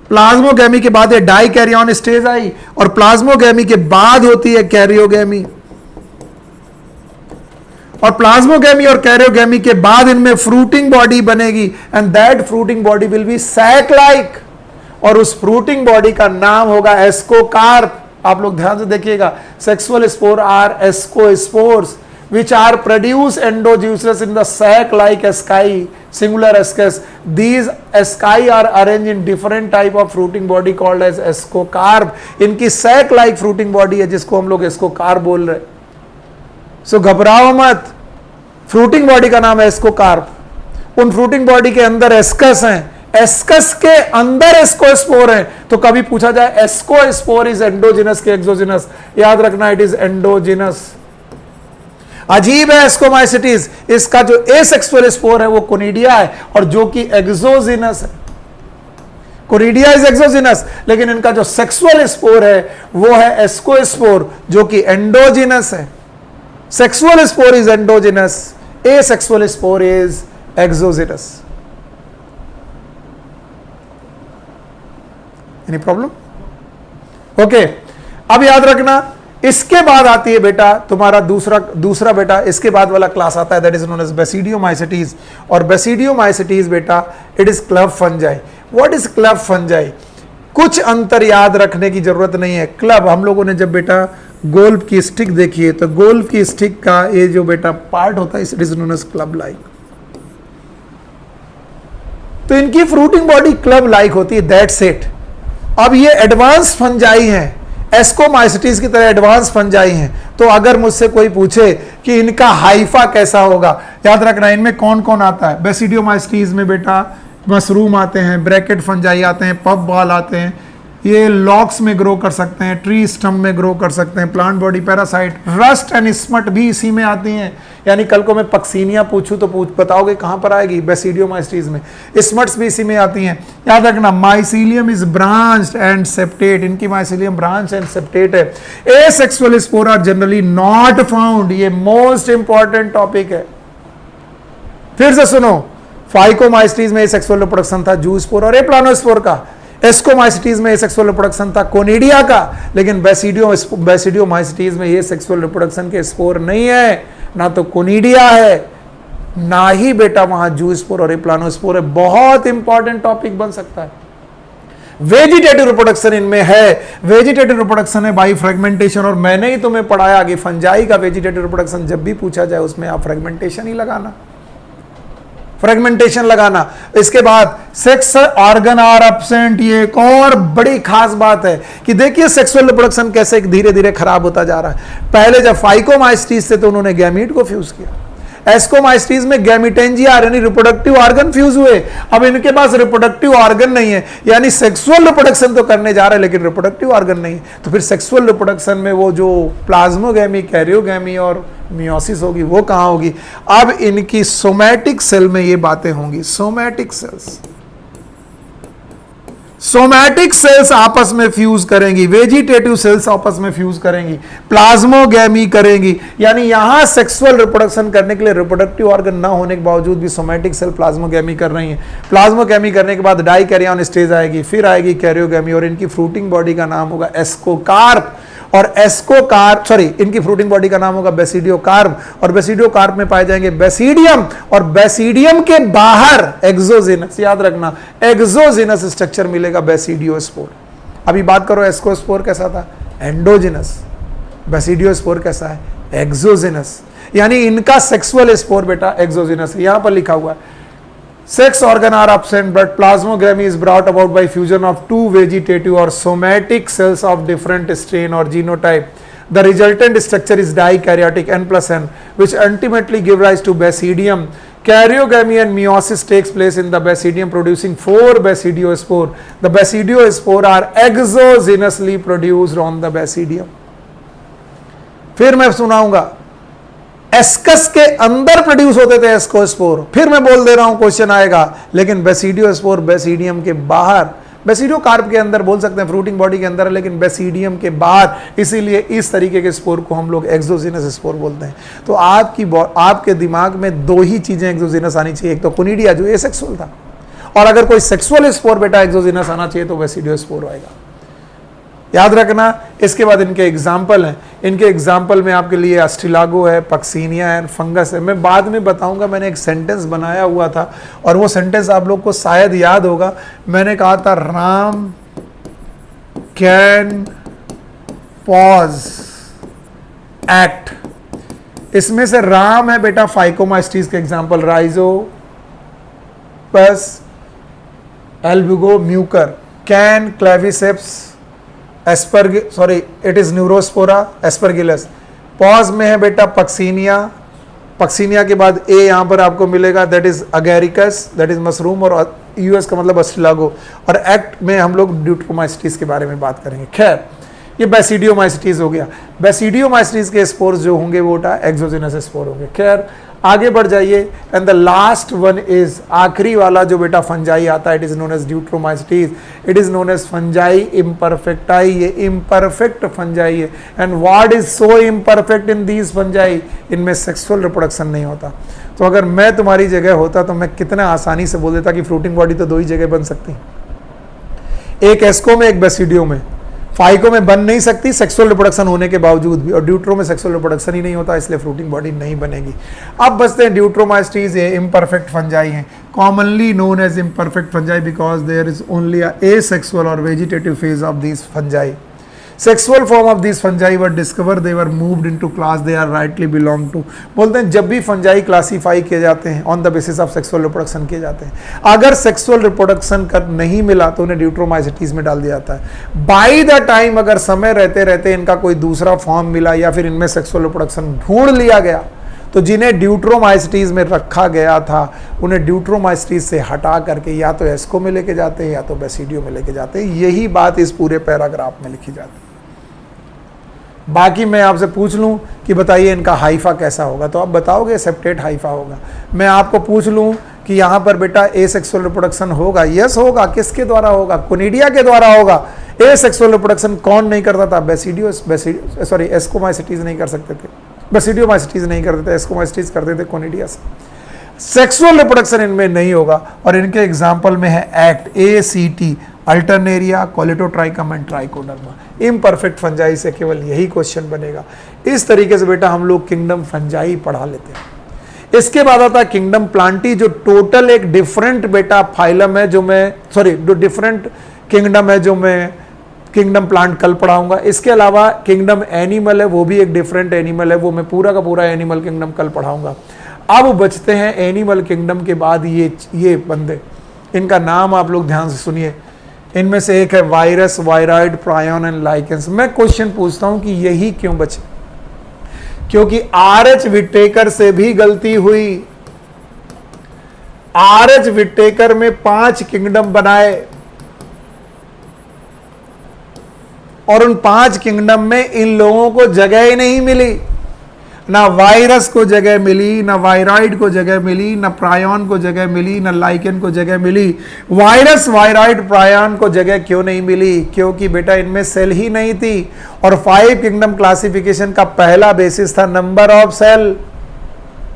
प्लाज्मोगैमी के बाद ये डाइकैरियन स्टेज आई, और प्लाज्मोगैमी के बाद होती है कैरियोगैमी, और प्लाज्मोगैमी और कैरियोगैमी के बाद इनमें फ्रूटिंग बॉडी बनेगी, and that fruiting body will be sac like, और उस फ्रूटिंग बॉडी का नाम होगा एस्कोकार्प। आप लोग ध्यान से देखिएगा, sexual spore are ascospores which are produced endogenous in the sac like asci, singular ascus. These asci are arranged in different type of fruiting body called as ascocarp. इनकी sac like fruiting body है जिसको हम लोग ascocarp बोल रहे। सो घबराओ मत, फ्रूटिंग बॉडी का नाम है एस्कोकार्प। उन फ्रूटिंग बॉडी के अंदर एस्कस हैं, एस्कस के अंदर एस्कोस्पोर है। तो कभी पूछा जाए एस्कोस्पोर इज एंडोजिनस के एक्सोजिनस, याद रखना इट इज एंडोजिनस। अजीब है एस्कोमाइसिटीज, इसका जो एसेक्सुअल स्पोर है वो कोनिडिया है, और जो कि एक्सोजिनस है। कोनिडिया इज एक्सोजिनस, लेकिन इनका जो सेक्सुअल स्पोर है वो है एस्कोस्पोर जो कि एंडोजिनस है। Sexual spore is endogenous, asexual spore is exogenous. Any problem? Okay, अब याद रखना इसके बाद आती है बेटा तुम्हारा दूसरा बेटा, इसके बाद वाला क्लास आता है that is known as basidiomycetes. और बेसिडियोमाइसिटीज बेटा it is club fungi. What is club fungi? कुछ अंतर याद रखने की जरूरत नहीं है। क्लब हम लोगों ने जब बेटा गोल्फ की स्टिक देखी है, तो गोल्फ की स्टिक का ये जो बेटा पार्ट होता है it is known as club like. तो इनकी फ्रूटिंग बॉडी क्लब लाइक होती है, दैट्स इट। अब ये एडवांस फंजाई हैं, एस्कोमाइसिटीज की तरह एडवांस फंजाई हैं। तो अगर मुझसे कोई पूछे कि इनका हाइफा कैसा होगा, याद रखना इनमें कौन कौन आता है। बेसिडियोमाइसिटीज में बेटा मशरूम आते हैं, ब्रैकेट फंजाई आते हैं, पफ बॉल आते हैं, ये लॉक्स में ग्रो कर सकते हैं, ट्री स्टम में ग्रो कर सकते हैं, plant body parasite, rust and smut भी इसी में आती हैं। यानी कल को मैं पक्सीनिया पूछूं तो बताओगे कहां पर आएगी? बेसिडियोमाइसिटीज में। स्मट्स भी इसी में आती हैं। याद रखना mycelium is branched and septate, इनकी माइसीलियम ब्रांच एंड सेप्टेट है। Asexual spore are generally not found, ये मोस्ट इंपॉर्टेंट टॉपिक है। फिर से सुनो, फाइकोमाइसिटीज में सेक्सुअल रिप्रोडक्शन था जू स्पोर और एप्लानोस्पोर का। एस्कोमाइसिटीज में सेक्सुअल रिप्रोडक्शन था कोनिडिया का, लेकिन बेसिडियोमाइसिटीज में ये सेक्सुअल रिप्रोडक्शन के स्पोर नहीं है, ना तो कोनिडिया है, ना ही बेटा वहां जू स्पोर और प्लानोस्पोर है। बहुत इंपॉर्टेंट टॉपिक बन सकता है। वेजिटेटिव रिप्रोडक्शन इनमें है, वेजिटेटिव रिप्रोडक्शन है बाई फ्रेगमेंटेशन, और मैंने ही तुम्हें पढ़ाया कि फंजाई का वेजिटेटिव रिप्रोडक्शन जब भी पूछा जाए उसमें आप फ्रेगमेंटेशन ही लगाना, फ्रेगमेंटेशन लगाना। इसके बाद सेक्स ऑर्गन आर एब्सेंट, ये एक और बड़ी खास बात है कि देखिए सेक्सुअल रिप्रोडक्शन कैसे धीरे धीरे खराब होता जा रहा है। पहले जब फाइकोमाइस्टीज थे तो उन्होंने गैमीट को फ्यूज किया, एस्कोमाइस्टीज में गैमिटेंजिया यानी रिप्रोडक्टिव ऑर्गन फ्यूज हुए। अब इनके पास रिप्रोडक्टिव ऑर्गन नहीं है, यानी सेक्सुअल रिप्रोडक्शन तो करने जा रहे हैं लेकिन रिप्रोडक्टिव ऑर्गन नहीं, तो फिर सेक्सुअल रिप्रोडक्शन में वो जो प्लाज्मोगैमी, कैरियोगैमी और मियोसिस होगी वो कहां होगी? अब इनकी सोमैटिक सेल में ये बातें होंगी। सोमैटिक सेल्स, सोमैटिक सेल्स आपस में फ्यूज करेंगी, वेजिटेटिव सेल्स आपस में फ्यूज करेंगी, प्लाज्मोगैमी करेंगी, यानी यहां सेक्सुअल रिप्रोडक्शन करने के लिए रिप्रोडक्टिव ऑर्गन ना होने के बावजूद भी सोमैटिक सेल प्लाज्मोगैमी कर रही हैं। प्लाज्मोगैमी करने के बाद डाइकैरियन स्टेज आएगी, फिर आएगी कैरियोगैमी, और इनकी फ्रूटिंग बॉडी का नाम होगा एस्कोकार्प, और एस्कोकार्प इनकी फ्रूटिंग बॉडी का नाम होगा बेसिडियोकार्प, और बेसिडियोकार्प में पाए जाएंगे बेसिडियम, और बेसिडियम के बाहर एक्सोजिनस, याद रखना एक्सोजिनस स्ट्रक्चर मिलेगा बेसिडियोस्पोर। अभी बात करो एस्कोस्पोर कैसा था? एंडोजिनस। बेसिडियोस्पोर कैसा है? एक्सोजिनस। यानी इनका सेक्सुअल स्पोर बेटा एक्सोजिनस है, यहां पर लिखा हुआ है sex organ are absent but plasmogamy is brought about by fusion of two vegetative or somatic cells of different strain or genotype. The resultant structure is dikaryotic N plus N, which ultimately give rise to basidium. Karyogamy and meiosis takes place in the basidium, producing 4 basidiospore. The basidiospore are exogenously produced on the basidium. फिर मैं सुनाऊंगा, एस्कस के अंदर प्रोड्यूस होते थे एस्कोस्पोर, फिर मैं बोल दे रहा हूं क्वेश्चन आएगा, लेकिन बेसिडियोस्पोर बेसिडियम के बाहर, बेसिडियोकार्प के अंदर बोल सकते हैं, फ्रूटिंग बॉडी के अंदर, लेकिन बेसिडियम के बाहर, इसीलिए इस तरीके के स्पोर को हम लोग एक्सोजिनस स्पोर बोलते हैं। तो आपके दिमाग में दो ही चीजें एक्सोजिनस आनी चाहिए, एक तो कोनिडिया जो एसेक्सुअल था, और अगर कोई सेक्सुअल स्पोर बेटा एक्सोजिनस आना चाहिए तो बेसिडियोस्पोर आएगा, याद रखना। इसके बाद इनके एग्जाम्पल हैं, इनके एग्जाम्पल में आपके लिए एस्ट्रिलागो है, पक्सीनिया है, फंगस है। मैं बाद में बताऊंगा, मैंने एक सेंटेंस बनाया हुआ था और वो सेंटेंस आप लोग को शायद याद होगा। मैंने कहा था राम कैन पॉज एक्ट, इसमें से राम है बेटा फाइकोमास्टीज के example, Rhizopus, Albugo, Mucor, can, Claviceps, it is Neurospora, Aspergillus. पॉज में है बेटा पक्सीनिया, पक्सीनिया के बाद ए यहां पर आपको मिलेगा, that is Agaricus, that is mushroom, और यूएस का मतलब एस्ट्रिलागो, और एक्ट में हम लोग ड्यूट्रोमाइसिटीज के बारे में बात करेंगे। खैर ये बेसिडियोमाइसिटीज हो गया। बेसिडियोमाइसिटीज के स्पोर्स जो होंगे वो एक्सोजिनस स्पोर होंगे। खैर आगे बढ़ जाइए, and the last one is, आखिरी वाला जो बेटा फंजाई आता है, it is known as deuteromycetes, it is known as fungi imperfecti, ये इम्परफेक्ट फंजाई है। And what is so imperfect in these fungi? इनमें सेक्सुअल रिप्रोडक्शन नहीं होता। तो अगर मैं तुम्हारी जगह होता तो मैं कितना आसानी से बोल देता कि फ्रूटिंग बॉडी तो 2 ही जगह बन सकती, एक एस्को में एक बेसिडियो में। फाइको में बन नहीं सकती सेक्सुअल रिप्रोडक्शन होने के बावजूद भी, और ड्यूट्रो में सेक्सुअल रिप्रोडक्शन ही नहीं होता, इसलिए फ्रूटिंग बॉडी नहीं बनेगी। अब बचते हैं ड्यूट्रोमाइसिटीज, ये इम्परफेक्ट फंजाई हैं, commonly known as imperfect fungi because there is only asexual और vegetative phase of this fungi. Sexual form of this fungi were discover, they were moved into class they are rightly belong to. बोलते हैं जब भी फंजाई क्लासीफाई किए जाते हैं on the basis of sexual reproduction किए जाते हैं, अगर सेक्सुअल रिप्रोडक्शन कर नहीं मिला तो उन्हें ड्यूट्रोमाइसिटीज में डाल दिया जाता है। बाय द टाइम अगर समय रहते रहते इनका कोई दूसरा फॉर्म मिला या फिर इनमें सेक्सुअल रिप्रोडक्शन ढूंढ लिया गया, तो जिन्हें ड्यूट्रोमाइसिटीज में रखा गया था उन्हें ड्यूट्रोमाइसिटीज से हटा करके या तो एस्को में लेके जाते हैं या तो बेसिडियो में लेके जाते हैं। यही बात इस पूरे पैराग्राफ में लिखी जाती है। बाकी मैं आपसे पूछ लूं कि बताइए इनका हाइफा कैसा होगा, तो आप बताओगे सेप्टेट हाइफा होगा। मैं आपको पूछ लूं कि यहाँ पर बेटा एसेक्सुअल रिप्रोडक्शन होगा, यस होगा, किसके द्वारा होगा? कोनिडिया के द्वारा होगा। एसेक्सुअल रिप्रोडक्शन कौन नहीं करता था? एस्कोमाइसिटीज नहीं कर सकते थे, बेसिडियोमाइसिटीज नहीं करते थे, एस्कोमाइसिटीज करते थे कोनिडिया से। सेक्सुअल रिप्रोडक्शन इनमें नहीं होगा, और इनके एग्जाम्पल में है act, ACT, Alternaria, Colletotrichum and trichoderma. Imperfect fungi से केवल यही क्वेश्चन बनेगा। इस तरीके से बेटा हम लोग किंगडम फंजाई पढ़ा लेते हैं। इसके बाद आता है किंगडम प्लांटी, जो टोटल एक डिफरेंट बेटा फाइलम है, जो डिफरेंट किंगडम है, जो मैं किंगडम प्लांट कल पढ़ाऊंगा। इसके अलावा किंगडम एनिमल है, वो भी एक डिफरेंट एनिमल है, वो मैं पूरा का पूरा एनिमल किंगडम कल पढ़ाऊंगा। अब बचते हैं एनिमल किंगडम के बाद ये बंदे, इनका नाम आप लोग ध्यान से सुनिए। इनमें से एक है वायरस, वायरॉइड, प्रायन एंड लाइकेंस। मैं क्वेश्चन पूछता हूं कि यही क्यों बचे? क्योंकि आर.एच. विटेकर से भी गलती हुई। आर.एच. विटेकर में 5 किंगडम बनाए और उन 5 किंगडम में इन लोगों को जगह ही नहीं मिली। ना वायरस को जगह मिली, ना वायरॉइड को जगह मिली, ना प्रायन को जगह मिली, ना लाइकेन को जगह मिली। वायरस, वायरॉइड, प्रायन को जगह क्यों नहीं मिली? क्योंकि बेटा इनमें सेल ही नहीं थी। और 5 किंगडम क्लासिफिकेशन का पहला बेसिस था नंबर ऑफ सेल,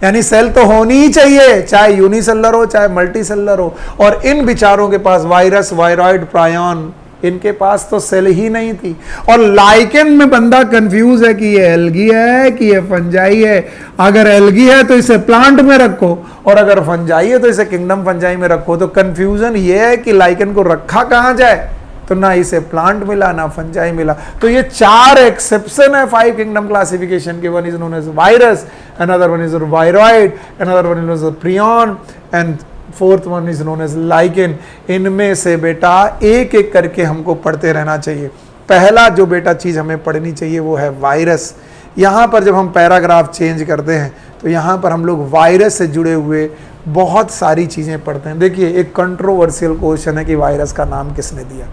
यानी सेल तो होनी ही चाहिए, चाहे यूनिसेलर हो चाहे मल्टीसेलर हो। और इन विचारों के पास वायरस, वायरॉइड, प्रायन, इनके पास तो सेल ही नहीं थी। और लाइकेन में बंदा कंफ्यूज है कि ये एल्गी है कि ये फंजाई है। अगर एल्गी है तो इसे प्लांट में रखो, और अगर फंजाई है तो इसे किंगडम फंजाई में रखो। तो कंफ्यूजन ये है कि लाइकेन को रखा कहां जाए, तो ना इसे प्लांट मिला ना फंजाई मिला। तो ये 4 एक्सेप्शन है 5 किंगडम क्लासिफिकेशन के। One is known as virus, another one is viroid, another one is known as prion and fourth one is known as lichen. इनमें से बेटा एक एक करके हमको पढ़ते रहना चाहिए। पहला जो बेटा चीज हमें पढ़नी चाहिए वो है वायरस। यहां पर जब हम पैराग्राफ चेंज करते हैं तो यहां पर हम लोग वायरस से जुड़े हुए बहुत सारी चीजें पढ़ते हैं। देखिए, एक कंट्रोवर्शियल क्वेश्चन है कि वायरस का नाम किसने दिया।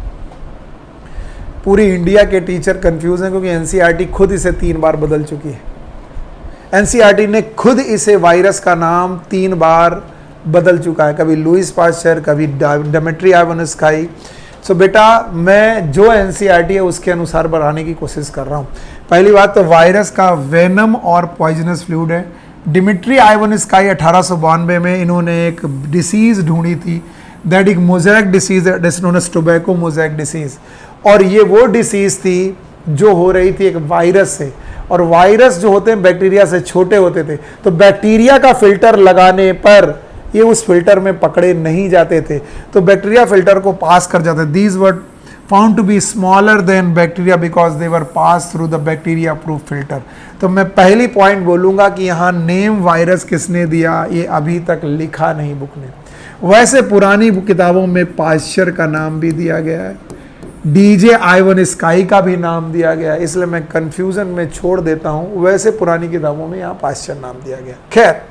पूरी इंडिया के टीचर कंफ्यूज हैं क्योंकि एनसीईआरटी खुद इसे 3 बार बदल चुकी है। एनसीईआरटी ने खुद इसे वायरस का नाम 3 बार बदल चुका है, कभी लुईस पास्चर, कभी डेमेट्री आइवानस्काई। सो बेटा मैं जो एनसीईआरटी है उसके अनुसार बढ़ाने की कोशिश कर रहा हूँ। पहली बात तो वायरस का वेनम और पॉइजनस फ्लूइड है। डिमिट्री आइवानस्काई 1892 में इन्होंने एक डिसीज ढूंढी थी, दैट एक mosaic disease known as tobacco mosaic disease. और ये वो डिसीज थी जो हो रही थी एक वायरस से, और वायरस जो होते हैं बैक्टीरिया से छोटे होते थे। तो बैक्टीरिया का फिल्टर लगाने पर ये उस फिल्टर में पकड़े नहीं जाते थे, तो बैक्टीरिया फिल्टर को पास कर जाते। These were found to be smaller than bacteria because they were pass through the bacteria proof filter. तो मैं पहली पॉइंट बोलूंगा कि यहाँ नेम वायरस किसने दिया ये अभी तक लिखा नहीं बुक ने। वैसे पुरानी किताबों में पास्चर का नाम भी दिया गया है, डीजे आइवानस्काई का भी नाम दिया गया है, इसलिए मैं कंफ्यूजन में छोड़ देता हूं। वैसे पुरानी किताबों में यहाँ पास्चर नाम दिया गया। खैर,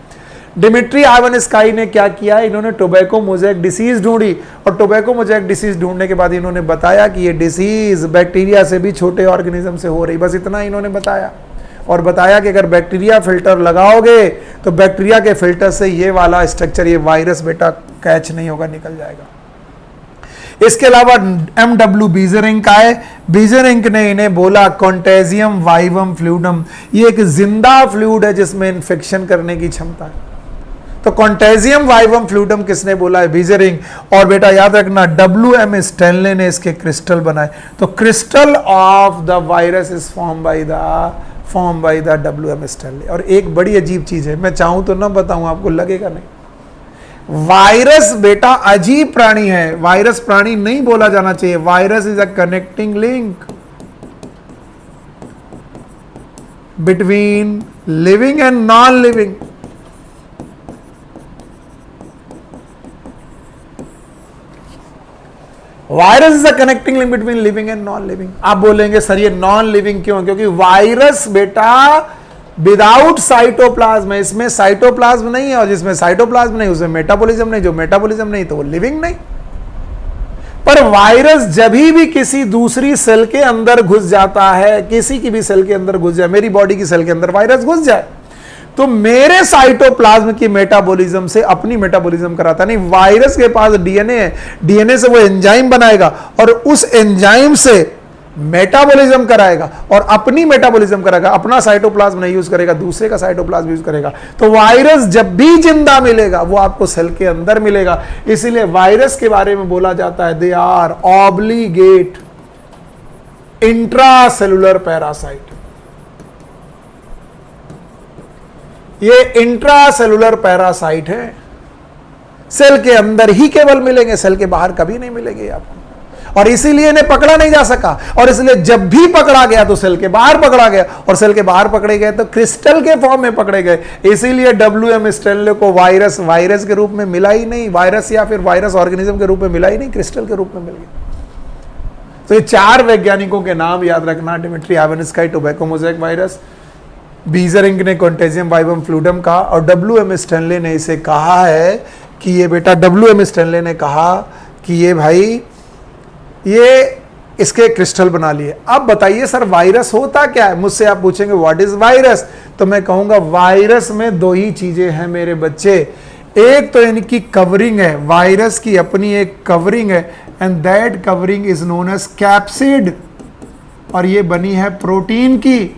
डिमिट्री आइवानस्काई ने क्या किया, इन्होंने टोबैको मोज़ेक डिसीज ढूंढी, और टोबैको मोज़ेक डिसीज ढूंढने के बाद इन्होंने बताया कि ये डिसीज बैक्टीरिया से भी छोटे ऑर्गेनिज्म से हो रही। बस इतना इन्होंने बताया, और बताया कि अगर बैक्टीरिया फिल्टर लगाओगे तो बैक्टीरिया के फिल्टर से ये वाला स्ट्रक्चर, ये वायरस बेटा कैच नहीं होगा, निकल जाएगा। इसके अलावा M.W. बीजरिंक आए। बीजरिंक ने इन्हें बोला कॉन्टेजियम वाइवम फ्लूइडम, ये एक जिंदा फ्लूइड है जिसमें इन्फेक्शन करने की क्षमता है। तो कॉन्टेजियम वाइवम फ्लूइडम किसने बोला है? बीजरिंक। और बेटा याद रखना W.M. स्टैनले ने इसके क्रिस्टल बनाए। तो crystal of the virus is form by the W.M. Stanley. और एक बड़ी अजीब चीज है, मैं चाहूं तो ना बताऊं, आपको लगेगा नहीं। वायरस बेटा अजीब प्राणी है, वायरस प्राणी नहीं बोला जाना चाहिए। Virus is a connecting link between living and non living. Virus is a connecting link between living and non living. आप बोलेंगे सर ये नॉन लिविंग क्यों? क्योंकि वायरस बेटा विदाउट साइटोप्लाज्म है, इसमें साइटोप्लाज्म नहीं है, और जिसमें साइटोप्लाज्म नहीं उसमें मेटाबॉलिज्म नहीं, जो मेटाबॉलिज्म नहीं तो वो लिविंग नहीं। पर वायरस जब भी किसी दूसरी सेल के अंदर घुस जाता है, किसी की भी सेल के अंदर घुस जाए, मेरी बॉडी की सेल के अंदर वायरस घुस जाए, तो मेरे साइटोप्लाज्म की मेटाबॉलिज्म से अपनी मेटाबॉलिज्म कराता नहीं। वायरस के पास डीएनए है, डीएनए से वो एंजाइम बनाएगा, और उस एंजाइम से मेटाबॉलिज्म कराएगा और अपनी मेटाबॉलिज्म कराएगा, अपना साइटोप्लाज्म नहीं यूज करेगा, दूसरे का साइटोप्लाज्म यूज करेगा। तो वायरस जब भी जिंदा मिलेगा वो आपको सेल के अंदर मिलेगा। इसीलिए वायरस के बारे में बोला जाता है they are obligate intracellular parasite. ये इंट्रासेलुलर पैरासाइट है, सेल के अंदर ही केवल मिलेंगे, सेल के बाहर कभी नहीं मिलेंगे आपको। और इसीलिए इन्हें पकड़ा नहीं जा सका, और इसलिए जब भी पकड़ा गया तो सेल के बाहर पकड़ा गया, और सेल के बाहर पकड़े गए तो क्रिस्टल के फॉर्म में पकड़े गए। इसीलिए WM स्टैनले को वायरस वायरस के रूप में मिला ही नहीं, वायरस या फिर वायरस ऑर्गेनिज्म के रूप में मिला ही नहीं, क्रिस्टल के रूप में मिल गया। तो ये 4 वैज्ञानिकों के नाम याद रखना, Dmitri Ivanovsky tobacco mosaic virus, Beijerinck ने कॉन्टेजियम वाइवम फ्लूडम कहा, और WM स्टैनले ने इसे कहा है कि ये बेटा, WM स्टैनले ने कहा कि ये भाई ये इसके क्रिस्टल बना लिए। अब बताइए सर वायरस होता क्या है? मुझसे आप पूछेंगे व्हाट इज वायरस, तो मैं कहूंगा वायरस में 2 ही चीजें हैं मेरे बच्चे। एक तो इनकी कवरिंग है, वायरस की अपनी एक कवरिंग है, and that covering is known as capsid, और ये बनी है प्रोटीन की,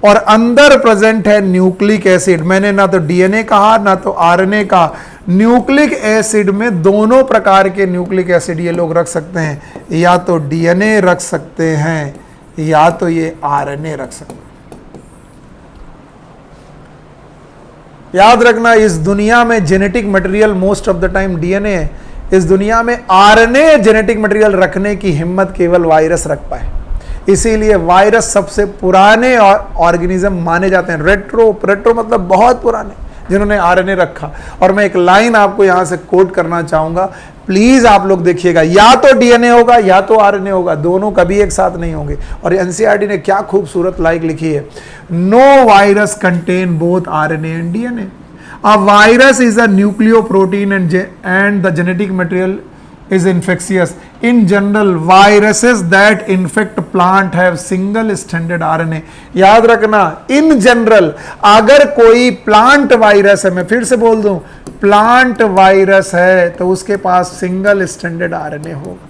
और अंदर प्रेजेंट है न्यूक्लिक एसिड। मैंने ना तो डीएनए कहा ना तो आरएनए कहा, न्यूक्लिक एसिड में दोनों प्रकार के न्यूक्लिक एसिड ये लोग रख सकते हैं, या तो डीएनए रख सकते हैं या तो ये आरएनए रख सकते हैं। याद रखना, इस दुनिया में genetic material most of the time DNA है, इस दुनिया में आरएनए जेनेटिक मटेरियल रखने की हिम्मत केवल वायरस रख पाए। इसीलिए वायरस सबसे पुराने ऑर्गेनिज्म माने जाते हैं। रेट्रो मतलब बहुत पुराने, जिन्होंने आरएनए रखा। और मैं एक लाइन आपको यहां से कोट करना चाहूंगा, प्लीज आप लोग देखिएगा, या तो डीएनए होगा या तो आरएनए होगा, दोनों कभी एक साथ नहीं होंगे। और एनसीईआरटी ने क्या खूबसूरत लाइन लिखी है, no virus contain both RNA and DNA. A virus is a nucleoprotein and the genetic material is infectious. In general, viruses that infect plant have single stranded RNA. याद रखना, in general, अगर कोई प्लांट वायरस है, मैं फिर से बोल दूं, प्लांट वायरस है तो उसके पास सिंगल स्ट्रैंडेड आरएनए होगा।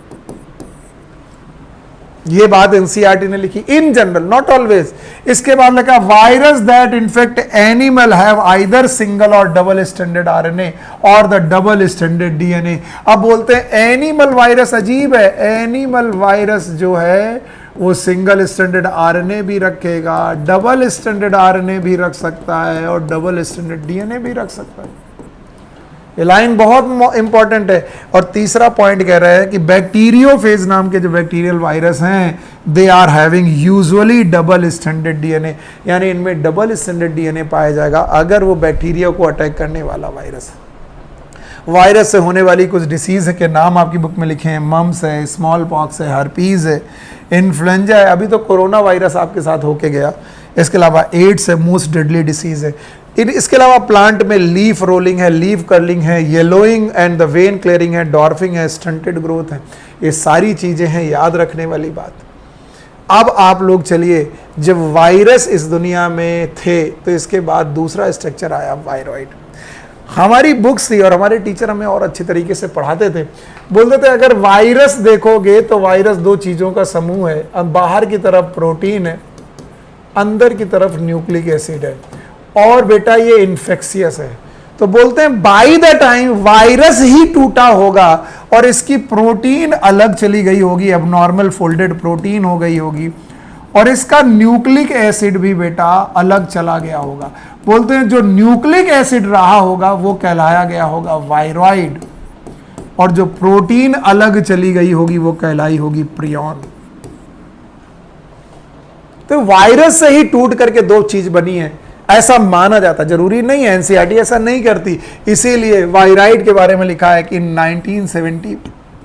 ये बात एनसीईआरटी ने लिखी, इन जनरल, नॉट ऑलवेज। इसके बाद लिखा virus that infect animal have either single और डबल स्टैंडर्ड आरएनए और द डबल स्टैंडर्ड डीएनए। अब बोलते हैं एनिमल वायरस, अजीब है, एनिमल वायरस जो है वो सिंगल स्टैंडर्ड आरएनए भी रखेगा, डबल स्टैंडर्ड आरएनए भी रख सकता है और डबल स्टैंडर्ड डीएनए भी रख सकता है। ये लाइन बहुत इंपॉर्टेंट है। और तीसरा पॉइंट कह रहा है कि बैक्टीरियोफेज नाम के जो बैक्टीरियल वायरस हैं, they are having usually double standard DNA, यानी इनमें डबल स्टैंडर्ड डीएनए पाया जाएगा अगर वो बैक्टीरिया को अटैक करने वाला वायरस है। वायरस से होने वाली कुछ डिसीज के नाम आपकी बुक में लिखे हैं, मम्स है, स्मॉल पॉक्स है, हर्पीज है, इन्फ्लुएंजा है, अभी तो कोरोना वायरस आपके साथ होके गया। इसके अलावा एड्स है, मोस्ट डेडली डिसीज है। इसके अलावा प्लांट में लीफ रोलिंग है, लीफ कर्लिंग है, yellowing and the when clearing है, डॉर्फिंग है, स्टंटेड ग्रोथ है। ये सारी चीजें हैं याद रखने वाली बात। अब आप लोग चलिए, जब वायरस इस दुनिया में थे तो इसके बाद दूसरा स्ट्रक्चर आया वायरॉइड। हमारी बुक्स थी और हमारे टीचर हमें और अच्छे तरीके से पढ़ाते थे, बोलते थे अगर वायरस देखोगे तो वायरस 2 चीजों का समूह है। अब बाहर की तरफ प्रोटीन है, अंदर की तरफ न्यूक्लिक एसिड है, और बेटा ये इन्फेक्शियस है। तो बोलते हैं बाय द टाइम वायरस ही टूटा होगा और इसकी प्रोटीन अलग चली गई होगी, अब नॉर्मल फोल्डेड प्रोटीन हो गई होगी, और इसका न्यूक्लिक एसिड भी बेटा अलग चला गया होगा। बोलते हैं जो न्यूक्लिक एसिड रहा होगा वो कहलाया गया होगा वायरॉइड, और जो प्रोटीन अलग चली गई होगी वो कहलाई होगी प्रियॉन। तो वायरस से ही टूट करके 2 चीज बनी है, ऐसा माना जाता, जरूरी नहीं है, एनसीईआरटी ऐसा नहीं करती। इसीलिए वायराइड के बारे में लिखा है कि in 1970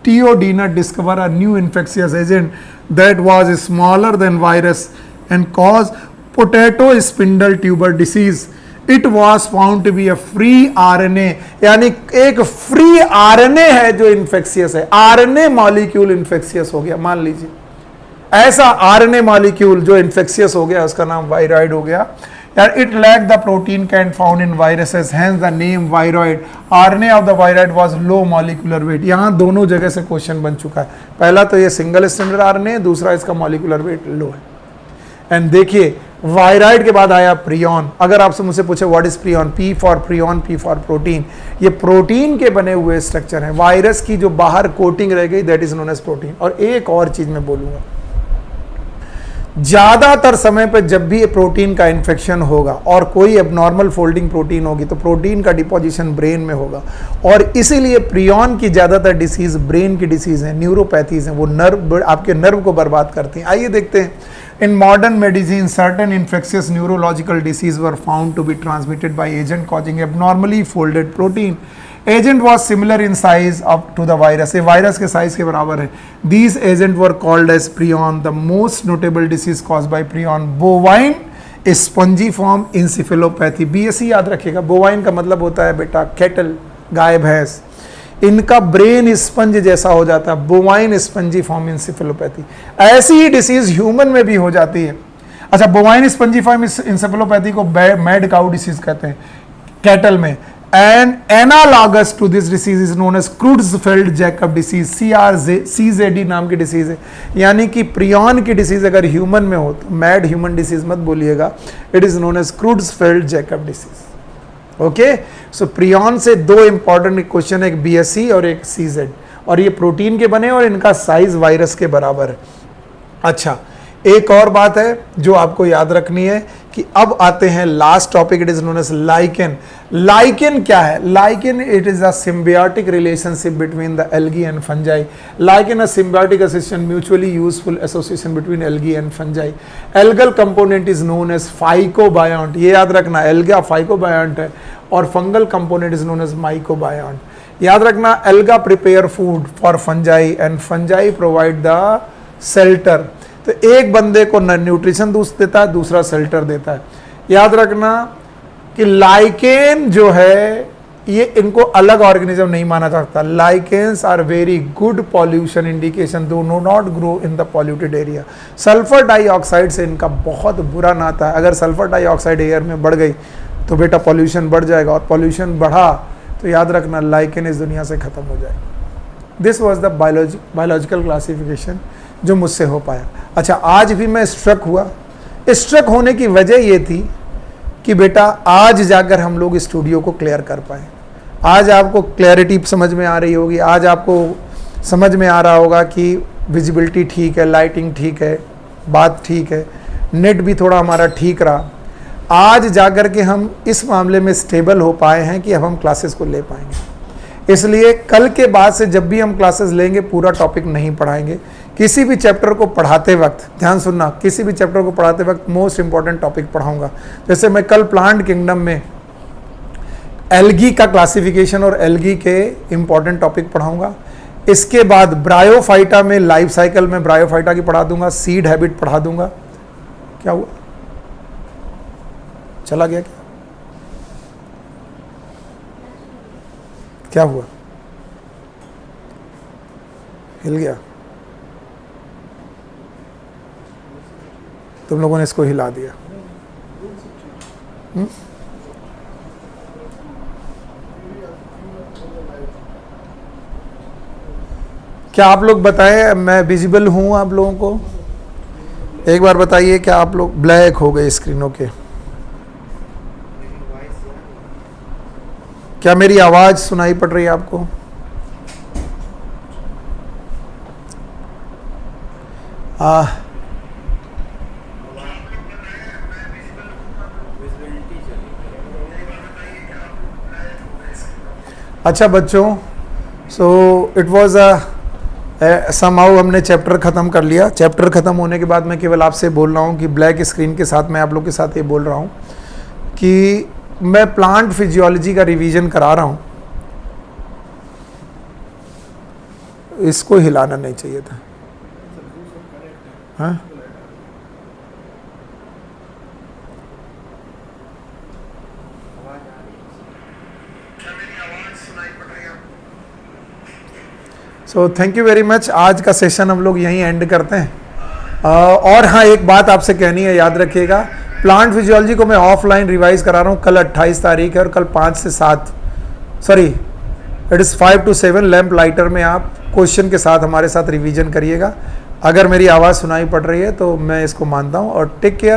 T O Diener discover a new infectious agent that was smaller than virus and cause potato spindle tuber disease. It was found to be a free RNA, यानी एक फ्री आरएनए है जो इन्फेक्शियस है। आरएनए मॉलिक्यूल इन्फेक्शियस हो गया, मान लीजिए ऐसा आरएनए मॉलिक्यूल जो इन्फेक्शियस हो गया, उसका नाम वायरॉइड हो गया। यार it lack the protein can found in viruses, hence the name viroid, RNA of the viroid was low molecular weight. यहाँ दोनों जगह से क्वेश्चन बन चुका है, पहला तो ये सिंगल स्टैंडर्ड आरएनए, दूसरा इसका मॉलिक्यूलर वेट लो है। एंड देखिए वायराइड के बाद आया प्रियॉन। अगर आपसे मुझसे पूछे what is prion, P for prion, P for protein, ये प्रोटीन के बने हुए स्ट्रक्चर हैं। वायरस की जो बाहर कोटिंग रह गई that is known as protein. और एक और चीज मैं बोलूंगा, ज्यादातर समय पर जब भी प्रोटीन का इन्फेक्शन होगा और कोई एबनॉर्मल फोल्डिंग प्रोटीन होगी तो प्रोटीन का डिपोजिशन ब्रेन में होगा, और इसीलिए प्रियॉन की ज्यादातर डिसीज ब्रेन की डिसीज है, न्यूरोपैथीज हैं, वो नर्व, आपके नर्व को बर्बाद करती हैं। आइए देखते हैं, in modern medicine certain infectious neurological disease were found to be transmitted by agent causing abnormally folded protein. Agent was similar in size up to the virus, ये वायरस के साइज के बराबर है। These agent were called as prion. The most notable disease caused by prion, bovine spongiform encephalopathy, BSE याद रखिएगा। बोवाइन का मतलब होता है बेटा कैटल, गाय भैंस, इनका ब्रेन स्पंज जैसा हो जाता है, बोवाइन स्पंजीफॉर्म इंसेफेलोपैथी। ऐसी ही डिसीज ह्यूमन में भी हो जाती है। अच्छा, बोवाइन स्पंजीफॉर्म इंसेफेलोपैथी को मैड काउ डिसीज कहते हैं कैटल में। And analogous to this disease is known as Creutzfeldt Jakob disease, CZD नाम की डिसीज है। यानी कि प्रियॉन की डिसीज अगर ह्यूमन में हो तो मैड ह्यूमन डिसीज मत बोलिएगा, it is known as Creutzfeldt Jakob disease. Okay, so prion से दो इंपॉर्टेंट क्वेश्चन है, एक BSE और एक CZ, और ये प्रोटीन के बने और इनका साइज वायरस के बराबर है। अच्छा, एक और बात है जो आपको याद रखनी है कि अब आते हैं last topic, it is known as lichen. Lichen क्या है? Lichen it is a symbiotic relationship between the algae and fungi. Lichen a symbiotic association, mutually useful association between algae and fungi. Algal component is known as phycobiont, ये याद रखना, एल्गा phycobiont है और fungal component is known as mycobiont. याद रखना, alga prepare food for fungi and fungi provide the shelter. तो एक बंदे को न्यूट्रिशन देता है, दूसरा शेल्टर देता है। याद रखना कि लाइकेन जो है ये इनको अलग ऑर्गेनिज्म नहीं माना जाता। Lichens are very good pollution indication, do no not grow in the polluted area. Sulphur dioxide से इनका बहुत बुरा नाता है। अगर सल्फर डाइऑक्साइड एयर में बढ़ गई तो बेटा पॉल्यूशन बढ़ जाएगा, और पॉल्यूशन बढ़ा तो याद रखना लाइकेन इस दुनिया से खत्म हो जाएगा। This was the biological classification जो मुझसे हो पाया। अच्छा, आज भी मैं स्ट्रक हुआ। स्ट्रक होने की वजह ये थी कि बेटा आज जाकर हम लोग स्टूडियो को क्लियर कर पाए। आज आपको क्लैरिटी समझ में आ रही होगी, आज आपको समझ में आ रहा होगा कि विजिबिलिटी ठीक है, लाइटिंग ठीक है, बात ठीक है, नेट भी थोड़ा हमारा ठीक रहा। आज जाकर के हम इस मामले में स्टेबल हो पाए हैं कि अब हम क्लासेस को ले पाएंगे। इसलिए कल के बाद से जब भी हम क्लासेस लेंगे पूरा टॉपिक नहीं पढ़ाएंगे। किसी भी चैप्टर को पढ़ाते वक्त ध्यान सुनना, किसी भी चैप्टर को पढ़ाते वक्त मोस्ट इंपॉर्टेंट टॉपिक पढ़ाऊंगा। जैसे मैं कल प्लांट किंगडम में एल्गी का क्लासिफिकेशन और एल्गी के इंपॉर्टेंट टॉपिक पढ़ाऊंगा। इसके बाद ब्रायोफाइटा में लाइफ साइकिल में ब्रायोफाइटा की पढ़ा दूंगा, सीड हैबिट पढ़ा दूंगा। क्या हुआ, चला गया क्या? क्या हुआ, हिल गया? तुम लोगों ने इसको हिला दिया। क्या आप लोग बताएं मैं विजिबल हूं आप लोगों को? एक बार बताइए, क्या आप लोग ब्लैक हो गए स्क्रीनों के? क्या मेरी आवाज सुनाई पड़ रही है आपको? अच्छा बच्चों, सो इट वॉज समहाउ हमने चैप्टर ख़त्म कर लिया। चैप्टर ख़त्म होने के बाद मैं केवल आपसे बोल रहा हूँ कि ब्लैक स्क्रीन के साथ मैं आप लोग के साथ ये बोल रहा हूँ कि मैं प्लांट फिजियोलॉजी का रिवीजन करा रहा हूँ। इसको हिलाना नहीं चाहिए था। हाँ, so thank you very much. आज का सेशन हम लोग यहीं एंड करते हैं। और हाँ, एक बात आपसे कहनी है, याद रखिएगा, प्लांट फिजियोलॉजी को मैं ऑफलाइन रिवाइज करा रहा हूँ। कल 28 तारीख है और कल 5 से 7 sorry it is 5 to 7 lamp lighter में आप क्वेश्चन के साथ हमारे साथ रिवीजन करिएगा। अगर मेरी आवाज़ सुनाई पड़ रही है तो मैं इसको मानता हूँ। और टेक केयर।